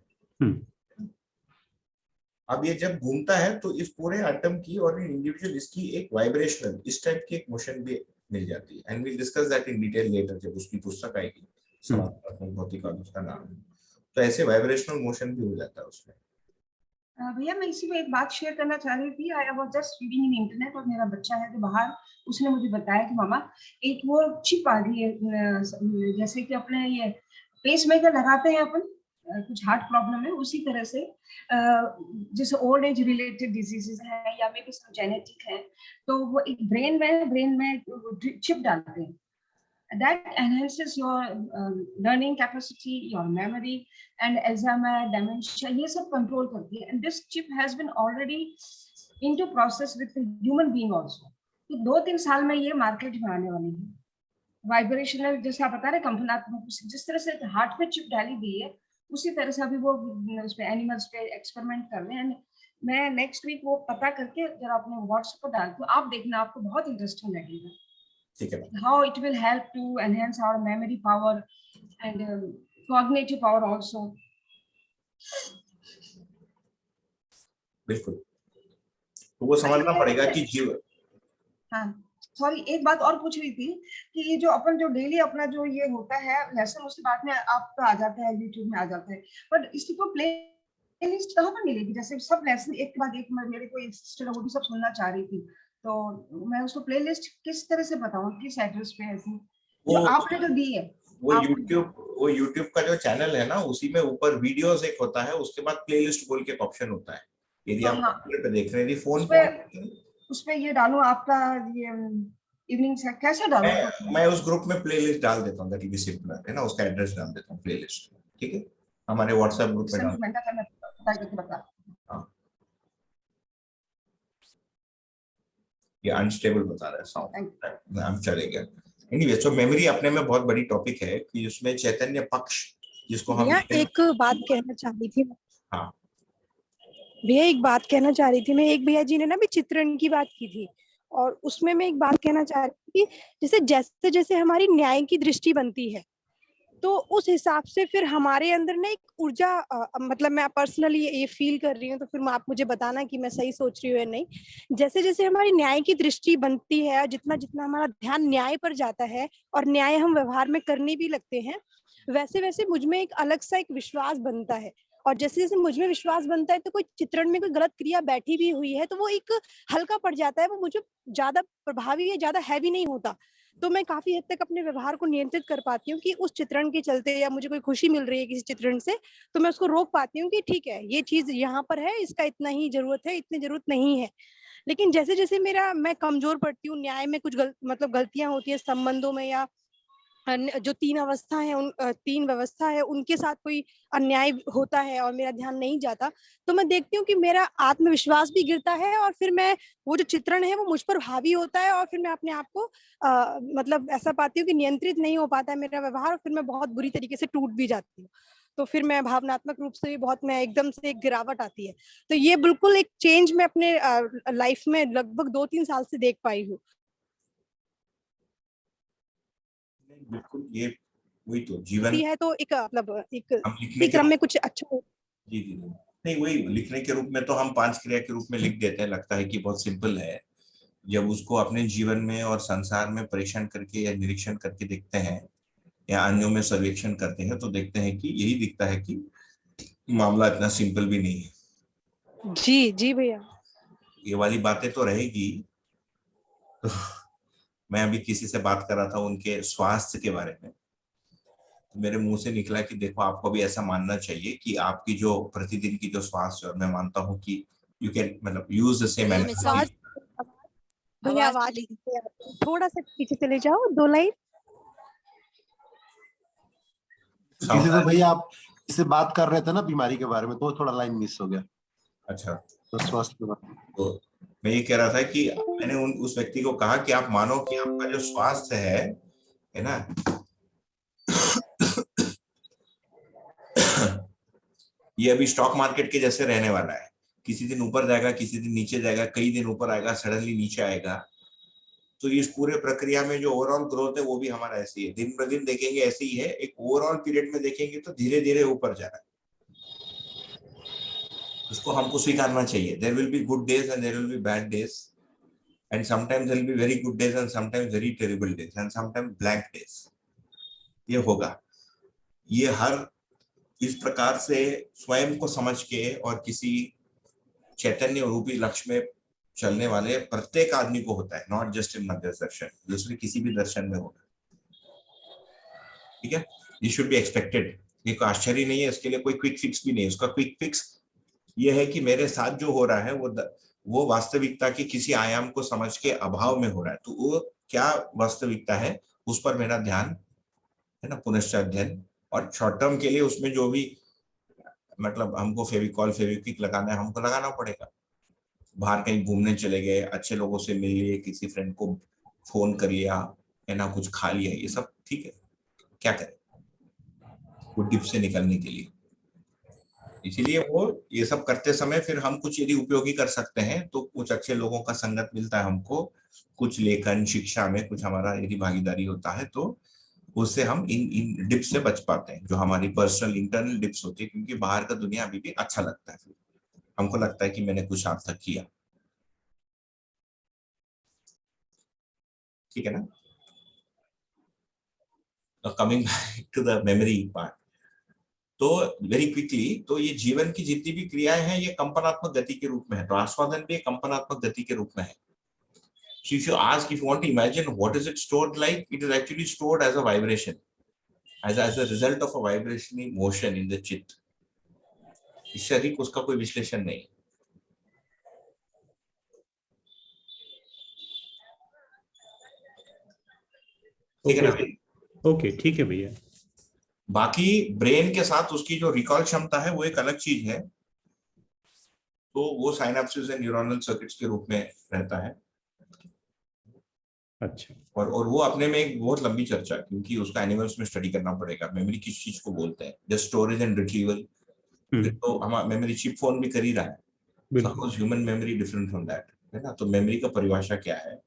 अब ये जब घूमता है तो इस पूरे एटम की और इंडिविजुअल इसकी एक वाइब्रेशनल इस टाइप की एक मोशन भी मिल जाती है। And we discuss that in detail later, जब उसकी पुस्तक आएगी, समात्मक भौतिक और उसका नाम है। तो ऐसे वाइब्रेशनल मोशन भी हो जाता है उसमें। भैया मैं इसी में एक बात शेयर करना चाह रही थी। I was just reading in internet, और मेरा बच्चा है जो बाहर, उसने मुझे बताया कि मामा एक वो चिप आ गई है, जैसे कि अपने ये पेस मेकर लगाते हैं अपन, कुछ हार्ट प्रॉब्लम है उसी तरह से, जैसे ओल्ड एज रिलेटेड डिजीजेस है या मे बी सम जेनेटिक है, तो वो एक ब्रेन में चिप डालते हैं that enhances your learning capacity, your memory, and Alzheimer, dementia, ये सब control करती है। And this chip has been already into process with the human being also. तो 2-3 साल में ये मार्केट में आने वाली है। वाइब्रेशनल, जैसे आप बता रहे कंपनात्मक, जिस तरह से हार्ट पे चिप डाली गई है, उसी तरह से अभी वो उस पे एनिमल्स पे एक्सपेरिमेंट कर रहे हैं। मैं नेक्स्ट वीक वो पता करके जरा अपने व्हाट्सएप पर डालती हूँ, आप देखना, आपको बहुत इंटरेस्टिंग लगेगा। How it will help to enhance our memory power and cognitive power also. बिल्कुल, तो वो समझना पड़ेगा कि जीवन, हाँ सॉरी, एक बात और पूछ रही थी कि ये जो अपन जो डेली अपना जो ये होता है लेसन, उसके बाद में आपका आ जाता है, यूट्यूब में आ जाता है, बट इसकी कोई प्लेलिस्ट कहाँ पर मिलेगी? जैसे सब लेसन एक के बाद एक, मेरे कोई सिस्टर है वो भी सब सुनना चाह रही थी, तो मैं उसको प्लेलिस्ट किस तरह से बताऊं, किस एड्रेस पे ऐसी जो वो आपने जो दी है? वो यूट्यूब का जो चैनल है ना, उसी में ऊपर वीडियोस एक होता है, उसके बाद प्लेलिस्ट बोल के ऑप्शन होता है। यदि आप हाँ, कंप्यूटर पे देख रहे हैं, फोन उस पे ये डालूं आपका ये इवनिंग से कैसे डालूं? मैं उस ग्रुप में प्लेलिस्ट डाल देता हूँ, दैट विल बी सिंपलर, है ना, उसका एड्रेस डाल देता हूँ प्लेलिस्ट, ठीक है, हमारे व्हाट्सएप ग्रुप में डाल। हाँ, ये अनस्टेबल बता रहा है साउंड, हम चलेगा। एनीवे, सो मेमोरी अपने में बहुत बड़ी टॉपिक है कि उसमें चैतन्य पक्ष जिसको हम एक बात कहना चाह रही थी। हाँ भैया एक बात कहना चाह रही थी मैं, एक भैया जी ने ना भी चित्रण की बात की थी, और उसमें मैं एक बात कहना चाह रही थी कि जैसे जैसे हमारी न्याय की दृष्टि बनती है, तो उस हिसाब से फिर हमारे अंदर ना एक ऊर्जा, मतलब मैं पर्सनली ये फील कर रही हूँ, तो फिर आप मुझे बताना कि मैं सही सोच रही हूँ या नहीं। जैसे जैसे हमारी न्याय की दृष्टि बनती है, जितना जितना हमारा ध्यान न्याय पर जाता है और न्याय हम व्यवहार में करने भी लगते हैं, वैसे वैसे मुझ में एक अलग सा एक विश्वास बनता है। और जैसे जैसे मुझ में विश्वास बनता है, तो कोई चित्रण में कोई गलत क्रिया बैठी भी हुई है तो वो एक हल्का पड़ जाता है, वो मुझे ज्यादा प्रभावी या ज्यादा हैवी नहीं होता। तो मैं काफी हद तक अपने व्यवहार को नियंत्रित कर पाती हूँ कि उस चित्रण के चलते, या मुझे कोई खुशी मिल रही है किसी चित्रण से, तो मैं उसको रोक पाती हूँ कि ठीक है, ये चीज यहाँ पर है, इसका इतना ही जरूरत है, इतनी जरूरत नहीं है। लेकिन जैसे जैसे मैं कमजोर पड़ती हूँ, न्याय में कुछ मतलब गलतियां होती है संबंधों में, या जो तीन अवस्था है, तीन व्यवस्था है, उनके साथ कोई अन्याय होता है और मेरा ध्यान नहीं जाता, तो मैं देखती हूँ कि मेरा आत्मविश्वास भी गिरता है, और फिर मैं वो जो चित्रण है वो मुझ पर हावी होता है, और फिर मैं अपने आप को मतलब ऐसा पाती हूँ कि नियंत्रित नहीं हो पाता है मेरा व्यवहार, और फिर मैं बहुत बुरी तरीके से टूट भी जाती हूँ। तो फिर मैं भावनात्मक रूप से भी बहुत, मैं एकदम से एक गिरावट आती है। तो ये बिल्कुल एक चेंज मैं अपने लाइफ में लगभग 2-3 साल से देख पाई हूँ। बिल्कुल, ये वही तो जीवन है, तो एक मतलब एक हम लिखने के क्रम में कुछ अच्छा। जी जी नहीं, वही लिखने के रूप में तो हम 5 क्रिया के रूप में लिख देते हैं, लगता है कि बहुत सिंपल है। जब उसको अपने जीवन में और संसार में परीक्षण करके या निरीक्षण करके देखते हैं या अन्यों में सर्वेक्षण करते हैं, तो देखते हैं कि यही दिखता है कि मामला इतना सिंपल भी नहीं है। जी जी भैया, ये वाली बातें तो रहेगी। तो मैं अभी किसी से बात कर रहा था उनके स्वास्थ्य के बारे में, तो मेरे मुंह से निकला कि देखो, आपको भी ऐसा मानना चाहिए कि आपकी जो प्रतिदिन की जो स्वास्थ्य, और मैं मानता हूँ कि यू कैन मतलब यूज द सेम एनर्जी। भैया आवाज थोड़ा सा पीछे चले जाओ, 2 लाइन। किसी से भैया आप इससे बात कर रहे थे ना बीमारी के बारे में, तो थोड़ा लाइन मिस हो गया। अच्छा, तो स्वास्थ्य के बारे में तो मैं ये कह रहा था कि मैंने उस व्यक्ति को कहा कि आप मानो कि आपका जो स्वास्थ्य है ना, ये अभी स्टॉक मार्केट के जैसे रहने वाला है। किसी दिन ऊपर जाएगा, किसी दिन नीचे जाएगा, कई दिन ऊपर आएगा, सडनली नीचे आएगा। तो इस पूरे प्रक्रिया में जो ओवरऑल ग्रोथ है वो भी हमारा ऐसी है, दिन ब दिन देखेंगे ऐसे ही है। एक ओवरऑल पीरियड में देखेंगे तो धीरे धीरे ऊपर जा रहा है, उसको हमको स्वीकारना चाहिए। There will be good days and there will be bad days, and sometimes there will be very good days and sometimes very terrible days and sometimes blank days. ये होगा, ये हर इस प्रकार से स्वयं को समझ के और किसी चैतन्य रूपी लक्ष्य में चलने वाले प्रत्येक आदमी को होता है, नॉट जस्ट इन मध्य दर्शन, दूसरे किसी भी दर्शन में होगा। ठीक है, ये शुड बी एक्सपेक्टेड, ये कोई आश्चर्य नहीं है, इसके लिए कोई क्विक फिक्स भी नहीं है। उसका क्विक फिक्स ये है कि मेरे साथ जो हो रहा है वो वास्तविकता के किसी आयाम को समझ के अभाव में हो रहा है, तो वो क्या वास्तविकता है उस पर मेरा ध्यान है ना, पुनश्च अध्ययन। और शॉर्ट टर्म के लिए उसमें जो भी मतलब हमको फेविकॉल फेविक्विक लगाना है, हमको लगाना पड़ेगा। बाहर कहीं घूमने चले गए, अच्छे लोगों से मिल लिए, किसी फ्रेंड को फोन कर लिया है ना, कुछ खा लिया, ये सब ठीक है, क्या करें वो डिप से निकलने के लिए। इसीलिए वो ये सब करते समय फिर हम कुछ यदि उपयोगी कर सकते हैं तो कुछ अच्छे लोगों का संगत मिलता है हमको, कुछ लेखन शिक्षा में कुछ हमारा यदि भागीदारी होता है, तो उससे हम इन डिप्स से बच पाते हैं, जो हमारी पर्सनल इंटरनल डिप्स होती है। क्योंकि बाहर का दुनिया अभी भी अच्छा लगता है, फिर हमको लगता है कि मैंने कुछ सार्थक किया। ठीक है ना। Coming back to the memory part, तो वेरी क्विकली, तो ये जीवन की जितनी भी क्रियाएं हैं ये कंपनात्मक गति के रूप में है, तो आस्वादन भी एक कंपनात्मक गति के रूप में है। So if you ask, if you want to imagine what is it stored like, it is actually stored as a vibration, as a result of a vibrational motion in the चित्त। इससे अधिक उसका कोई विश्लेषण नहीं। ठीक है ना? ओके, ठीक है भैया। बाकी ब्रेन के साथ उसकी जो रिकॉल क्षमता है वो एक अलग चीज है, तो वो साइनेप्सिस एंड न्यूरोनल सर्किट्स के रूप में रहता है। अच्छा। और वो अपने में एक बहुत लंबी चर्चा, क्योंकि उसका एनिमल्स में स्टडी करना पड़ेगा। मेमोरी किस चीज को बोलते हैं, जस्ट स्टोरेज एंड रिट्रीवल। तो हमारा मेमोरी चिप फोन भी कर ही रहा है, suppose human memory different from that, है ना। तो मेमोरी का परिभाषा क्या है,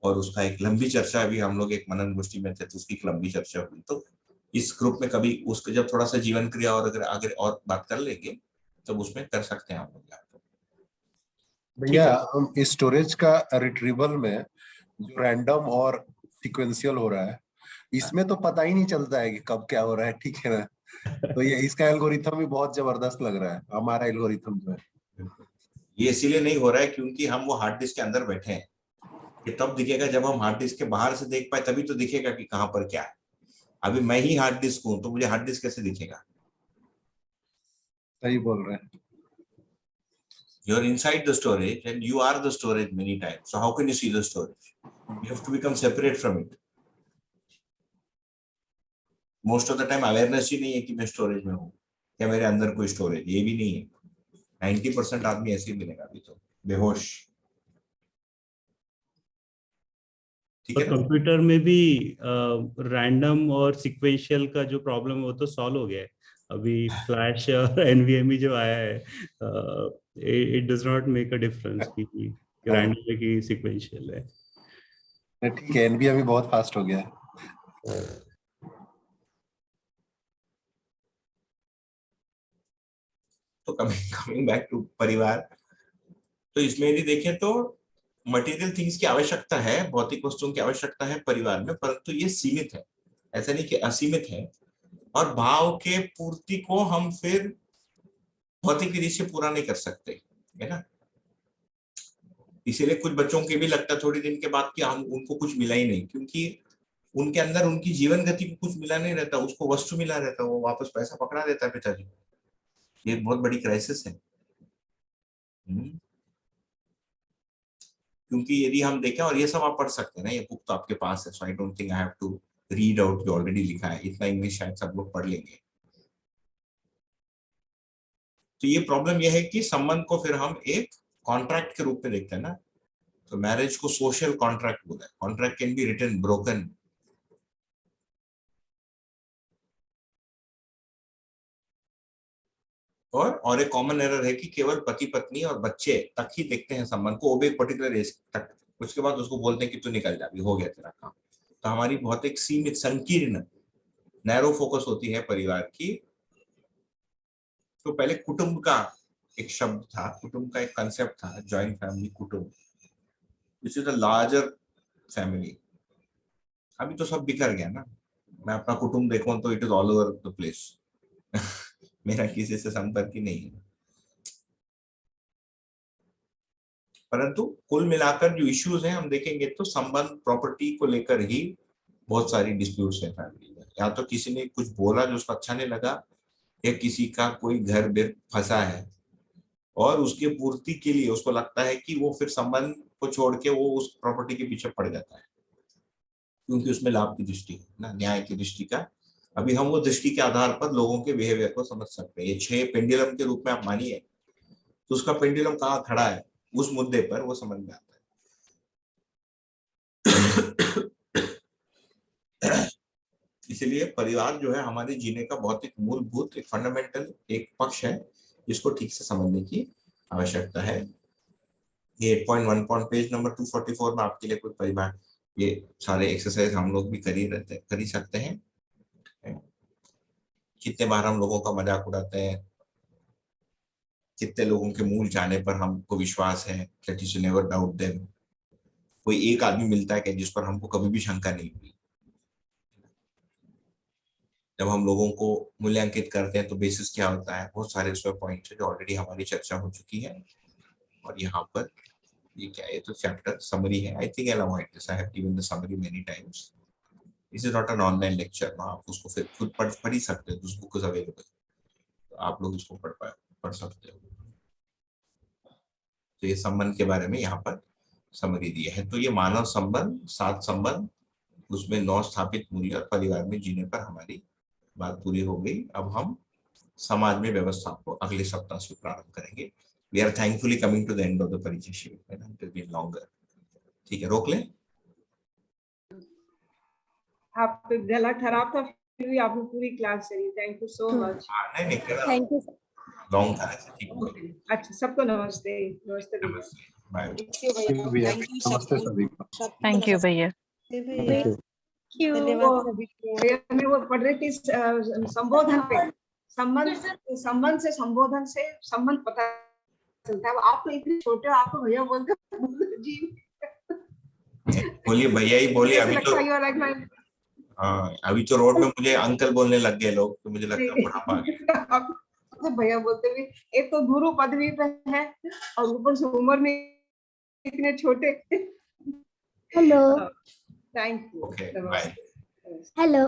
और उसका एक लंबी चर्चा, अभी हम लोग एक मनन गोष्ठी में थे तो उसकी एक लंबी चर्चा हुई। तो इस ग्रुप में कभी उसको जब थोड़ा सा जीवन क्रिया और अगर आगे और बात कर लेंगे तब उसमें कर सकते हैं हम लोग। भैया इस स्टोरेज का रिट्रीवल में जो रैंडम और सीक्वेंशियल हो रहा है, इसमें तो पता ही नहीं चलता है कि कब क्या हो रहा है, ठीक है ना। तो ये इसका एल्गोरिथम भी बहुत जबरदस्त लग रहा है, हमारा एल्गोरिथम जो है। ये इसीलिए नहीं हो रहा है क्योंकि हम वो हार्ड डिस्क के अंदर बैठे हैं। ये तब दिखेगा जब हम हार्ड डिस्क के बाहर से देख पाए, तभी तो दिखेगा कि कहां पर क्या है। अभी मैं ही हार्ड डिस्क हूं तो मुझे हार्ड डिस्क कैसे दिखेगा? सही बोल रहे हैं। You're inside the storage and you are the storage many times. So how can you see the storage? You have to become separate from it. Most of the time awareness ही नहीं है कि मैं स्टोरेज में हूँ या मेरे अंदर कोई स्टोरेज, ये भी नहीं है। 90% आदमी ऐसे ही मिलेगा अभी तो, बेहोश। ठीक है ना? कंप्यूटर में भी रैंडम और सीक्वेंशियल का जो प्रॉब्लम है वो तो सॉल्व हो गया है। अभी फ्लैश और एनवीएमई जो आया है, it does not make a difference कि रैंडम है कि सीक्वेंशियल है। ठीक है, एनवीएमई बहुत फास्ट हो गया है। तो कमिंग बैक टू परिवार, तो इसमें यदि देखें तो मटेरियल थिंग्स की आवश्यकता है, भौतिक वस्तुओं की आवश्यकता है परिवार में, परंतु ये सीमित है, ऐसा नहीं कि असीमित है। और भाव के पूर्ति को हम फिर भौतिक विधि से पूरा नहीं कर सकते, है ना। इसीलिए कुछ बच्चों के भी लगता है थोड़ी दिन के बाद कि हम उनको कुछ मिला ही नहीं, क्योंकि उनके अंदर उनकी जीवन गति को कुछ मिला नहीं रहता, उसको वस्तु मिला रहता, वो वापस पैसा पकड़ा देता है पिताजी। ये बहुत बड़ी क्राइसिस है। क्योंकि यदि हम देखें, और ये सब आप पढ़ सकते हैं ना, ये बुक तो आपके पास है, so I don't think I have to read out, जो ऑलरेडी लिखा है, इतना इंग्लिश शायद सब लोग पढ़ लेंगे। तो ये प्रॉब्लम ये है कि संबंध को फिर हम एक कॉन्ट्रैक्ट के रूप में देखते हैं ना। तो मैरिज को सोशल कॉन्ट्रैक्ट बोला है। Contract can be written, broken. और एक कॉमन एरर है कि केवल पति पत्नी और बच्चे तक ही देखते हैं संबंध को, वो भी एक पर्टिकुलर एज तक। उसके बाद उसको बोलते हैं कि तू निकल जा, भी हो गया तेरा काम। तो हमारी बहुत एक सीमित, संकीर्ण, नैरो फोकस होती है परिवार की। तो पहले कुटुंब का एक शब्द था, कुटुंब का एक कंसेप्ट था, जॉइंट फैमिली, कुटुंब, this is a larger family. अभी तो सब बिखर गया ना। मैं अपना कुटुंब देखूं तो it is all over the place. मेरा किसी से संपर्क ही नहीं है। परंतु कुल मिलाकर जो इश्यूज हैं हम देखेंगे तो संबंध, प्रॉपर्टी को लेकर ही बहुत सारी डिस्प्यूट्स हैं फैमिली में। या तो किसी ने कुछ बोला जो उसको अच्छा नहीं लगा, या किसी का कोई घर बेर फंसा है और उसके पूर्ति के लिए उसको लगता है कि वो फिर संबंध को छोड़ के वो उस प्रॉपर्टी के पीछे पड़ जाता है, क्योंकि उसमें लाभ की दृष्टि है ना, न्याय की दृष्टि का। अभी हम वो दृष्टि के आधार पर लोगों के बिहेवियर को समझ सकते हैं। ये 6 पेंडुलम के रूप में आप मानिए, तो उसका पेंडुलम कहाँ खड़ा है उस मुद्दे पर वो समझ में आता है। इसलिए परिवार जो है हमारे जीने का बहुत एक मूलभूत, एक फंडामेंटल एक पक्ष है, जिसको ठीक से समझने की आवश्यकता है। ये 8.1 पेज नंबर 244 में आपके लिए कुछ परिभाषा, ये सारे एक्सरसाइज हम लोग भी कर ही सकते हैं। कितने बार हम लोगों का मजाक उड़ाते हैं, कितने लोगों के मूल जाने पर हमको विश्वास है, that you should never doubt them। कोई एक आदमी मिलता है क्या जिस पर हमको कभी भी शंका नहीं हुई? जब हम लोगों को मूल्यांकित करते हैं तो बेसिस क्या होता है? बहुत सारे उसमें पॉइंट है जो ऑलरेडी हमारी चर्चा हो चुकी है। और यहाँ पर ये क्या है, तो चैप्टर समरी है। I think I'll avoid this. I have given the summary many times. This is not an online lecture ना, आप उसको फिर खुद पढ़ ही सकते हो, दिस बुक इज अवेलेबल, तो आप लोग इसको पढ़ सकते हो। तो ये संबंध के बारे में यहाँ पर समरी दिया है। तो ये मानव संबंध, 7 संबंध, उसमें 9 स्थापित मूल्य और परिवार में जीने पर हमारी बात पूरी हो गई। अब हम समाज में व्यवस्था को अगले सप्ताह से प्रारंभ करेंगे। We are thankfully coming to the end of the परिचय शिविर, it will be longer. ठीक है, रोक लें। आप गला खराब था फिर भी आपने पूरी क्लास चली। Thank you so much. नहीं थैंक यू। लॉन्ग था ऐसे, ठीक हो गया। अच्छा, सबको नमस्ते। नमस्ते भैया। बाय। नमस्ते सभी को। थैंक यू भैया। भैया मैं वो पढ़ रही थी संबोधन पे, संबंध से संबोधन से संबंध पता चलता है। आप तो इतने छोटे हो, आपको भैया बोलते जी। बोलिए भैया ही बोलिए। अभी तो हाँ, अभी तो रोड में मुझे अंकल बोलने लग गए लोग, तो मुझे लगता है बुढ़ापा आ गया। तो भैया बोलते भी, एक तो गुरु पदवी पे है और ऊपर से उम्र में इतने छोटे। Hello. Thank you. Okay, bye. Hello.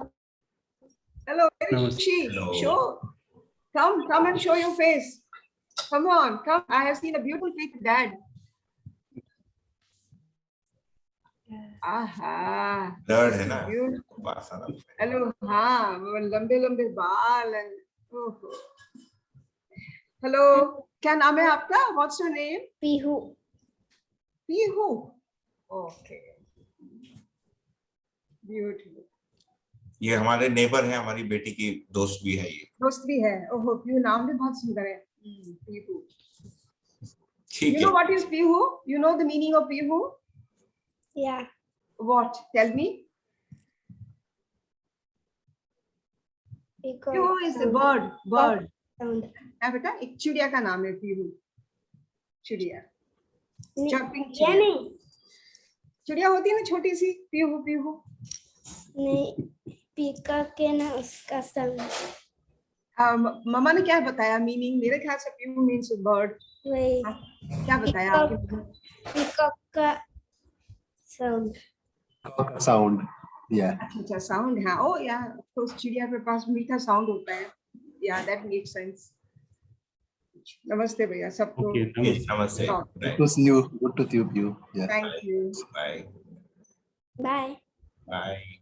Hello, Rishi. Hello. Show. Come and show your face. Come on, come. I have seen a beautiful face, Dad. आहा। ब्लड है ना? हेलो, हाँ, लंबे लंबे बाल। हेलो, क्या नाम है आपका? What's your name? Pihu. Pihu. Okay. Beautiful. ये हमारे नेबर है, हमारी बेटी की दोस्त भी है। ये दोस्त भी है। ओहो, पीहू नाम भी बहुत सुंदर है। पीहू। ठीक है। You know what is Pihu? You know the meaning of Pihu? Yeah. What? Tell me. Pihu is a bird. Bird. है बेटा, एक चिड़िया का नाम है पीहू। चिड़िया। Jumping चिड़िया। चिड़िया होती है ना छोटी सी, पीहू पीहू। नहीं, पीकॉक के ना उसका संग। मम्मा ने क्या बताया मीनिंग? मेरे ख्याल से पीहू मीन्स बर्ड। वही। क्या बताया आपने? पीकॉक का साउंड। साउंड, या। अच्छा, साउंड है। ओ या, तो चिड़िया के पास मीठा साउंड होता है। या, दैट मेक्स सेंस। नमस्ते भैया सबको। नमस्ते। Good to see you. Good to see you. Yeah. Thank you. Bye. Bye. Bye.